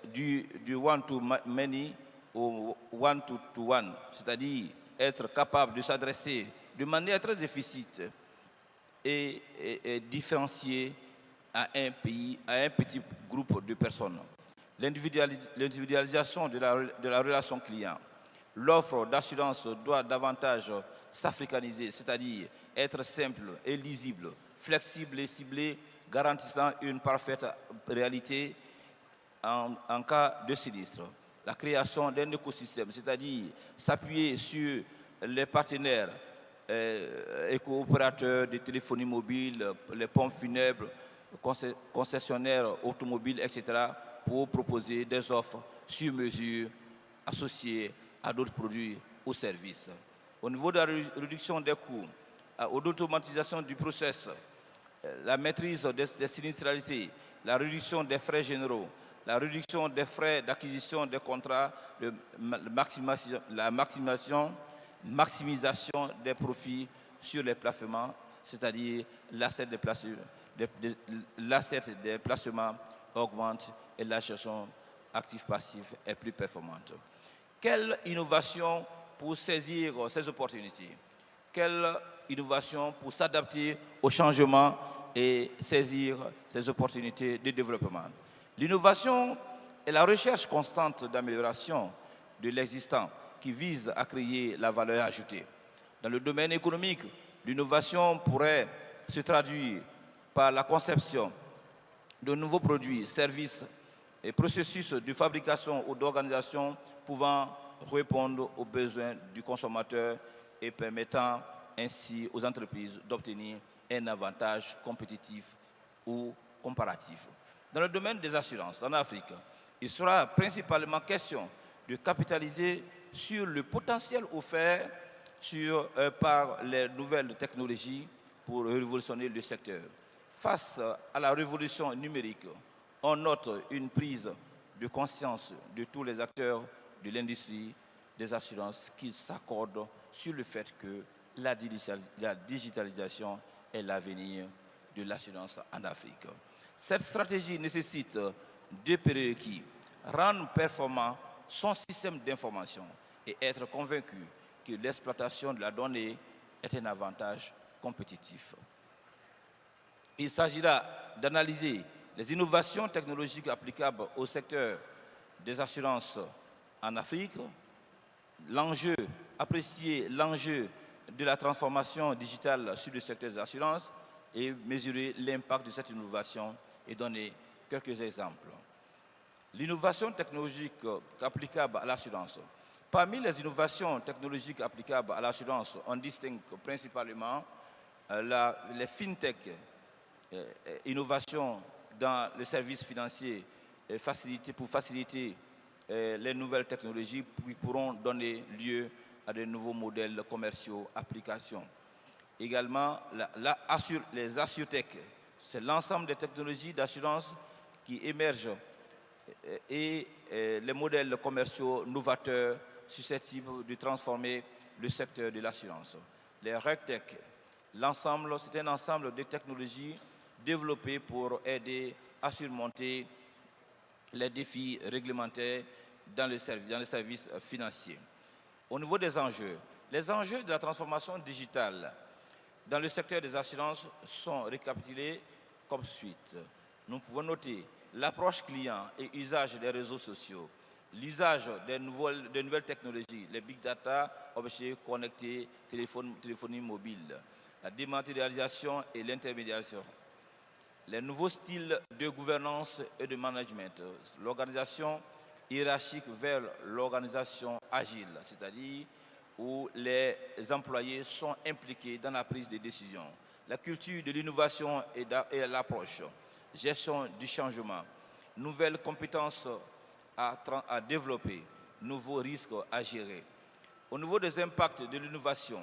du one-to-many au one-to-one, c'est-à-dire être capable de s'adresser de manière très efficace et différenciée à un petit groupe de personnes. L'individualisation de la relation client. L'offre d'assurance doit davantage s'africaniser, c'est-à-dire être simple et lisible, flexible et ciblée, garantissant une parfaite réalité en cas de sinistre. La création d'un écosystème, c'est-à-dire s'appuyer sur les partenaires et coopérateurs de téléphonie mobile, les pompes funèbres, concessionnaires automobiles, etc., pour proposer des offres sur mesure associées à d'autres produits ou services. Au niveau de la réduction des coûts, ou d'automatisation du process, la maîtrise des sinistralités, la réduction des frais généraux, la réduction des frais d'acquisition des contrats, la maximisation des profits sur les placements, c'est-à-dire l'asset des placements augmente et la gestion actif-passif est plus performante. Quelle innovation pour saisir ces opportunités? Quelle innovation pour s'adapter au changement et saisir ces opportunités de développement? L'innovation est la recherche constante d'amélioration de l'existant qui vise à créer la valeur ajoutée. Dans le domaine économique, l'innovation pourrait se traduire par la conception de nouveaux produits, services et processus de fabrication ou d'organisation pouvant répondre aux besoins du consommateur et permettant ainsi aux entreprises d'obtenir un avantage compétitif ou comparatif. Dans le domaine des assurances en Afrique, il sera principalement question de capitaliser sur le potentiel offert par les nouvelles technologies pour révolutionner le secteur. Face à la révolution numérique, on note une prise de conscience de tous les acteurs de l'industrie des assurances qui s'accordent sur le fait que la digitalisation est l'avenir de l'assurance en Afrique. Cette stratégie nécessite deux prérequis: rendre performant son système d'information et être convaincu que l'exploitation de la donnée est un avantage compétitif. Il s'agira d'analyser les innovations technologiques applicables au secteur des assurances en Afrique, apprécier l'enjeu de la transformation digitale sur le secteur des assurances et mesurer l'impact de cette innovation et donner quelques exemples. L'innovation technologique applicable à l'assurance. Parmi les innovations technologiques applicables à l'assurance, on distingue principalement les fintech, innovations dans les services financiers pour faciliter les nouvelles technologies qui pourront donner lieu à de nouveaux modèles commerciaux, applications. Également, les assurtech, c'est l'ensemble des technologies d'assurance qui émergent et les modèles commerciaux novateurs susceptibles de transformer le secteur de l'assurance. Les RegTech, c'est un ensemble de technologies développées pour aider à surmonter les défis réglementaires dans les services financiers. Au niveau des enjeux, les enjeux de la transformation digitale dans le secteur des assurances sont récapitulés comme suite. Nous pouvons noter l'approche client et usage des réseaux sociaux, l'usage des nouvelles technologies, les big data, objets connectés, téléphonie mobile, la dématérialisation et l'intermédiation, les nouveaux styles de gouvernance et de management, l'organisation hiérarchique vers l'organisation agile, c'est-à-dire où les employés sont impliqués dans la prise de décision, la culture de l'innovation et l'approche, gestion du changement, nouvelles compétences à développer, nouveaux risques à gérer. Au niveau des impacts de l'innovation,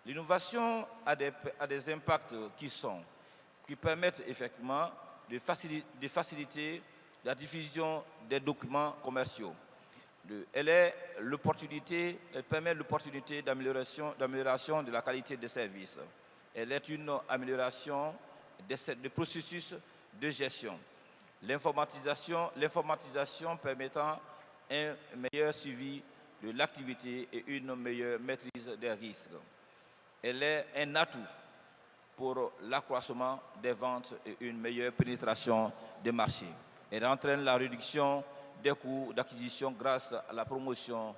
l'innovation a des impacts qui permettent effectivement de faciliter la diffusion des documents commerciaux. Elle permet l'opportunité d'amélioration de la qualité des services. Elle est une amélioration des processus de gestion. L'informatisation permettant un meilleur suivi de l'activité et une meilleure maîtrise des risques. Elle est un atout pour l'accroissement des ventes et une meilleure pénétration des marchés. Elle entraîne la réduction des coûts d'acquisition grâce à la promotion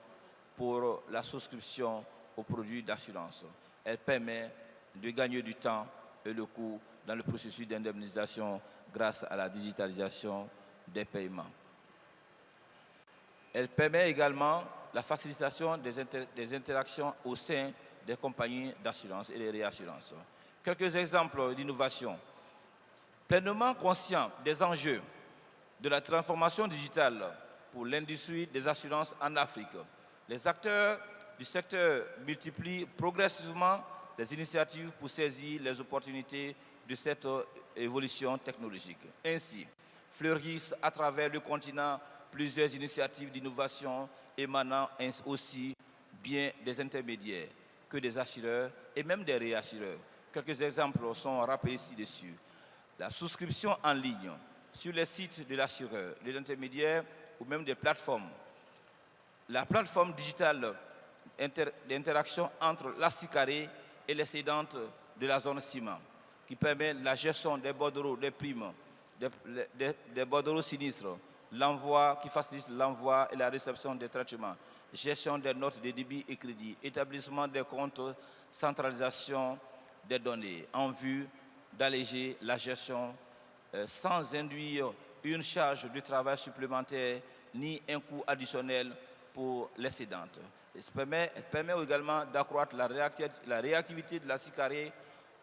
pour la souscription aux produits d'assurance. Elle permet de gagner du temps et le coût dans le processus d'indemnisation grâce à la digitalisation des paiements. Elle permet également la facilitation des interactions au sein des compagnies d'assurance et des réassurances. Quelques exemples d'innovation. Pleinement conscient des enjeux de la transformation digitale pour l'industrie des assurances en Afrique, les acteurs du secteur multiplient progressivement les initiatives pour saisir les opportunités de cette évolution technologique. Ainsi, fleurissent à travers le continent plusieurs initiatives d'innovation émanant aussi bien des intermédiaires que des assureurs et même des réassureurs. Quelques exemples sont rappelés ci-dessus. La souscription en ligne sur les sites de l'assureur, de l'intermédiaire ou même des plateformes. La plateforme digitale d'interaction entre la SICARE et les cédantes de la zone ciment, qui permet la gestion des bordereaux, des primes, des bordereaux sinistres, qui facilite l'envoi et la réception des traitements, gestion des notes de débit et crédit, établissement des comptes, centralisation des données, en vue d'alléger la gestion sans induire une charge de travail supplémentaire ni un coût additionnel pour les cédantes. Elle permet également d'accroître la réactivité de la SICARE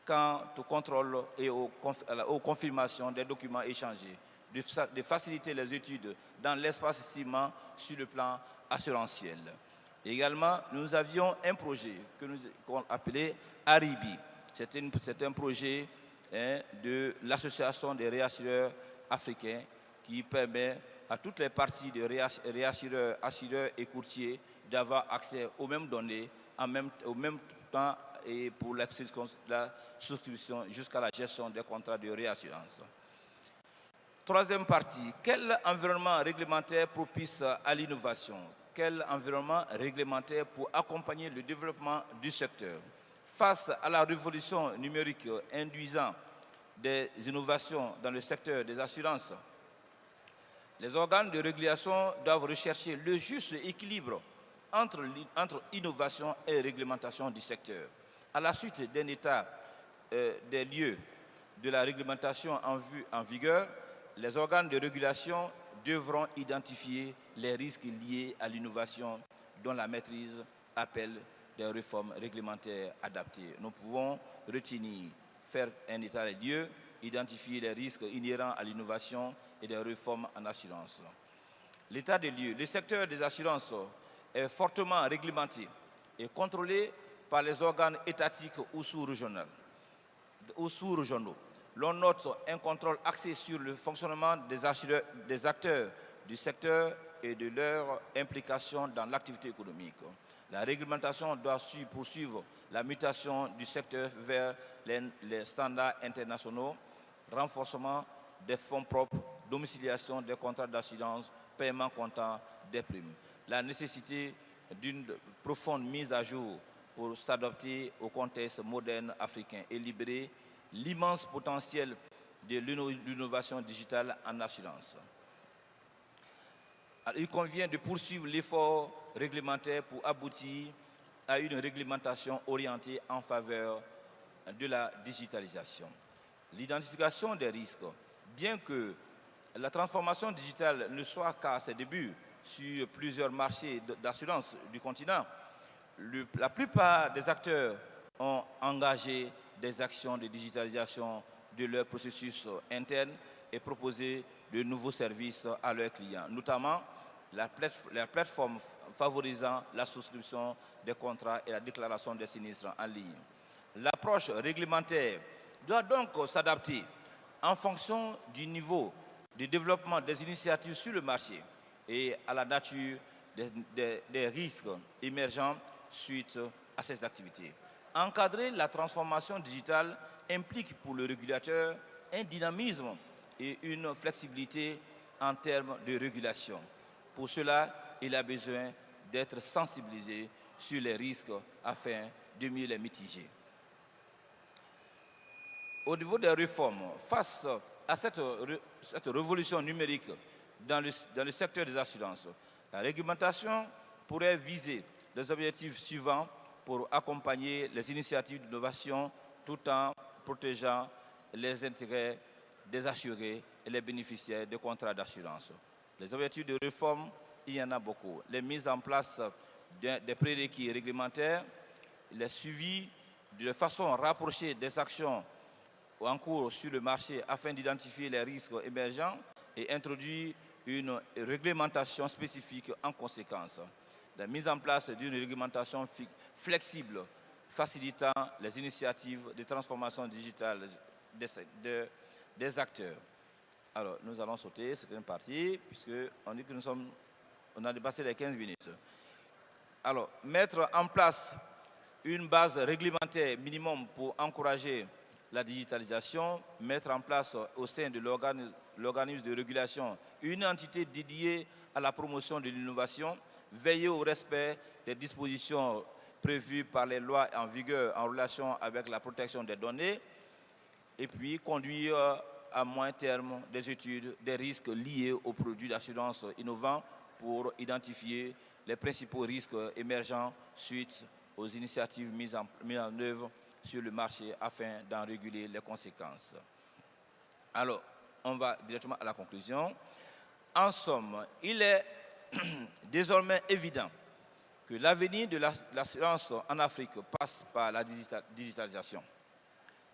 quant au contrôle et aux confirmations des documents échangés, de faciliter les études dans l'espace ciment sur le plan assurantiel. Également, nous avions un projet qu'on appelait ARIBI. C'est un projet de l'Association des réassureurs africains qui permet à toutes les parties de réassureurs, assureurs et courtiers d'avoir accès aux mêmes données au même temps et pour la souscription jusqu'à la gestion des contrats de réassurance. Troisième partie, quel environnement réglementaire propice à l'innovation? Quel environnement réglementaire pour accompagner le développement du secteur? Face à la révolution numérique induisant des innovations dans le secteur des assurances, les organes de régulation doivent rechercher le juste équilibre entre innovation et réglementation du secteur. À la suite d'un état des lieux de la réglementation en vigueur, les organes de régulation devront identifier les risques liés à l'innovation dont la maîtrise appelle des réformes réglementaires adaptées. Nous pouvons retenir, faire un état des lieux, identifier les risques inhérents à l'innovation et des réformes en assurance. L'état des lieux. Le secteur des assurances est fortement réglementé et contrôlé par les organes étatiques ou sous-régionaux. L'on note un contrôle axé sur le fonctionnement des acteurs du secteur et de leur implication dans l'activité économique. La réglementation doit poursuivre la mutation du secteur vers les standards internationaux, renforcement des fonds propres, domiciliation des contrats d'assurance, paiement comptant des primes. La nécessité d'une profonde mise à jour pour s'adapter au contexte moderne africain et libérer l'immense potentiel de l'innovation digitale en assurance. Il convient de poursuivre l'effort réglementaire pour aboutir à une réglementation orientée en faveur de la digitalisation. L'identification des risques. Bien que la transformation digitale ne soit qu'à ses débuts sur plusieurs marchés d'assurance du continent, la plupart des acteurs ont engagé des actions de digitalisation de leurs processus internes et proposé de nouveaux services à leurs clients, notamment la plateforme favorisant la souscription des contrats et la déclaration des sinistres en ligne. L'approche réglementaire doit donc s'adapter en fonction du niveau de développement des initiatives sur le marché et à la nature des risques émergents suite à ces activités. Encadrer la transformation digitale implique pour le régulateur un dynamisme et une flexibilité en termes de régulation. Pour cela, il a besoin d'être sensibilisé sur les risques afin de mieux les mitiger. Au niveau des réformes, face à cette révolution numérique dans le secteur des assurances, la réglementation pourrait viser les objectifs suivants pour accompagner les initiatives d'innovation tout en protégeant les intérêts des assurés et les bénéficiaires des contrats d'assurance. Les objectifs de réforme, il y en a beaucoup. Les mises en place des prérequis réglementaires, les suivis de façon rapprochée des actions en cours sur le marché afin d'identifier les risques émergents et introduire une réglementation spécifique en conséquence. La mise en place d'une réglementation flexible facilitant les initiatives de transformation digitale des acteurs. Alors, nous allons sauter certaines parties, puisqu'on dit que on a dépassé les 15 minutes. Alors, mettre en place une base réglementaire minimum pour encourager la digitalisation, mettre en place au sein de l'organisme de régulation une entité dédiée à la promotion de l'innovation, veiller au respect des dispositions prévues par les lois en vigueur en relation avec la protection des données, et puis conduire à moyen terme des études des risques liés aux produits d'assurance innovants pour identifier les principaux risques émergents suite aux initiatives mises en œuvre sur le marché afin d'en réguler les conséquences. Alors, on va directement à la conclusion. En somme, il est désormais évident que l'avenir de l'assurance en Afrique passe par la digitalisation.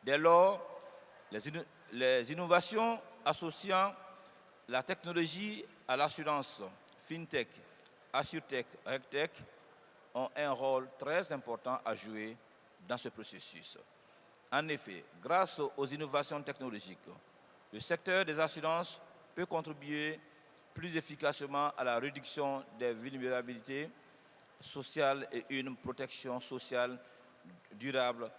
Dès lors, les innovations associant la technologie à l'assurance, FinTech, AssureTech, RegTech, ont un rôle très important à jouer dans ce processus. En effet, grâce aux innovations technologiques, le secteur des assurances peut contribuer plus efficacement à la réduction des vulnérabilités sociales et une protection sociale durable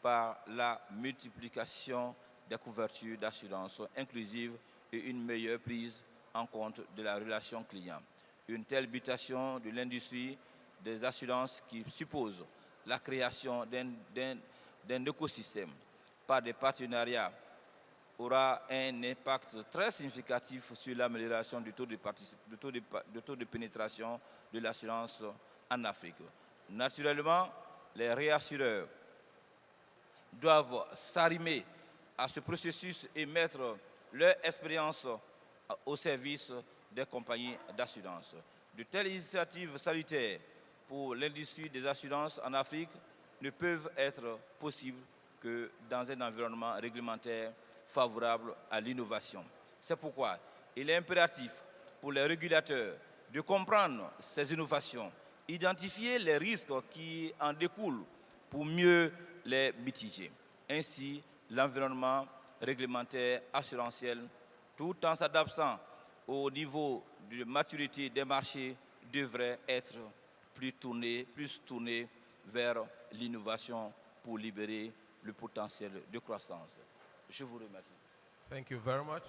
par la multiplication des couvertures d'assurance inclusive et une meilleure prise en compte de la relation client. Une telle mutation de l'industrie des assurances qui suppose la création d'un écosystème par des partenariats aura un impact très significatif sur l'amélioration du taux de pénétration de l'assurance en Afrique. Naturellement, les réassureurs doivent s'arrimer à ce processus et mettre leur expérience au service des compagnies d'assurance. De telles initiatives salutaires pour l'industrie des assurances en Afrique ne peuvent être possibles que dans un environnement réglementaire favorable à l'innovation. C'est pourquoi il est impératif pour les régulateurs de comprendre ces innovations, identifier les risques qui en découlent pour mieux les mitiger. Ainsi, l'environnement réglementaire assurantiel, tout en s'adaptant au niveau de maturité des marchés, devrait être plus tourné vers l'innovation pour libérer le potentiel de croissance. Je vous remercie. Thank you very much.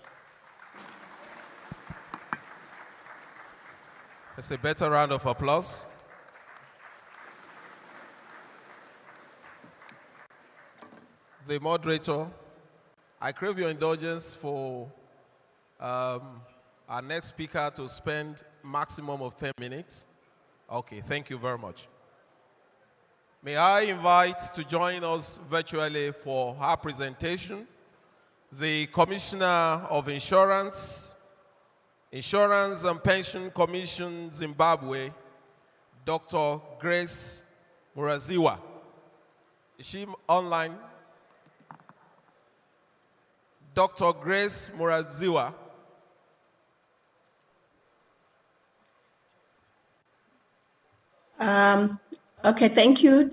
It's a better round of applause. The moderator, I crave your indulgence for our next speaker to spend maximum of 10 minutes. Okay, thank you very much. May I invite to join us virtually for her presentation the Commissioner of Insurance and Pension Commission Zimbabwe, Dr. Grace Murasiwa. Is she online? Dr. Grace Murasiwa. Okay, thank you.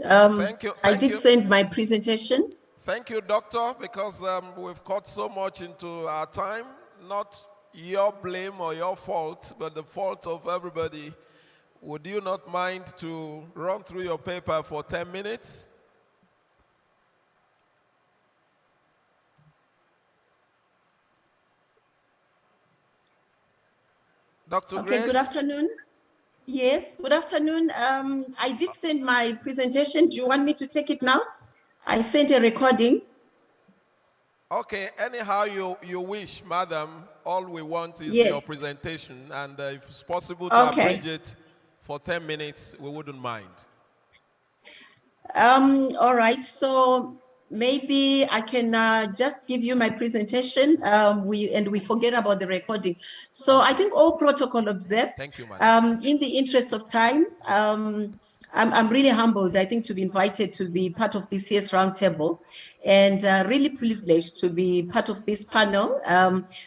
I did send my presentation. Thank you, Doctor, because we've cut so much into our time. Not your blame or your fault, but the fault of everybody. Would you not mind to run through your paper for 10 minutes? Dr. Okay, Grace? good afternoon. Yes, good afternoon. I did send my presentation. Do you want me to take it now? I sent a recording. Okay, anyhow you wish, madam. All we want is your presentation, and if it's possible to abridge it for 10 minutes, we wouldn't mind. All right, so maybe I can just give you my presentation. We forget about the recording. So I think all protocol observed. Thank you, madam. In the interest of time, I'm really humbled, I think, to be invited to be part of this year's roundtable, and really privileged to be part of this panel.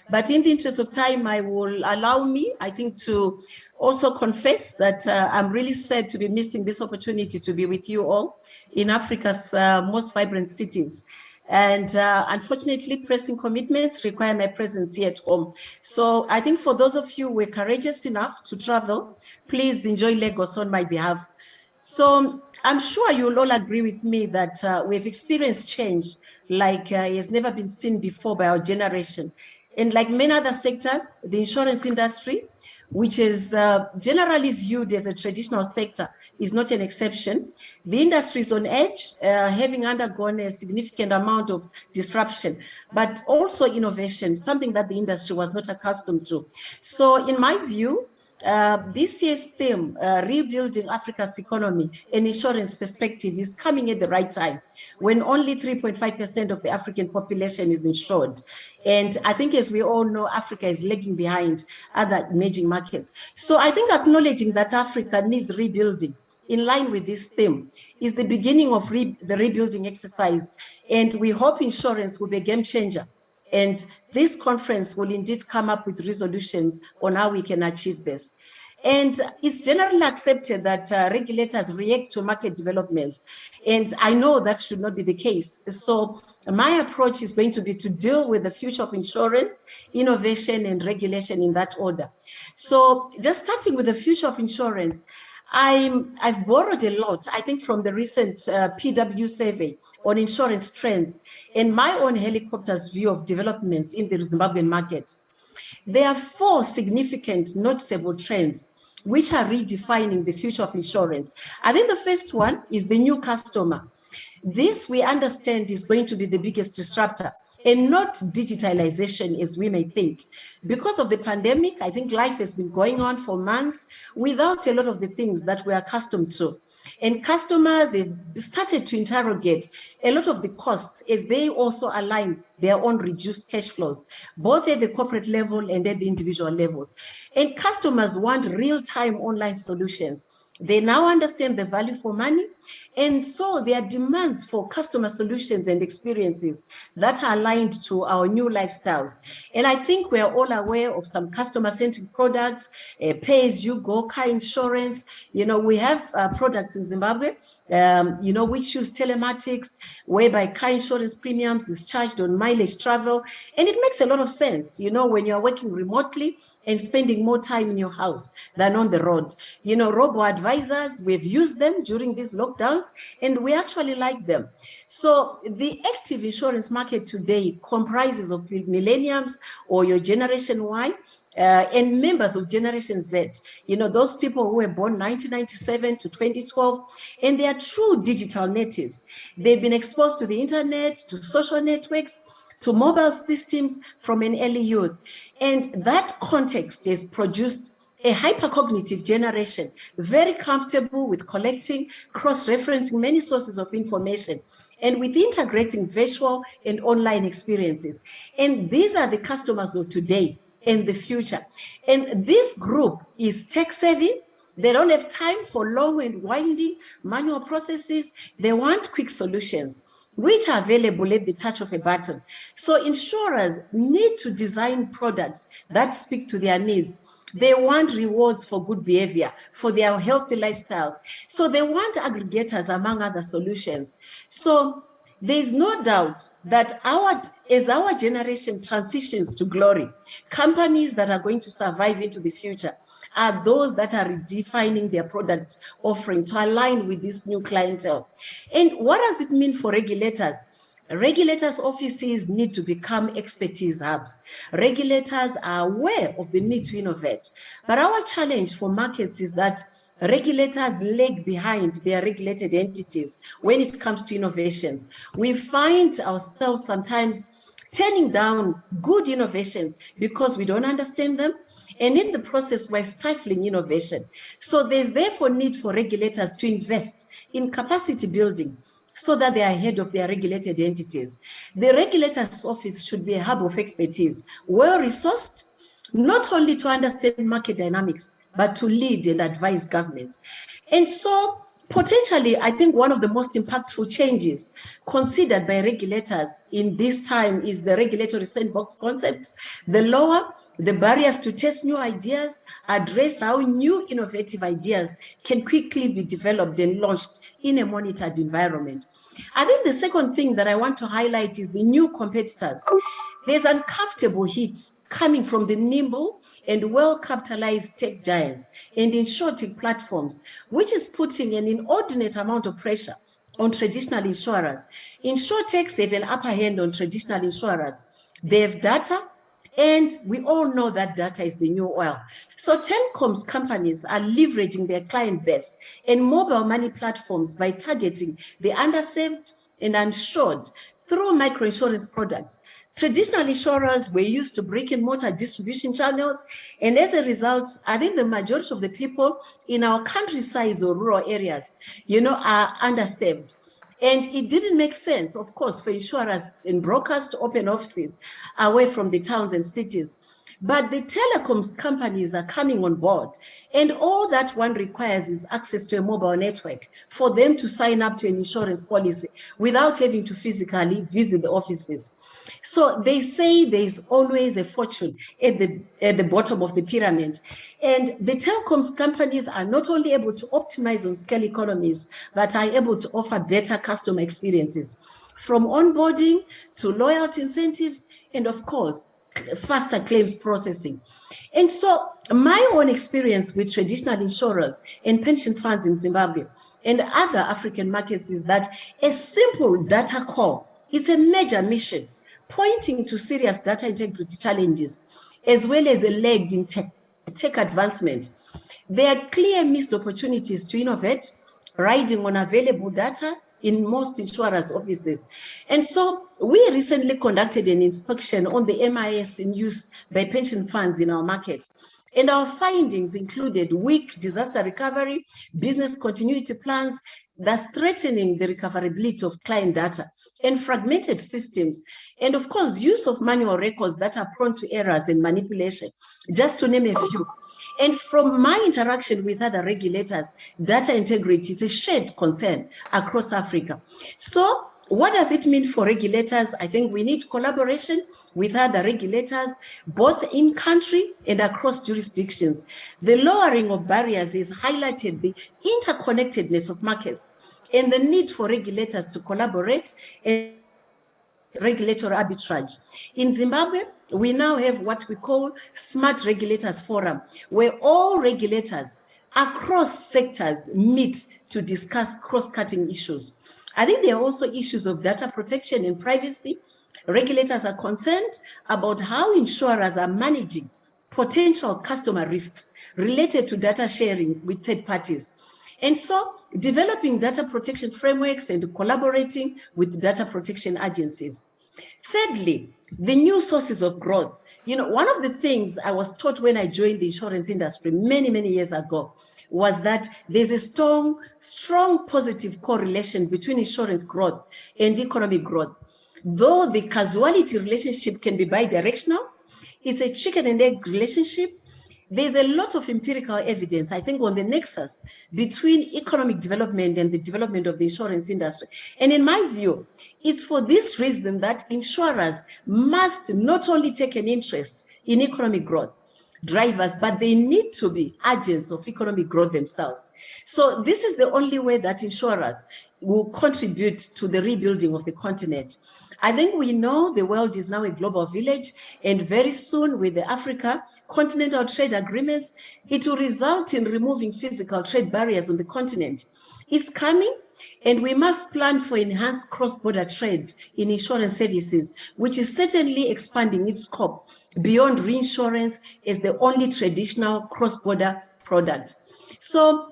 But in the interest of time, I will allow me, I think, to also confess that I'm really sad to be missing this opportunity to be with you all in Africa's most vibrant cities. And unfortunately, pressing commitments require my presence here at home. So I think for those of you who were courageous enough to travel, please enjoy Lagos on my behalf. So I'm sure you'll all agree with me that we've experienced change like has never been seen before by our generation. And like many other sectors, the insurance industry, which is generally viewed as a traditional sector, is not an exception. The industry is on edge, having undergone a significant amount of disruption, but also innovation, something that the industry was not accustomed to. So in my view, this year's theme, rebuilding Africa's economy and insurance perspective, is coming at the right time when only 3.5% of the African population is insured. And I think, as we all know, Africa is lagging behind other emerging markets. So I think acknowledging that Africa needs rebuilding in line with this theme is the beginning of the rebuilding exercise. And we hope insurance will be a game changer. And this conference will indeed come up with resolutions on how we can achieve this. And it's generally accepted that regulators react to market developments. And I know that should not be the case. So my approach is going to be to deal with the future of insurance, innovation, and regulation in that order. So just starting with the future of insurance, I've borrowed a lot, I think, from the recent PW survey on insurance trends and my own helicopter's view of developments in the Zimbabwean market. There are 4 significant noticeable trends which are redefining the future of insurance. I think the first one is the new customer. This, we understand, is going to be the biggest disruptor, and not digitalization as we may think. Because of the pandemic, I think life has been going on for months without a lot of the things that we're accustomed to. And customers have started to interrogate a lot of the costs as they also align their own reduced cash flows, both at the corporate level and at the individual levels. And customers want real-time online solutions. They now understand the value for money, and so their demands for customer solutions and experiences that are aligned to our new lifestyles. And I think we're all aware of some customer-centric products, pay-as-you-go car insurance. You know, we have products in Zimbabwe, you know, which use telematics, whereby car insurance premiums is charged on mileage travel. And it makes a lot of sense, you know, when you're working remotely and spending more time in your house than on the road. You know, robo-advisors, we've used them during these lockdowns, and we actually like them. So the active insurance market today comprises of millennials or your Generation Y, and members of Generation Z, you know, those people who were born 1997 to 2012, and they are true digital natives. They've been exposed to the internet, to social networks, to mobile systems from an early youth. And that context has produced a hypercognitive generation, very comfortable with collecting, cross-referencing many sources of information, and with integrating virtual and online experiences. And these are the customers of today and the future. And this group is tech-savvy. They don't have time for long and winding manual processes. They want quick solutions, which are available at the touch of a button. So insurers need to design products that speak to their needs. They want rewards for good behavior, for their healthy lifestyles. So they want aggregators, among other solutions. So there's no doubt that as our generation transitions to glory, companies that are going to survive into the future are those that are redefining their product offering to align with this new clientele. And what does it mean for regulators? Regulators' offices need to become expertise hubs. Regulators are aware of the need to innovate. But our challenge for markets is that regulators lag behind their regulated entities when it comes to innovations. We find ourselves sometimes turning down good innovations because we don't understand them, and in the process we're stifling innovation. So there's therefore need for regulators to invest in capacity building so that they are ahead of their regulated entities. The regulator's office should be a hub of expertise, well-resourced, not only to understand market dynamics, but to lead and advise governments. And so potentially, I think one of the most impactful changes considered by regulators in this time is the regulatory sandbox concept. The lower the barriers to test new ideas, address how new innovative ideas can quickly be developed and launched in a monitored environment. I think the second thing that I want to highlight is the new competitors. There's uncomfortable heat coming from the nimble and well-capitalized tech giants and insurtech platforms, which is putting an inordinate amount of pressure on traditional insurers. Insurtechs have an upper hand on traditional insurers. They have data, and we all know that data is the new oil. So telecoms companies are leveraging their client base and mobile money platforms by targeting the underserved and uninsured through microinsurance products. Traditional insurers were used to brick-and-mortar distribution channels, and as a result, I think the majority of the people in our countryside or rural areas, you know, are underserved. And it didn't make sense, of course, for insurers and brokers to open offices away from the towns and cities. But the telecoms companies are coming on board, and all that one requires is access to a mobile network for them to sign up to an insurance policy without having to physically visit the offices. So they say there's always a fortune at the bottom of the pyramid. And the telecoms companies are not only able to optimize on scale economies, but are able to offer better customer experiences, from onboarding to loyalty incentives, and of course, faster claims processing. And so my own experience with traditional insurers and pension funds in Zimbabwe and other African markets is that a simple data call is a major mission, pointing to serious data integrity challenges, as well as a lag in tech advancement. There are clear missed opportunities to innovate, riding on available data in most insurers' offices. And so we recently conducted an inspection on the MIS in use by pension funds in our market. And our findings included weak disaster recovery, business continuity plans, thus threatening the recoverability of client data, and fragmented systems, and of course, use of manual records that are prone to errors and manipulation, just to name a few. And from my interaction with other regulators, data integrity is a shared concern across Africa. So what does it mean for regulators? I think we need collaboration with other regulators, both in country and across jurisdictions. The lowering of barriers has highlighted the interconnectedness of markets and the need for regulators to collaborate and regulatory arbitrage. In Zimbabwe, we now have what we call Smart Regulators Forum, where all regulators across sectors meet to discuss cross-cutting issues. I think there are also issues of data protection and privacy. Regulators are concerned about how insurers are managing potential customer risks related to data sharing with third parties. And so developing data protection frameworks and collaborating with data protection agencies. Thirdly, the new sources of growth. You know, one of the things I was taught when I joined the insurance industry many, many years ago was that there's a strong positive correlation between insurance growth and economic growth. Though the causality relationship can be bidirectional, it's a chicken and egg relationship. There's a lot of empirical evidence, I think, on the nexus between economic development and the development of the insurance industry. And in my view, it's for this reason that insurers must not only take an interest in economic growth drivers, but they need to be agents of economic growth themselves. So this is the only way that insurers will contribute to the rebuilding of the continent. I think we know the world is now a global village, and very soon with the Africa continental trade agreements, it will result in removing physical trade barriers on the continent. It's coming, and we must plan for enhanced cross-border trade in insurance services, which is certainly expanding its scope beyond reinsurance as the only traditional cross-border product. So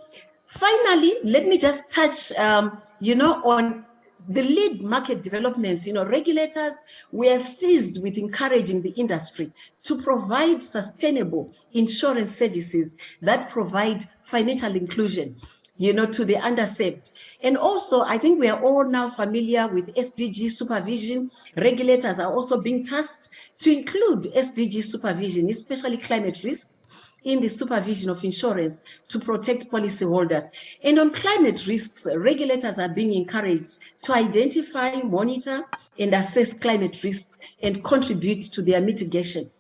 finally, let me just touch, on the lead market developments. Regulators were seized with encouraging the industry to provide sustainable insurance services that provide financial inclusion, to the underserved. And also, I think we are all now familiar with SDG supervision. Regulators are also being tasked to include SDG supervision, especially climate risks, in the supervision of insurance to protect policyholders. And on climate risks, regulators are being encouraged to identify, monitor, and assess climate risks and contribute to their mitigation.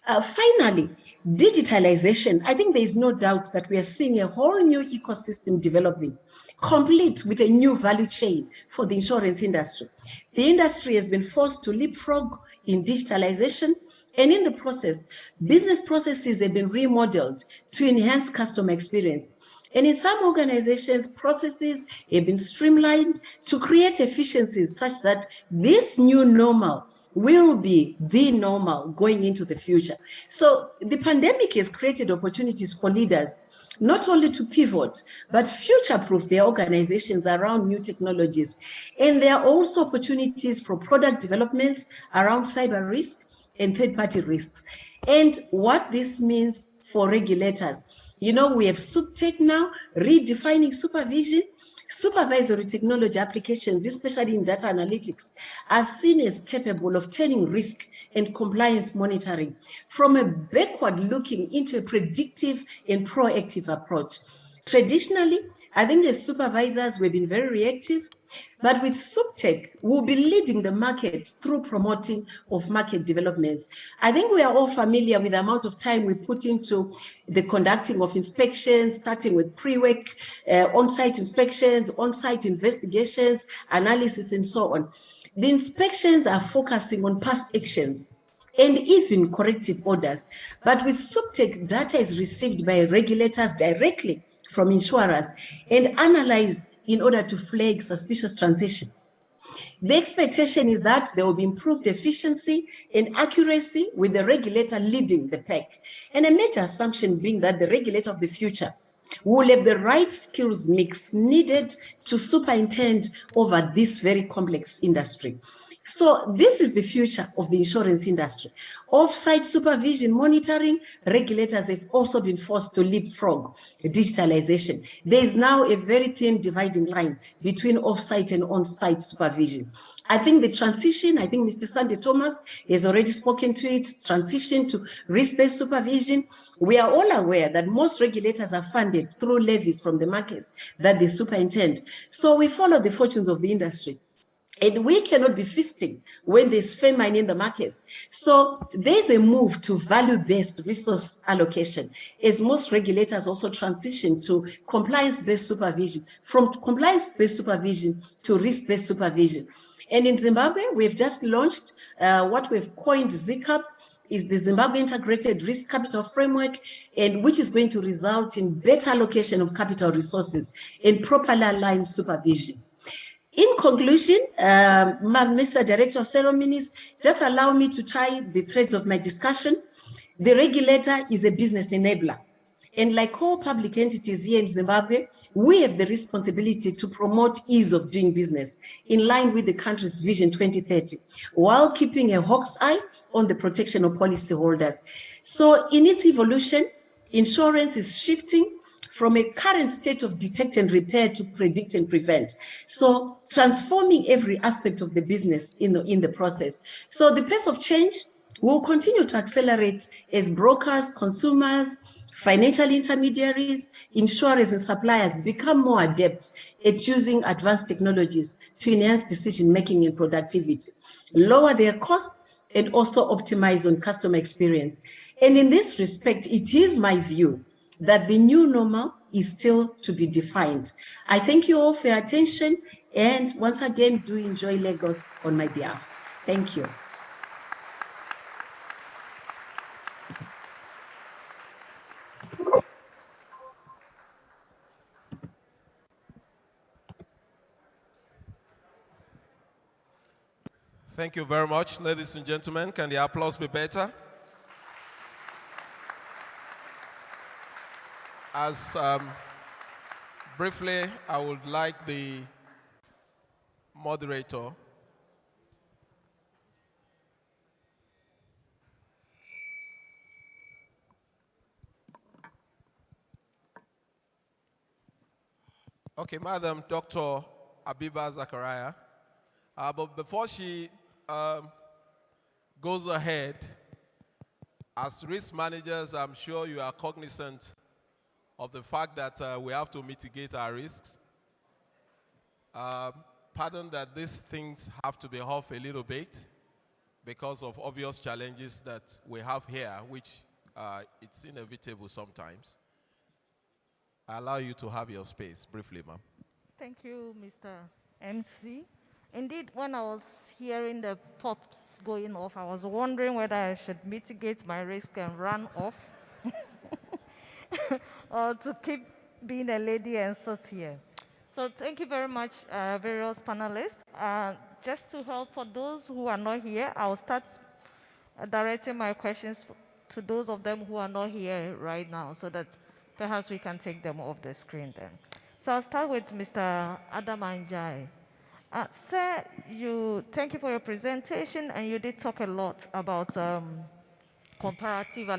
Finally, digitalization. I think there is no doubt that we are seeing a whole new ecosystem developing, complete with a new value chain for the insurance industry. The industry has been forced to leapfrog in digitalization, and in the process, business processes have been remodeled to enhance customer experience. And in some organizations, processes have been streamlined to create efficiencies such that this new normal will be the normal going into the future. So the pandemic has created opportunities for leaders, not only to pivot, but future-proof their organizations around new technologies. And there are also opportunities for product developments around cyber risk and third-party risks. And what this means for regulators. We have SupTech now redefining supervision. Supervisory technology applications, especially in data analytics, are seen as capable of turning risk and compliance monitoring from a backward-looking into a predictive and proactive approach. Traditionally, I think the supervisors have been very reactive, but with SupTech, we'll be leading the market through promoting of market developments. I think we are all familiar with the amount of time we put into the conducting of inspections, starting with pre-work, on-site inspections, on-site investigations, analysis, and so on. The inspections are focusing on past actions and even corrective orders. But with SupTech, data is received by regulators directly from insurers and analyzed in order to flag suspicious transaction. The expectation is that there will be improved efficiency and accuracy with the regulator leading the pack. And a major assumption being that the regulator of the future who will have the right skills mix needed to superintend over this very complex industry. So this is the future of the insurance industry. Off-site supervision monitoring, regulators have also been forced to leapfrog digitalization. There is now a very thin dividing line between off-site and on-site supervision. I think the transition, I think Mr. Sandy Thomas has already spoken to it, transition to risk-based supervision. We are all aware that most regulators are funded through levies from the markets that they superintend. So we follow the fortunes of the industry. And we cannot be feasting when there's famine in the markets. So there's a move to value-based resource allocation, as most regulators also transition to compliance-based supervision, from compliance-based supervision to risk-based supervision. And in Zimbabwe, we've just launched what we've coined ZCAP, is the Zimbabwe Integrated Risk Capital Framework, and which is going to result in better allocation of capital resources and properly aligned supervision. In conclusion, Mr. Director of Ceremonies, just allow me to tie the threads of my discussion. The regulator is a business enabler. And like all public entities here in Zimbabwe, we have the responsibility to promote ease of doing business in line with the country's Vision 2030, while keeping a hawk's eye on the protection of policyholders. So in its evolution, insurance is shifting from a current state of detect and repair to predict and prevent. So transforming every aspect of the business in the process. So the pace of change will continue to accelerate as brokers, consumers, financial intermediaries, insurers, and suppliers become more adept at using advanced technologies to enhance decision-making and productivity, lower their costs, and also optimize on customer experience. And in this respect, it is my view that the new normal is still to be defined. I thank you all for your attention, and once again, do enjoy Lagos on my behalf. Thank you. Thank you very much, ladies and gentlemen. Can the applause be better? As briefly, I would like the moderator Madam Dr. Abiba Zachariah. But before she goes ahead, as risk managers, I'm sure you are cognizant of the fact that we have to mitigate our risks. Pardon that these things have to be off a little bit because of obvious challenges that we have here, which it's inevitable sometimes. I allow you to have your space briefly, ma'am. Thank you, Mr. MC. Indeed, when I was hearing the pops going off, I was wondering whether I should mitigate my risk and run off or to keep being a lady and sit here. So thank you very much, various panelists. Just to help for those who are not here, I'll start directing my questions to those of them who are not here right now so that perhaps we can take them off the screen then. So I'll start with Mr. Adam Anjai. Sir, thank you for your presentation, and you did talk a lot about comparative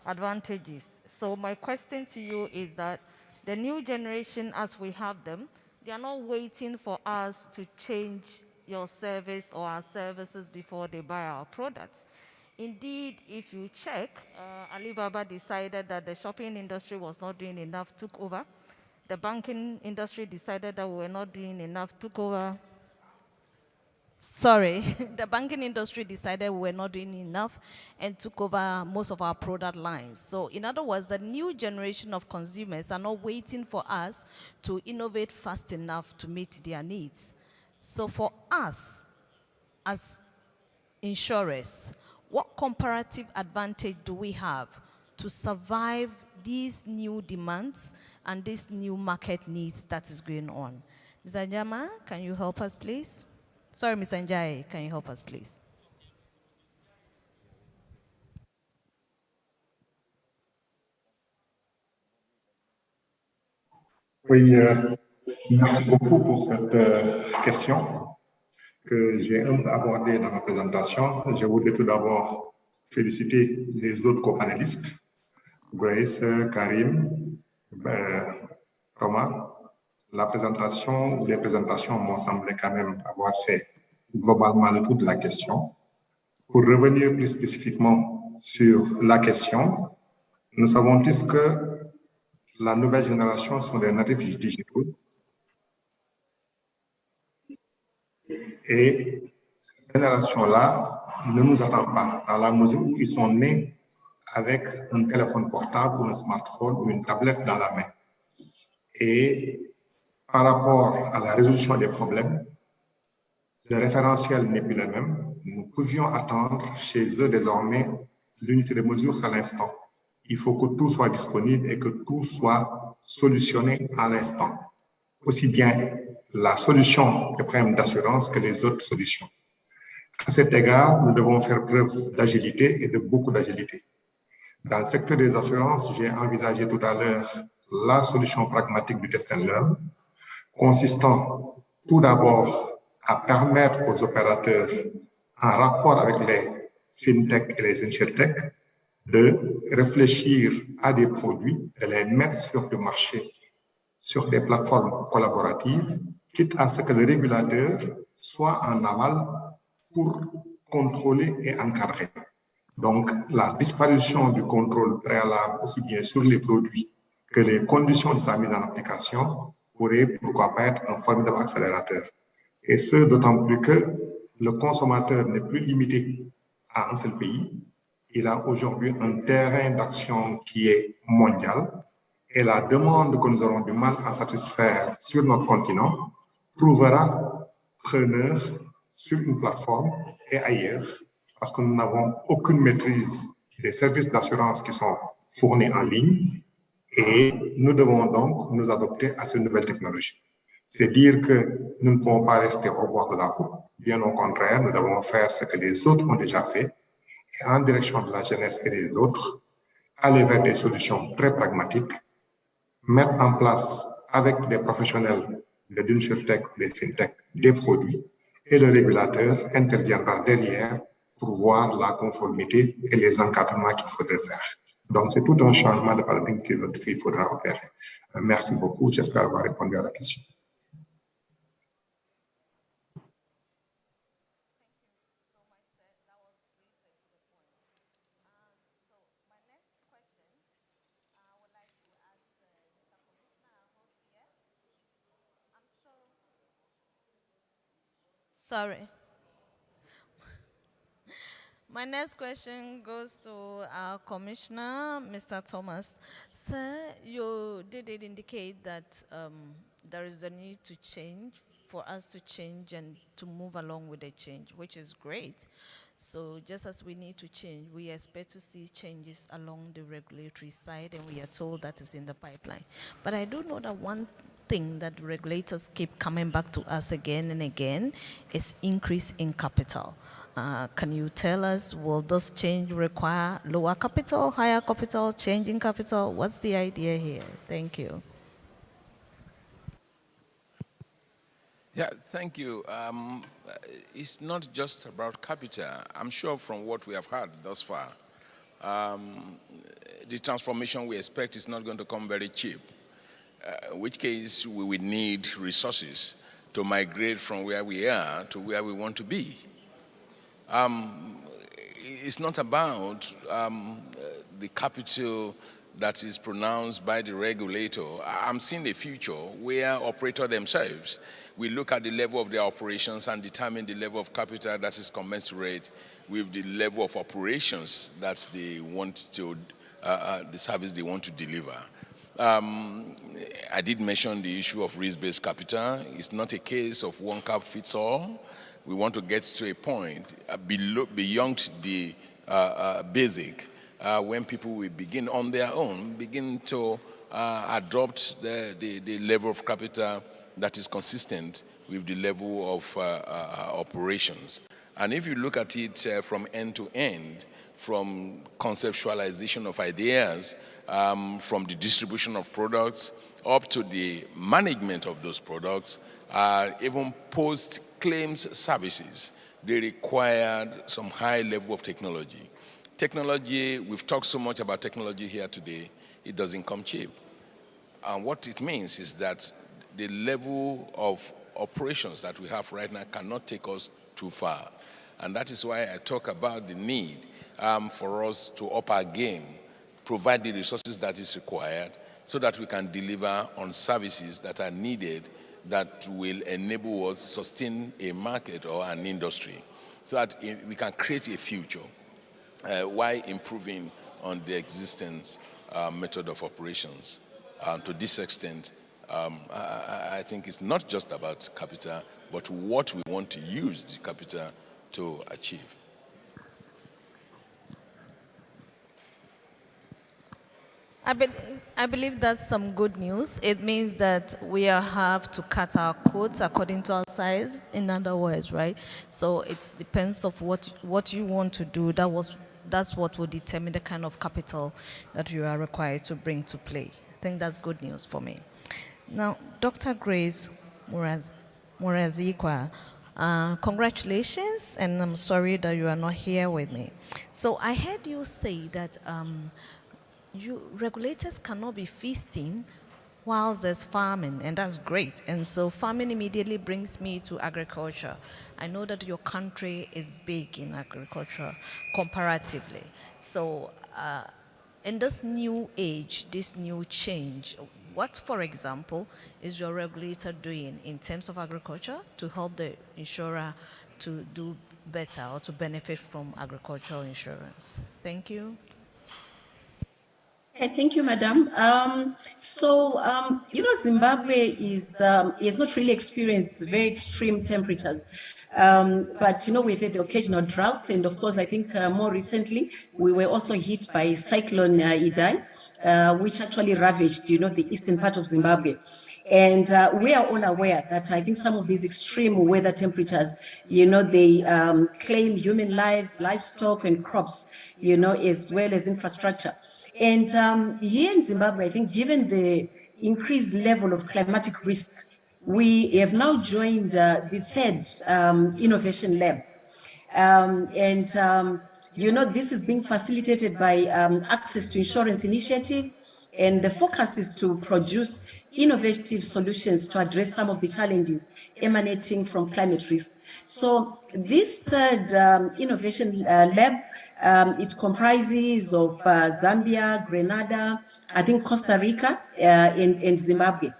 advantages. So my question to you is that the new generation, as we have them, they are not waiting for us to change your service or our services before they buy our products. Indeed, if you check, Alibaba decided that the shopping industry was not doing enough, took over. The banking industry decided that we were not doing enough, took over. Sorry, the banking industry decided we were not doing enough and took over most of our product lines. So in other words, the new generation of consumers are not waiting for us to innovate fast enough to meet their needs. So for us, as insurers, what comparative advantage do we have to survive these new demands and these new market needs that is going on? Mr. Njama, can you help us, please? Sorry, Mr. Njai, can you help us, please? Oui, merci beaucoup pour cette question que j'ai un peu abordée dans ma présentation. Je voudrais tout d'abord féliciter les autres co-panélistes, Grace, Karim, Thomas. La présentation ou les présentations m'ont semblé quand même avoir fait globalement le tour de la question. Pour revenir plus spécifiquement sur la question, nous savons tous que la nouvelle génération sont des natifs digitaux et cette génération-là ne nous attend pas dans la mesure où ils sont nés avec un téléphone portable ou un smartphone ou une tablette dans la main. Et par rapport à la résolution des problèmes, le référentiel n'est plus le même. Nous pouvions attendre chez eux désormais l'unité de mesure, c'est à l'instant. Il faut que tout soit disponible et que tout soit solutionné à l'instant. Aussi bien la solution des problèmes d'assurance que les autres solutions. À cet égard, nous devons faire preuve d'agilité et de beaucoup d'agilité. Dans le secteur des assurances, j'ai envisagé tout à l'heure la solution pragmatique du test and learn, consistant tout d'abord à permettre aux opérateurs, en rapport avec les fintech et les insurtech, de réfléchir à des produits, de les mettre sur le marché, sur des plateformes collaboratives, quitte à ce que le régulateur soit en aval pour contrôler et encadrer. Donc, la disparition du contrôle préalable, aussi bien sur les produits que les conditions de sa mise en application, pourrait, pourquoi pas, être un formidable accélérateur. Et ce, d'autant plus que le consommateur n'est plus limité à un seul pays. Il a aujourd'hui un terrain d'action qui est mondial et la demande que nous aurons du mal à satisfaire sur notre continent trouvera preneur sur une plateforme et ailleurs parce que nous n'avons aucune maîtrise des services d'assurance qui sont fournis en ligne et nous devons donc nous adapter à ces nouvelles technologies. C'est dire que nous ne pouvons pas rester au bord de la route. Bien au contraire, nous devons faire ce que les autres ont déjà fait et en direction de la jeunesse et des autres, aller vers des solutions très pragmatiques, mettre en place avec des professionnels de l'InsurTech, des FinTech, des produits et le régulateur interviendra derrière pour voir la conformité et les encadrements qu'il faudrait faire. Donc, c'est tout un changement de paradigme qu'il faudra opérer. Merci beaucoup. J'espère avoir répondu à la question. Sorry. My next question goes to our Commissioner, Mr. Thomas. Sir, you did indicate that there is the need to change, for us to change and to move along with the change, which is great. So just as we need to change, we expect to see changes along the regulatory side, and we are told that is in the pipeline. But I do know that one thing that regulators keep coming back to us again and again is increase in capital. Can you tell us, will this change require lower capital, higher capital, change in capital? What's the idea here? Thank you. Yeah, thank you. It's not just about capital. I'm sure from what we have heard thus far, the transformation we expect is not going to come very cheap, in which case we will need resources to migrate from where we are to where we want to be. It's not about the capital that is pronounced by the regulator. I'm seeing a future where operators themselves will look at the level of their operations and determine the level of capital that is commensurate with the level of operations that they want to, the service they want to deliver. I did mention the issue of risk-based capital. It's not a case of one cap fits all. We want to get to a point beyond the basic, when people will begin on their own, begin to adopt the level of capital that is consistent with the level of operations. And if you look at it from end to end, from conceptualization of ideas from the distribution of products up to the management of those products, even post-claims services. They required some high level of technology. Technology, we've talked so much about technology here today, it doesn't come cheap. And what it means is that the level of operations that we have right now cannot take us too far. And that is why I talk about the need for us to up our game, provide the resources that is required so that we can deliver on services that are needed that will enable us sustain a market or an industry so that we can create a future while improving on the existence method of operations. To this extent, I think it's not just about capital, but what we want to use the capital to achieve. I believe that's some good news. It means that we have to cut our quotes according to our size, in other words, right? So it depends of what you want to do. That's what will determine the kind of capital that you are required to bring to play. I think that's good news for me. Now, Dr. Grace Murasiwa, congratulations, and I'm sorry that you are not here with me. So I heard you say that regulators cannot be feasting while there's farming, and that's great. And so farming immediately brings me to agriculture. I know that your country is big in agriculture comparatively. So in this new age, this new change, what, for example, is your regulator doing in terms of agriculture to help the insurer to do better or to benefit from agricultural insurance? Thank you. Thank you, Madam. Zimbabwe has not really experienced very extreme temperatures. But, we've had the occasional droughts. And of course, I think more recently, we were also hit by Cyclone Idai, which actually ravaged, the eastern part of Zimbabwe. And we are all aware that I think some of these extreme weather temperatures, they claim human lives, livestock, and crops, as well as infrastructure. And here in Zimbabwe, I think given the increased level of climatic risk, we have now joined the third innovation lab. This is being facilitated by Access to Insurance Initiative, and the focus is to produce innovative solutions to address some of the challenges emanating from climate risk. So this third innovation lab, it comprises of Zambia, Grenada, I think Costa Rica, and Zimbabwe.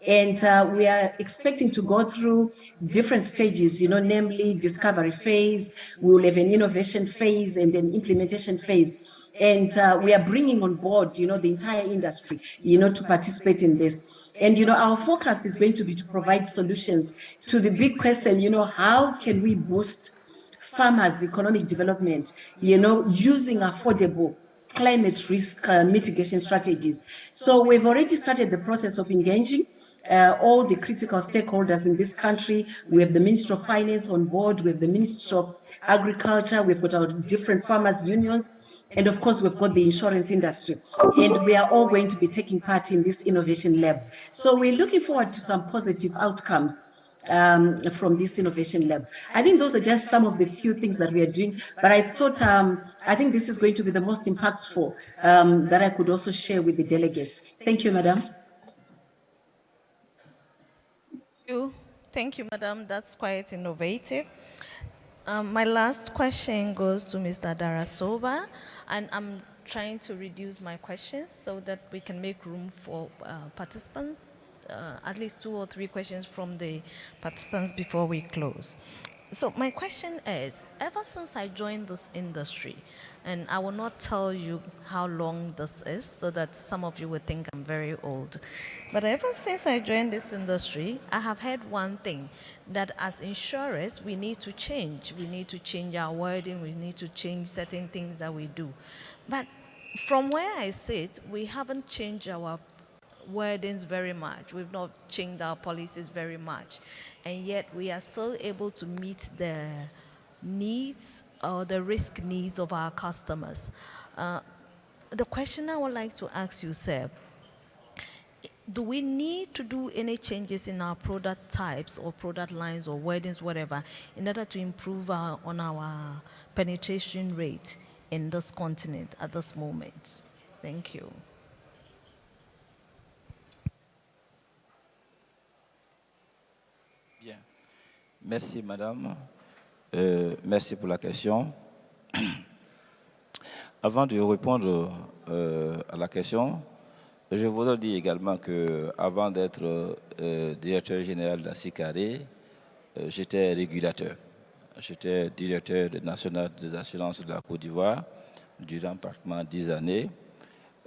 And we are expecting to go through different stages, namely discovery phase, we will have an innovation phase and an implementation phase. And we are bringing on board, the entire industry, to participate in this. And, our focus is going to be to provide solutions to the big question, how can we boost farmers' economic development, using affordable climate risk mitigation strategies. So we've already started the process of engaging all the critical stakeholders in this country. We have the Ministry of Finance on board, we have the Ministry of Agriculture, we've got our different farmers' unions, and of course, we've got the insurance industry. And we are all going to be taking part in this innovation lab. So we're looking forward to some positive outcomes from this innovation lab. I think those are just some of the few things that we are doing, but I thought, I think this is going to be the most impactful that I could also share with the delegates. Thank you, Madam. Thank you, Madam. That's quite innovative. My last question goes to Mr. Darasoba, and I'm trying to reduce my questions so that we can make room for participants, at least 2 or 3 questions from the participants before we close. So my question is, ever since I joined this industry, and I will not tell you how long this is so that some of you would think I'm very old, but ever since I joined this industry, I have heard one thing, that as insurers, we need to change. We need to change our wording, we need to change certain things that we do. But from where I sit, we haven't changed our wordings very much. We've not changed our policies very much. And yet we are still able to meet the needs or the risk needs of our customers. the question I would like to ask you, sir, do we need to do any changes in our product types or product lines or wordings, whatever, in order to improve on our penetration rate in this continent at this moment? Thank you. Bien. Merci, madame. Merci pour la question. Avant de répondre à la question, je voudrais dire également qu'avant d'être directeur général de la CICARE, j'étais régulateur. J'étais directeur national des assurances de la Côte d'Ivoire durant pratiquement 10 années.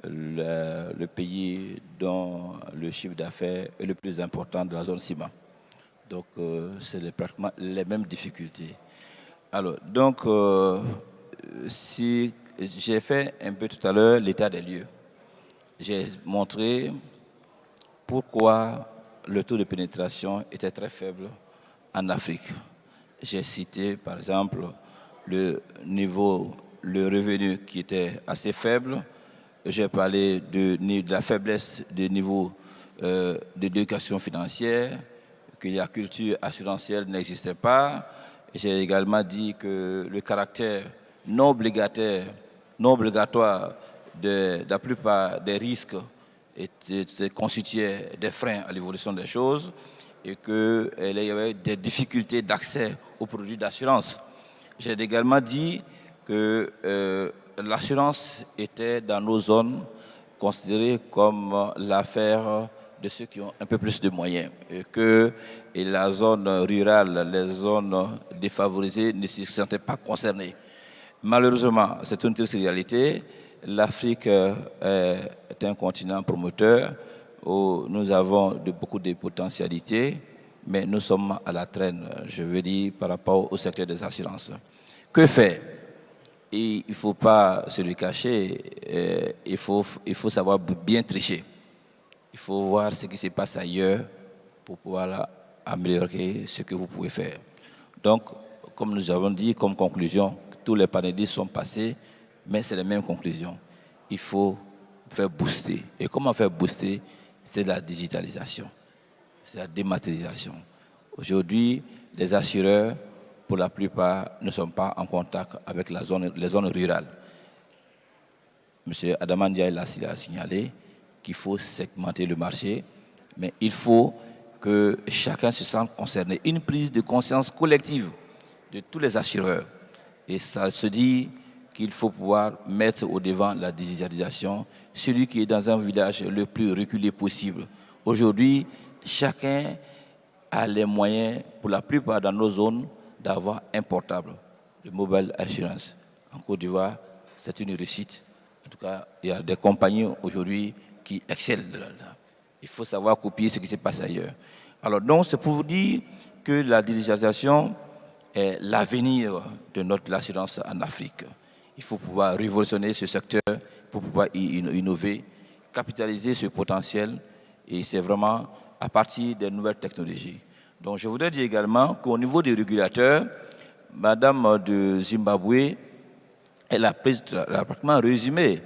Le pays dont le chiffre d'affaires est le plus important de la zone ciment. Donc, c'est pratiquement les mêmes difficultés. Alors, donc, si j'ai fait un peu tout à l'heure l'état des lieux. J'ai montré pourquoi le taux de pénétration était très faible en Afrique. J'ai cité, par exemple, le revenu qui était assez faible. J'ai parlé de la faiblesse du niveau d'éducation financière, que la culture assurantielle n'existait pas. J'ai également dit que le caractère non obligatoire de la plupart des risques constituaient des freins à l'évolution des choses et qu'il y avait des difficultés d'accès aux produits d'assurance. J'ai également dit que l'assurance était dans nos zones considérée comme l'affaire de ceux qui ont un peu plus de moyens et que la zone rurale, les zones défavorisées ne se sentaient pas concernées. Malheureusement, c'est une triste réalité. L'Afrique est un continent promoteur où nous avons beaucoup de potentialités, mais nous sommes à la traîne, je veux dire, par rapport au secteur des assurances. Que faire? Et il ne faut pas se le cacher, il faut savoir bien tricher. Il faut voir ce qui se passe ailleurs pour pouvoir améliorer ce que vous pouvez faire. Donc, comme nous avons dit comme conclusion, tous les panélistes sont passés, mais c'est les mêmes conclusions. Il faut faire booster. Et comment faire booster? C'est la digitalisation, c'est la dématérialisation. Aujourd'hui, les assureurs, pour la plupart, ne sont pas en contact avec les zones rurales. M. Adamandia l'a signalé qu'il faut segmenter le marché, mais il faut que chacun se sente concerné. Une prise de conscience collective de tous les assureurs. Et ça se dit qu'il faut pouvoir mettre au devant la digitalisation, celui qui est dans un village le plus reculé possible. Aujourd'hui, chacun a les moyens, pour la plupart dans nos zones, d'avoir un portable de mobile assurance. En Côte d'Ivoire, c'est une réussite. En tout cas, il y a des compagnies aujourd'hui qui excellent là. Il faut savoir copier ce qui se passe ailleurs. Alors donc, c'est pour vous dire que la digitalisation est l'avenir de l'assurance en Afrique. Il faut pouvoir révolutionner ce secteur, pour pouvoir innover, capitaliser ce potentiel, et c'est vraiment à partir des nouvelles technologies. Donc je voudrais dire également qu'au niveau des régulateurs, Madame de Zimbabwe, elle a pratiquement résumé.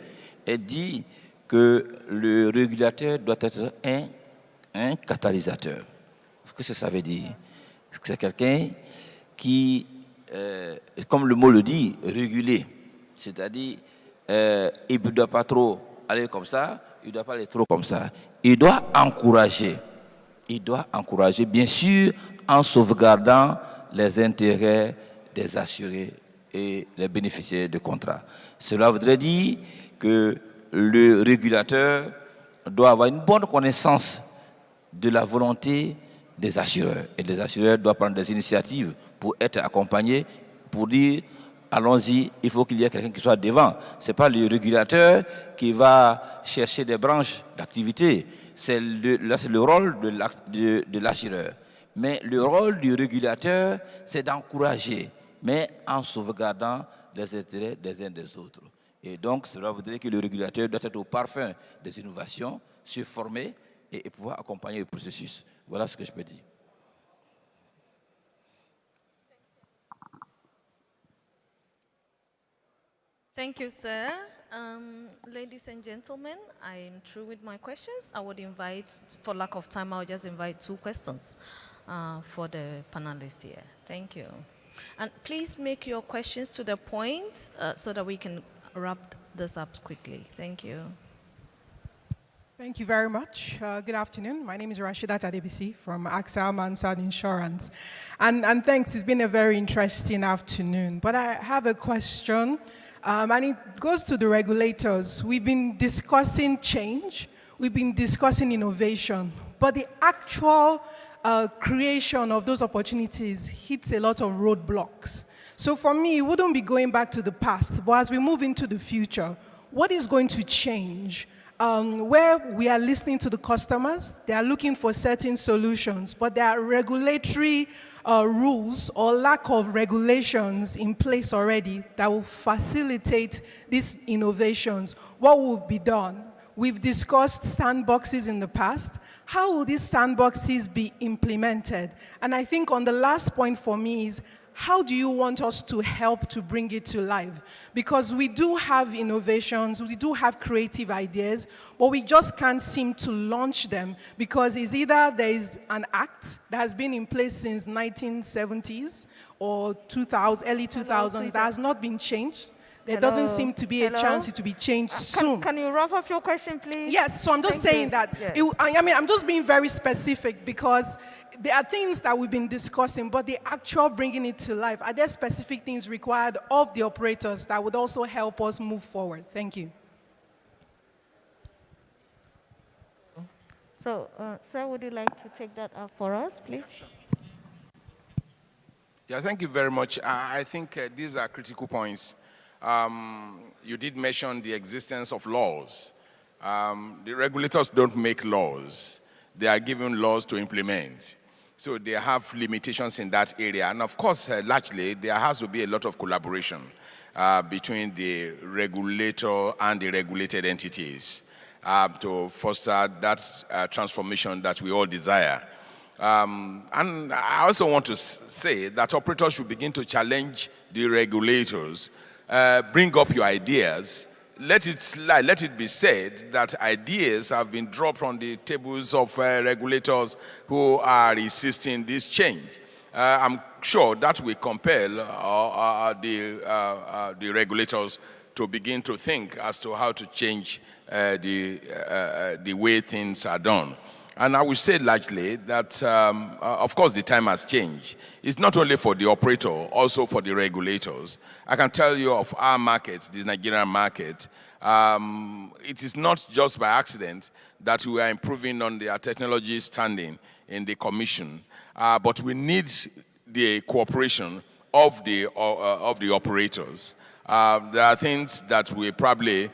Elle dit que le régulateur doit être un catalyseur. Qu'est-ce que ça veut dire? C'est quelqu'un qui, comme le mot le dit, réguler. C'est-à-dire, il ne doit pas trop aller comme ça, il ne doit pas aller trop comme ça. Il doit encourager. Il doit encourager, bien sûr, en sauvegardant les intérêts des assurés et les bénéficiaires de contrats. Cela voudrait dire que le régulateur doit avoir une bonne connaissance de la volonté des assureurs. Et les assureurs doivent prendre des initiatives pour être accompagnés, pour dire allons-y, il faut qu'il y ait quelqu'un qui soit devant. Ce n'est pas le régulateur qui va chercher des branches d'activité. Là, c'est le rôle de l'assureur. Mais le rôle du régulateur, c'est d'encourager, mais en sauvegardant les intérêts des uns des autres. Et donc, cela voudrait que le régulateur doit être au parfum des innovations, se former et pouvoir accompagner le processus. Voilà ce que je peux dire. Thank you, sir. Ladies and gentlemen, I'm through with my questions. I would invite, for lack of time, I'll just invite 2 questions for the panelists here. Thank you. And please make your questions to the point so that we can wrap this up quickly. Thank you. Thank you very much. Good afternoon. My name is Rashida Tadebisi from AXA Mansard Insurance. And thanks, it's been a very interesting afternoon. But I have a question, and it goes to the regulators. We've been discussing change, we've been discussing innovation, but the actual creation of those opportunities hits a lot of roadblocks. So for me, it wouldn't be going back to the past, but as we move into the future, what is going to change? Where we are listening to the customers, they are looking for certain solutions, but there are regulatory rules or lack of regulations in place already that will facilitate these innovations. What will be done? We've discussed sandboxes in the past. How will these sandboxes be implemented? And I think on the last point for me is, how do you want us to help to bring it to life? Because we do have innovations, we do have creative ideas, but we just can't seem to launch them because it's either there is an act that has been in place since 1970s or 2000, early 2000s that has not been changed. There doesn't seem to be a chance to be changed soon. Can you wrap up your question, please? Yes, so I'm just saying that, I'm just being very specific because there are things that we've been discussing, but the actual bringing it to life, are there specific things required of the operators that would also help us move forward? Thank you. So, sir, would you like to take that up for us, please? Yeah, thank you very much. I think these are critical points. You did mention the existence of laws. The regulators don't make laws. They are given laws to implement. So they have limitations in that area. And of course, largely, there has to be a lot of collaboration between the regulator and the regulated entities to foster that transformation that we all desire. And I also want to say that operators should begin to challenge the regulators. Bring up your ideas. Let it be said that ideas have been dropped on the tables of regulators who are resisting this change. I'm sure that will compel the regulators to begin to think as to how to change the way things are done. And I would say largely that, of course, the time has changed. It's not only for the operator, also for the regulators. I can tell you of our market, the Nigerian market, it is not just by accident that we are improving on their technology standing in the commission, but we need the cooperation of the operators. There are things that we probably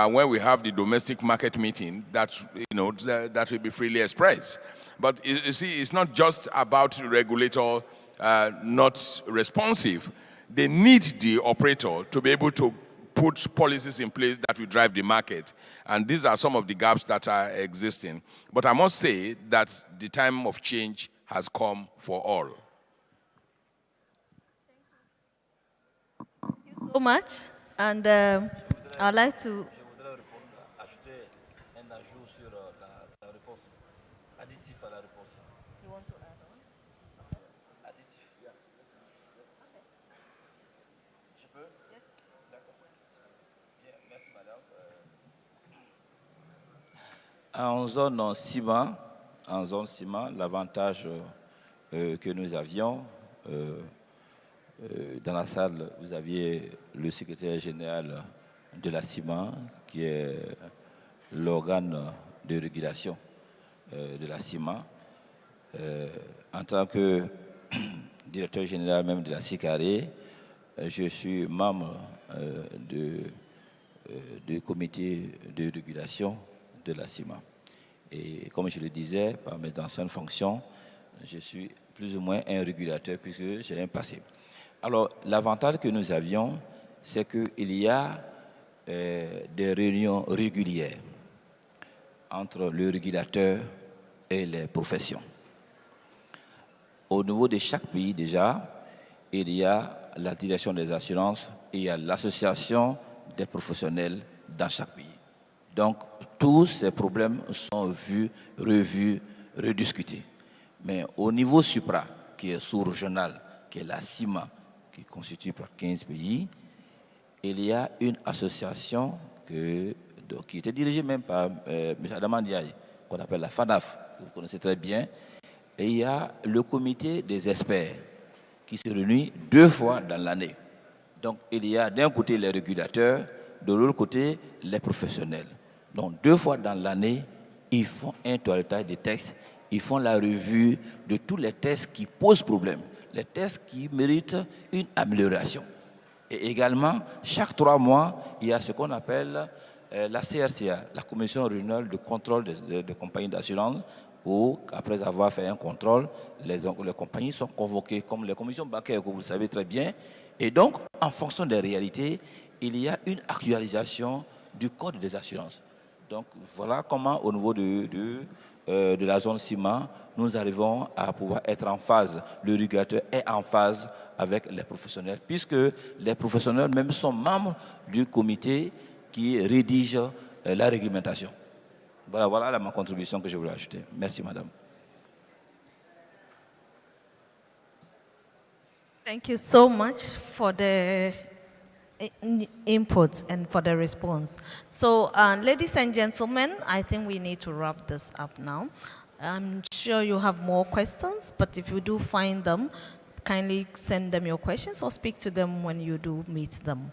when we have the domestic market meeting, that that will be freely expressed. But you see, it's not just about the regulator not responsive. They need the operator to be able to put policies in place that will drive the market. And these are some of the gaps that are existing. But I must say that the time of change has come for all. Thank you so much. And I'd like to... En zone ciment, l'avantage que nous avions, dans la salle, vous aviez le secrétaire général de la ciment, qui est l'organe de régulation de la ciment. En tant que directeur général même de la CICARE, je suis membre du comité de régulation de la ciment. Et comme je le disais, par mes anciennes fonctions, je suis plus ou moins un régulateur puisque j'ai un passé. Alors, l'avantage que nous avions, c'est qu'il y a des réunions régulières entre le régulateur et les professions. Au niveau de chaque pays, déjà, il y a la direction des assurances, il y a l'association des professionnels dans chaque pays. Donc, tous ces problèmes sont vus, revus, rediscutés. Mais au niveau supra, qui est sous-régional, qui est la CIMA, qui constitue par 15 pays, il y a une association qui était dirigée même par M. Adaman Diaye, qu'on appelle la FANAF, que vous connaissez très bien. Et il y a le comité des experts, qui se réunit 2 fois dans l'année. Donc, il y a d'un côté les régulateurs, de l'autre côté les professionnels. Donc, 2 fois dans l'année, ils font un toilettage des textes, ils font la revue de tous les textes qui posent problème, les textes qui méritent une amélioration. Et également, chaque 3 mois, il y a ce qu'on appelle la CRCA, la Commission régionale de contrôle des compagnies d'assurance, où, après avoir fait un contrôle, les compagnies sont convoquées comme les commissions bancaires, que vous savez très bien. Et donc, en fonction des réalités, il y a une actualisation du code des assurances. Donc, voilà comment, au niveau de la zone CIMA, nous arrivons à pouvoir être en phase. Le régulateur est en phase avec les professionnels, puisque les professionnels même sont membres du comité qui rédige la réglementation. Voilà ma contribution que je voulais ajouter. Merci, madame. Thank you so much for the input and for the response. So, ladies and gentlemen, I think we need to wrap this up now. I'm sure you have more questions, but if you do find them, kindly send them your questions or speak to them when you do meet them.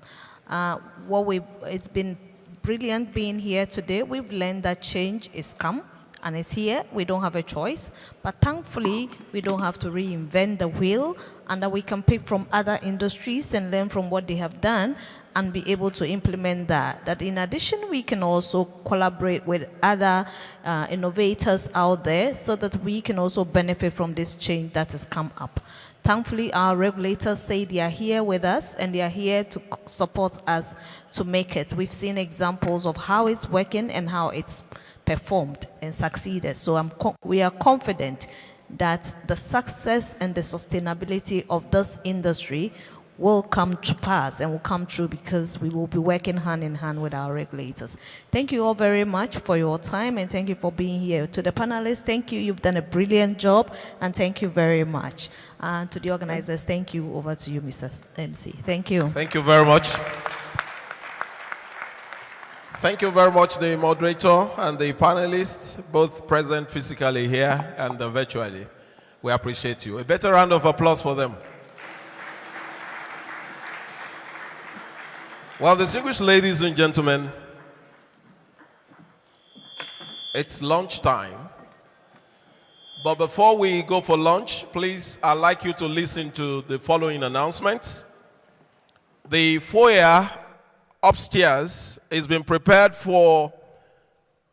It's been brilliant being here today. We've learned that change is come and it's here. We don't have a choice, but thankfully we don't have to reinvent the wheel, and that we can pick from other industries and learn from what they have done and be able to implement that. That in addition, we can also collaborate with other innovators out there so that we can also benefit from this change that has come up. Thankfully, our regulators say they are here with us and they are here to support us to make it. We've seen examples of how it's working and how it's performed and succeeded. So we are confident that the success and the sustainability of this industry will come to pass and will come true because we will be working hand in hand with our regulators. Thank you all very much for your time and thank you for being here. To the panelists, thank you. You've done a brilliant job and thank you very much. And to the organizers, thank you. Over to you, Mr. MC. Thank you. Thank you very much. Thank you very much, the moderator and the panelists, both present physically here and virtually. We appreciate you. A better round of applause for them. Well, distinguished ladies and gentlemen, it's lunchtime. But before we go for lunch, please, I'd like you to listen to the following announcements. The foyer upstairs has been prepared for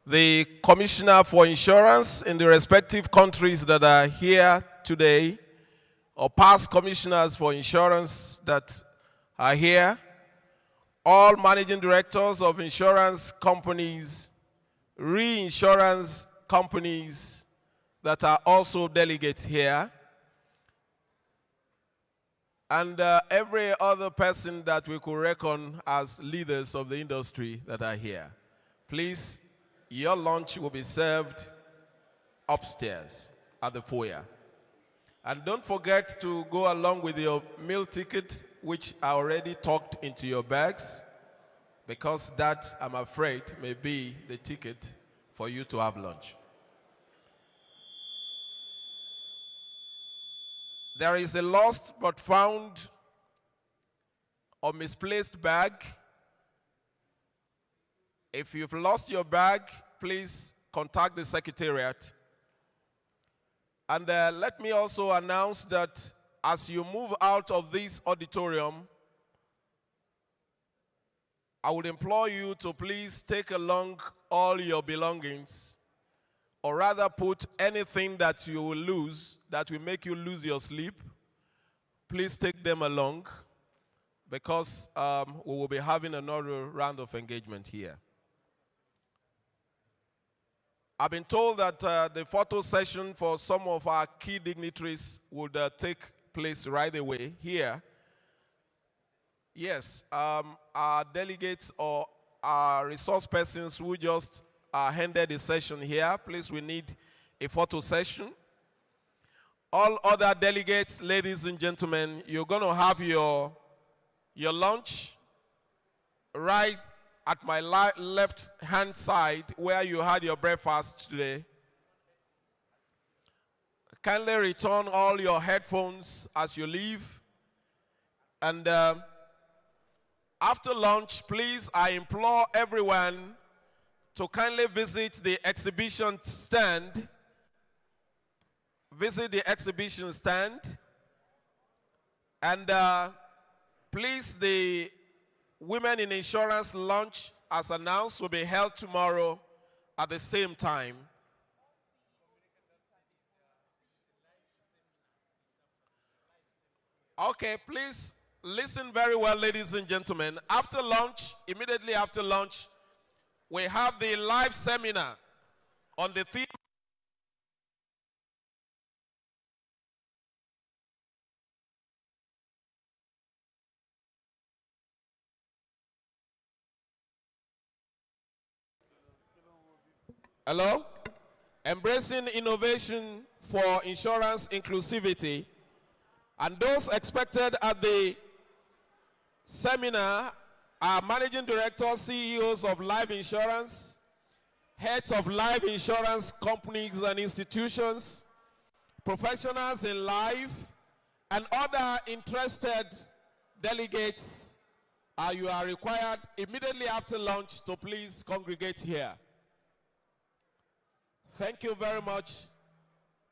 the Commissioner for Insurance in the respective countries that are here today, or past commissioners for insurance that are here. All managing directors of insurance companies, reinsurance companies that are also delegates here, and every other person that we could reckon as leaders of the industry that are here. Please, your lunch will be served upstairs at the foyer. And don't forget to go along with your meal ticket, which I already tucked into your bags, because that, I'm afraid, may be the ticket for you to have lunch. There is a lost but found or misplaced bag. If you've lost your bag, please contact the Secretariat. And let me also announce that as you move out of this auditorium, I would implore you to please take along all your belongings, or rather put anything that you will lose, that will make you lose your sleep. Please take them along, because we will be having another round of engagement here. I've been told that the photo session for some of our key dignitaries would take place right away here. Yes, our delegates or our resource persons who just handed the session here, please, we need a photo session. All other delegates, ladies and gentlemen, you're going to have your lunch right at my left-hand side where you had your breakfast today. Kindly return all your headphones as you leave. And after lunch, please, I implore everyone to kindly visit the exhibition stand. Visit the exhibition stand. And please, the Women in Insurance lunch, as announced, will be held tomorrow at the same time. Okay, please listen very well, ladies and gentlemen. After lunch, immediately after lunch, we have the live seminar on the theme. Hello? Embracing innovation for insurance inclusivity. And those expected at the seminar are managing directors, CEOs of life insurance, heads of life insurance companies and institutions, professionals in life, and other interested delegates. You are required immediately after lunch to please congregate here. Thank you very much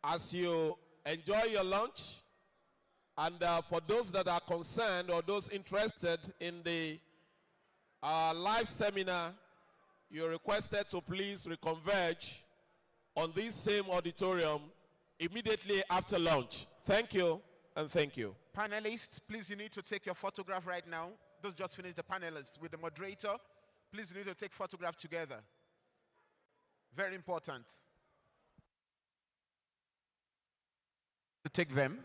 as you enjoy your lunch. And for those that are concerned or those interested in the live seminar, you're requested to please reconverge on this same auditorium immediately after lunch. Thank you, and thank you. Panelists, please, you need to take your photograph right now. Those just finished the panelists. With the moderator, please, you need to take photograph together. Very important. To take them.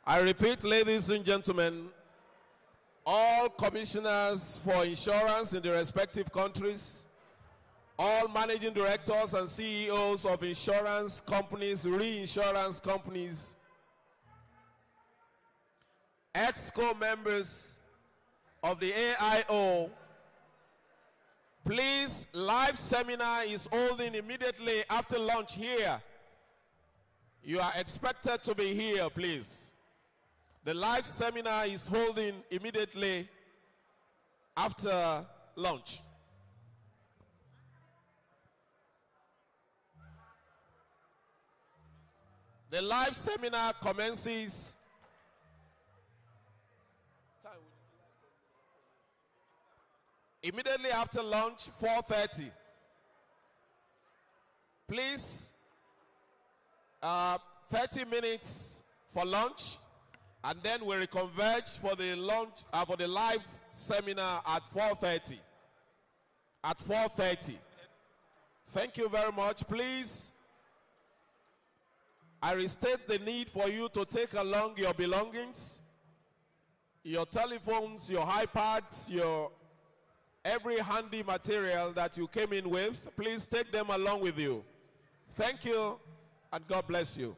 I repeat, ladies and gentlemen, all commissioners for insurance in the respective countries, all managing directors and CEOs of insurance companies, reinsurance companies, EXCO members of the AIO, please, live seminar is holding immediately after lunch here. You are expected to be here, please. The live seminar is holding immediately after lunch. The live seminar commences immediately after lunch, 4:30. Please, 30 minutes for lunch, and then we reconverge for the lunch for the live seminar at 4:30. At 4:30. Thank you very much. Please, I restate the need for you to take along your belongings, your telephones, your iPads, your every handy material that you came in with. Please take them along with you. Thank you, and God bless you.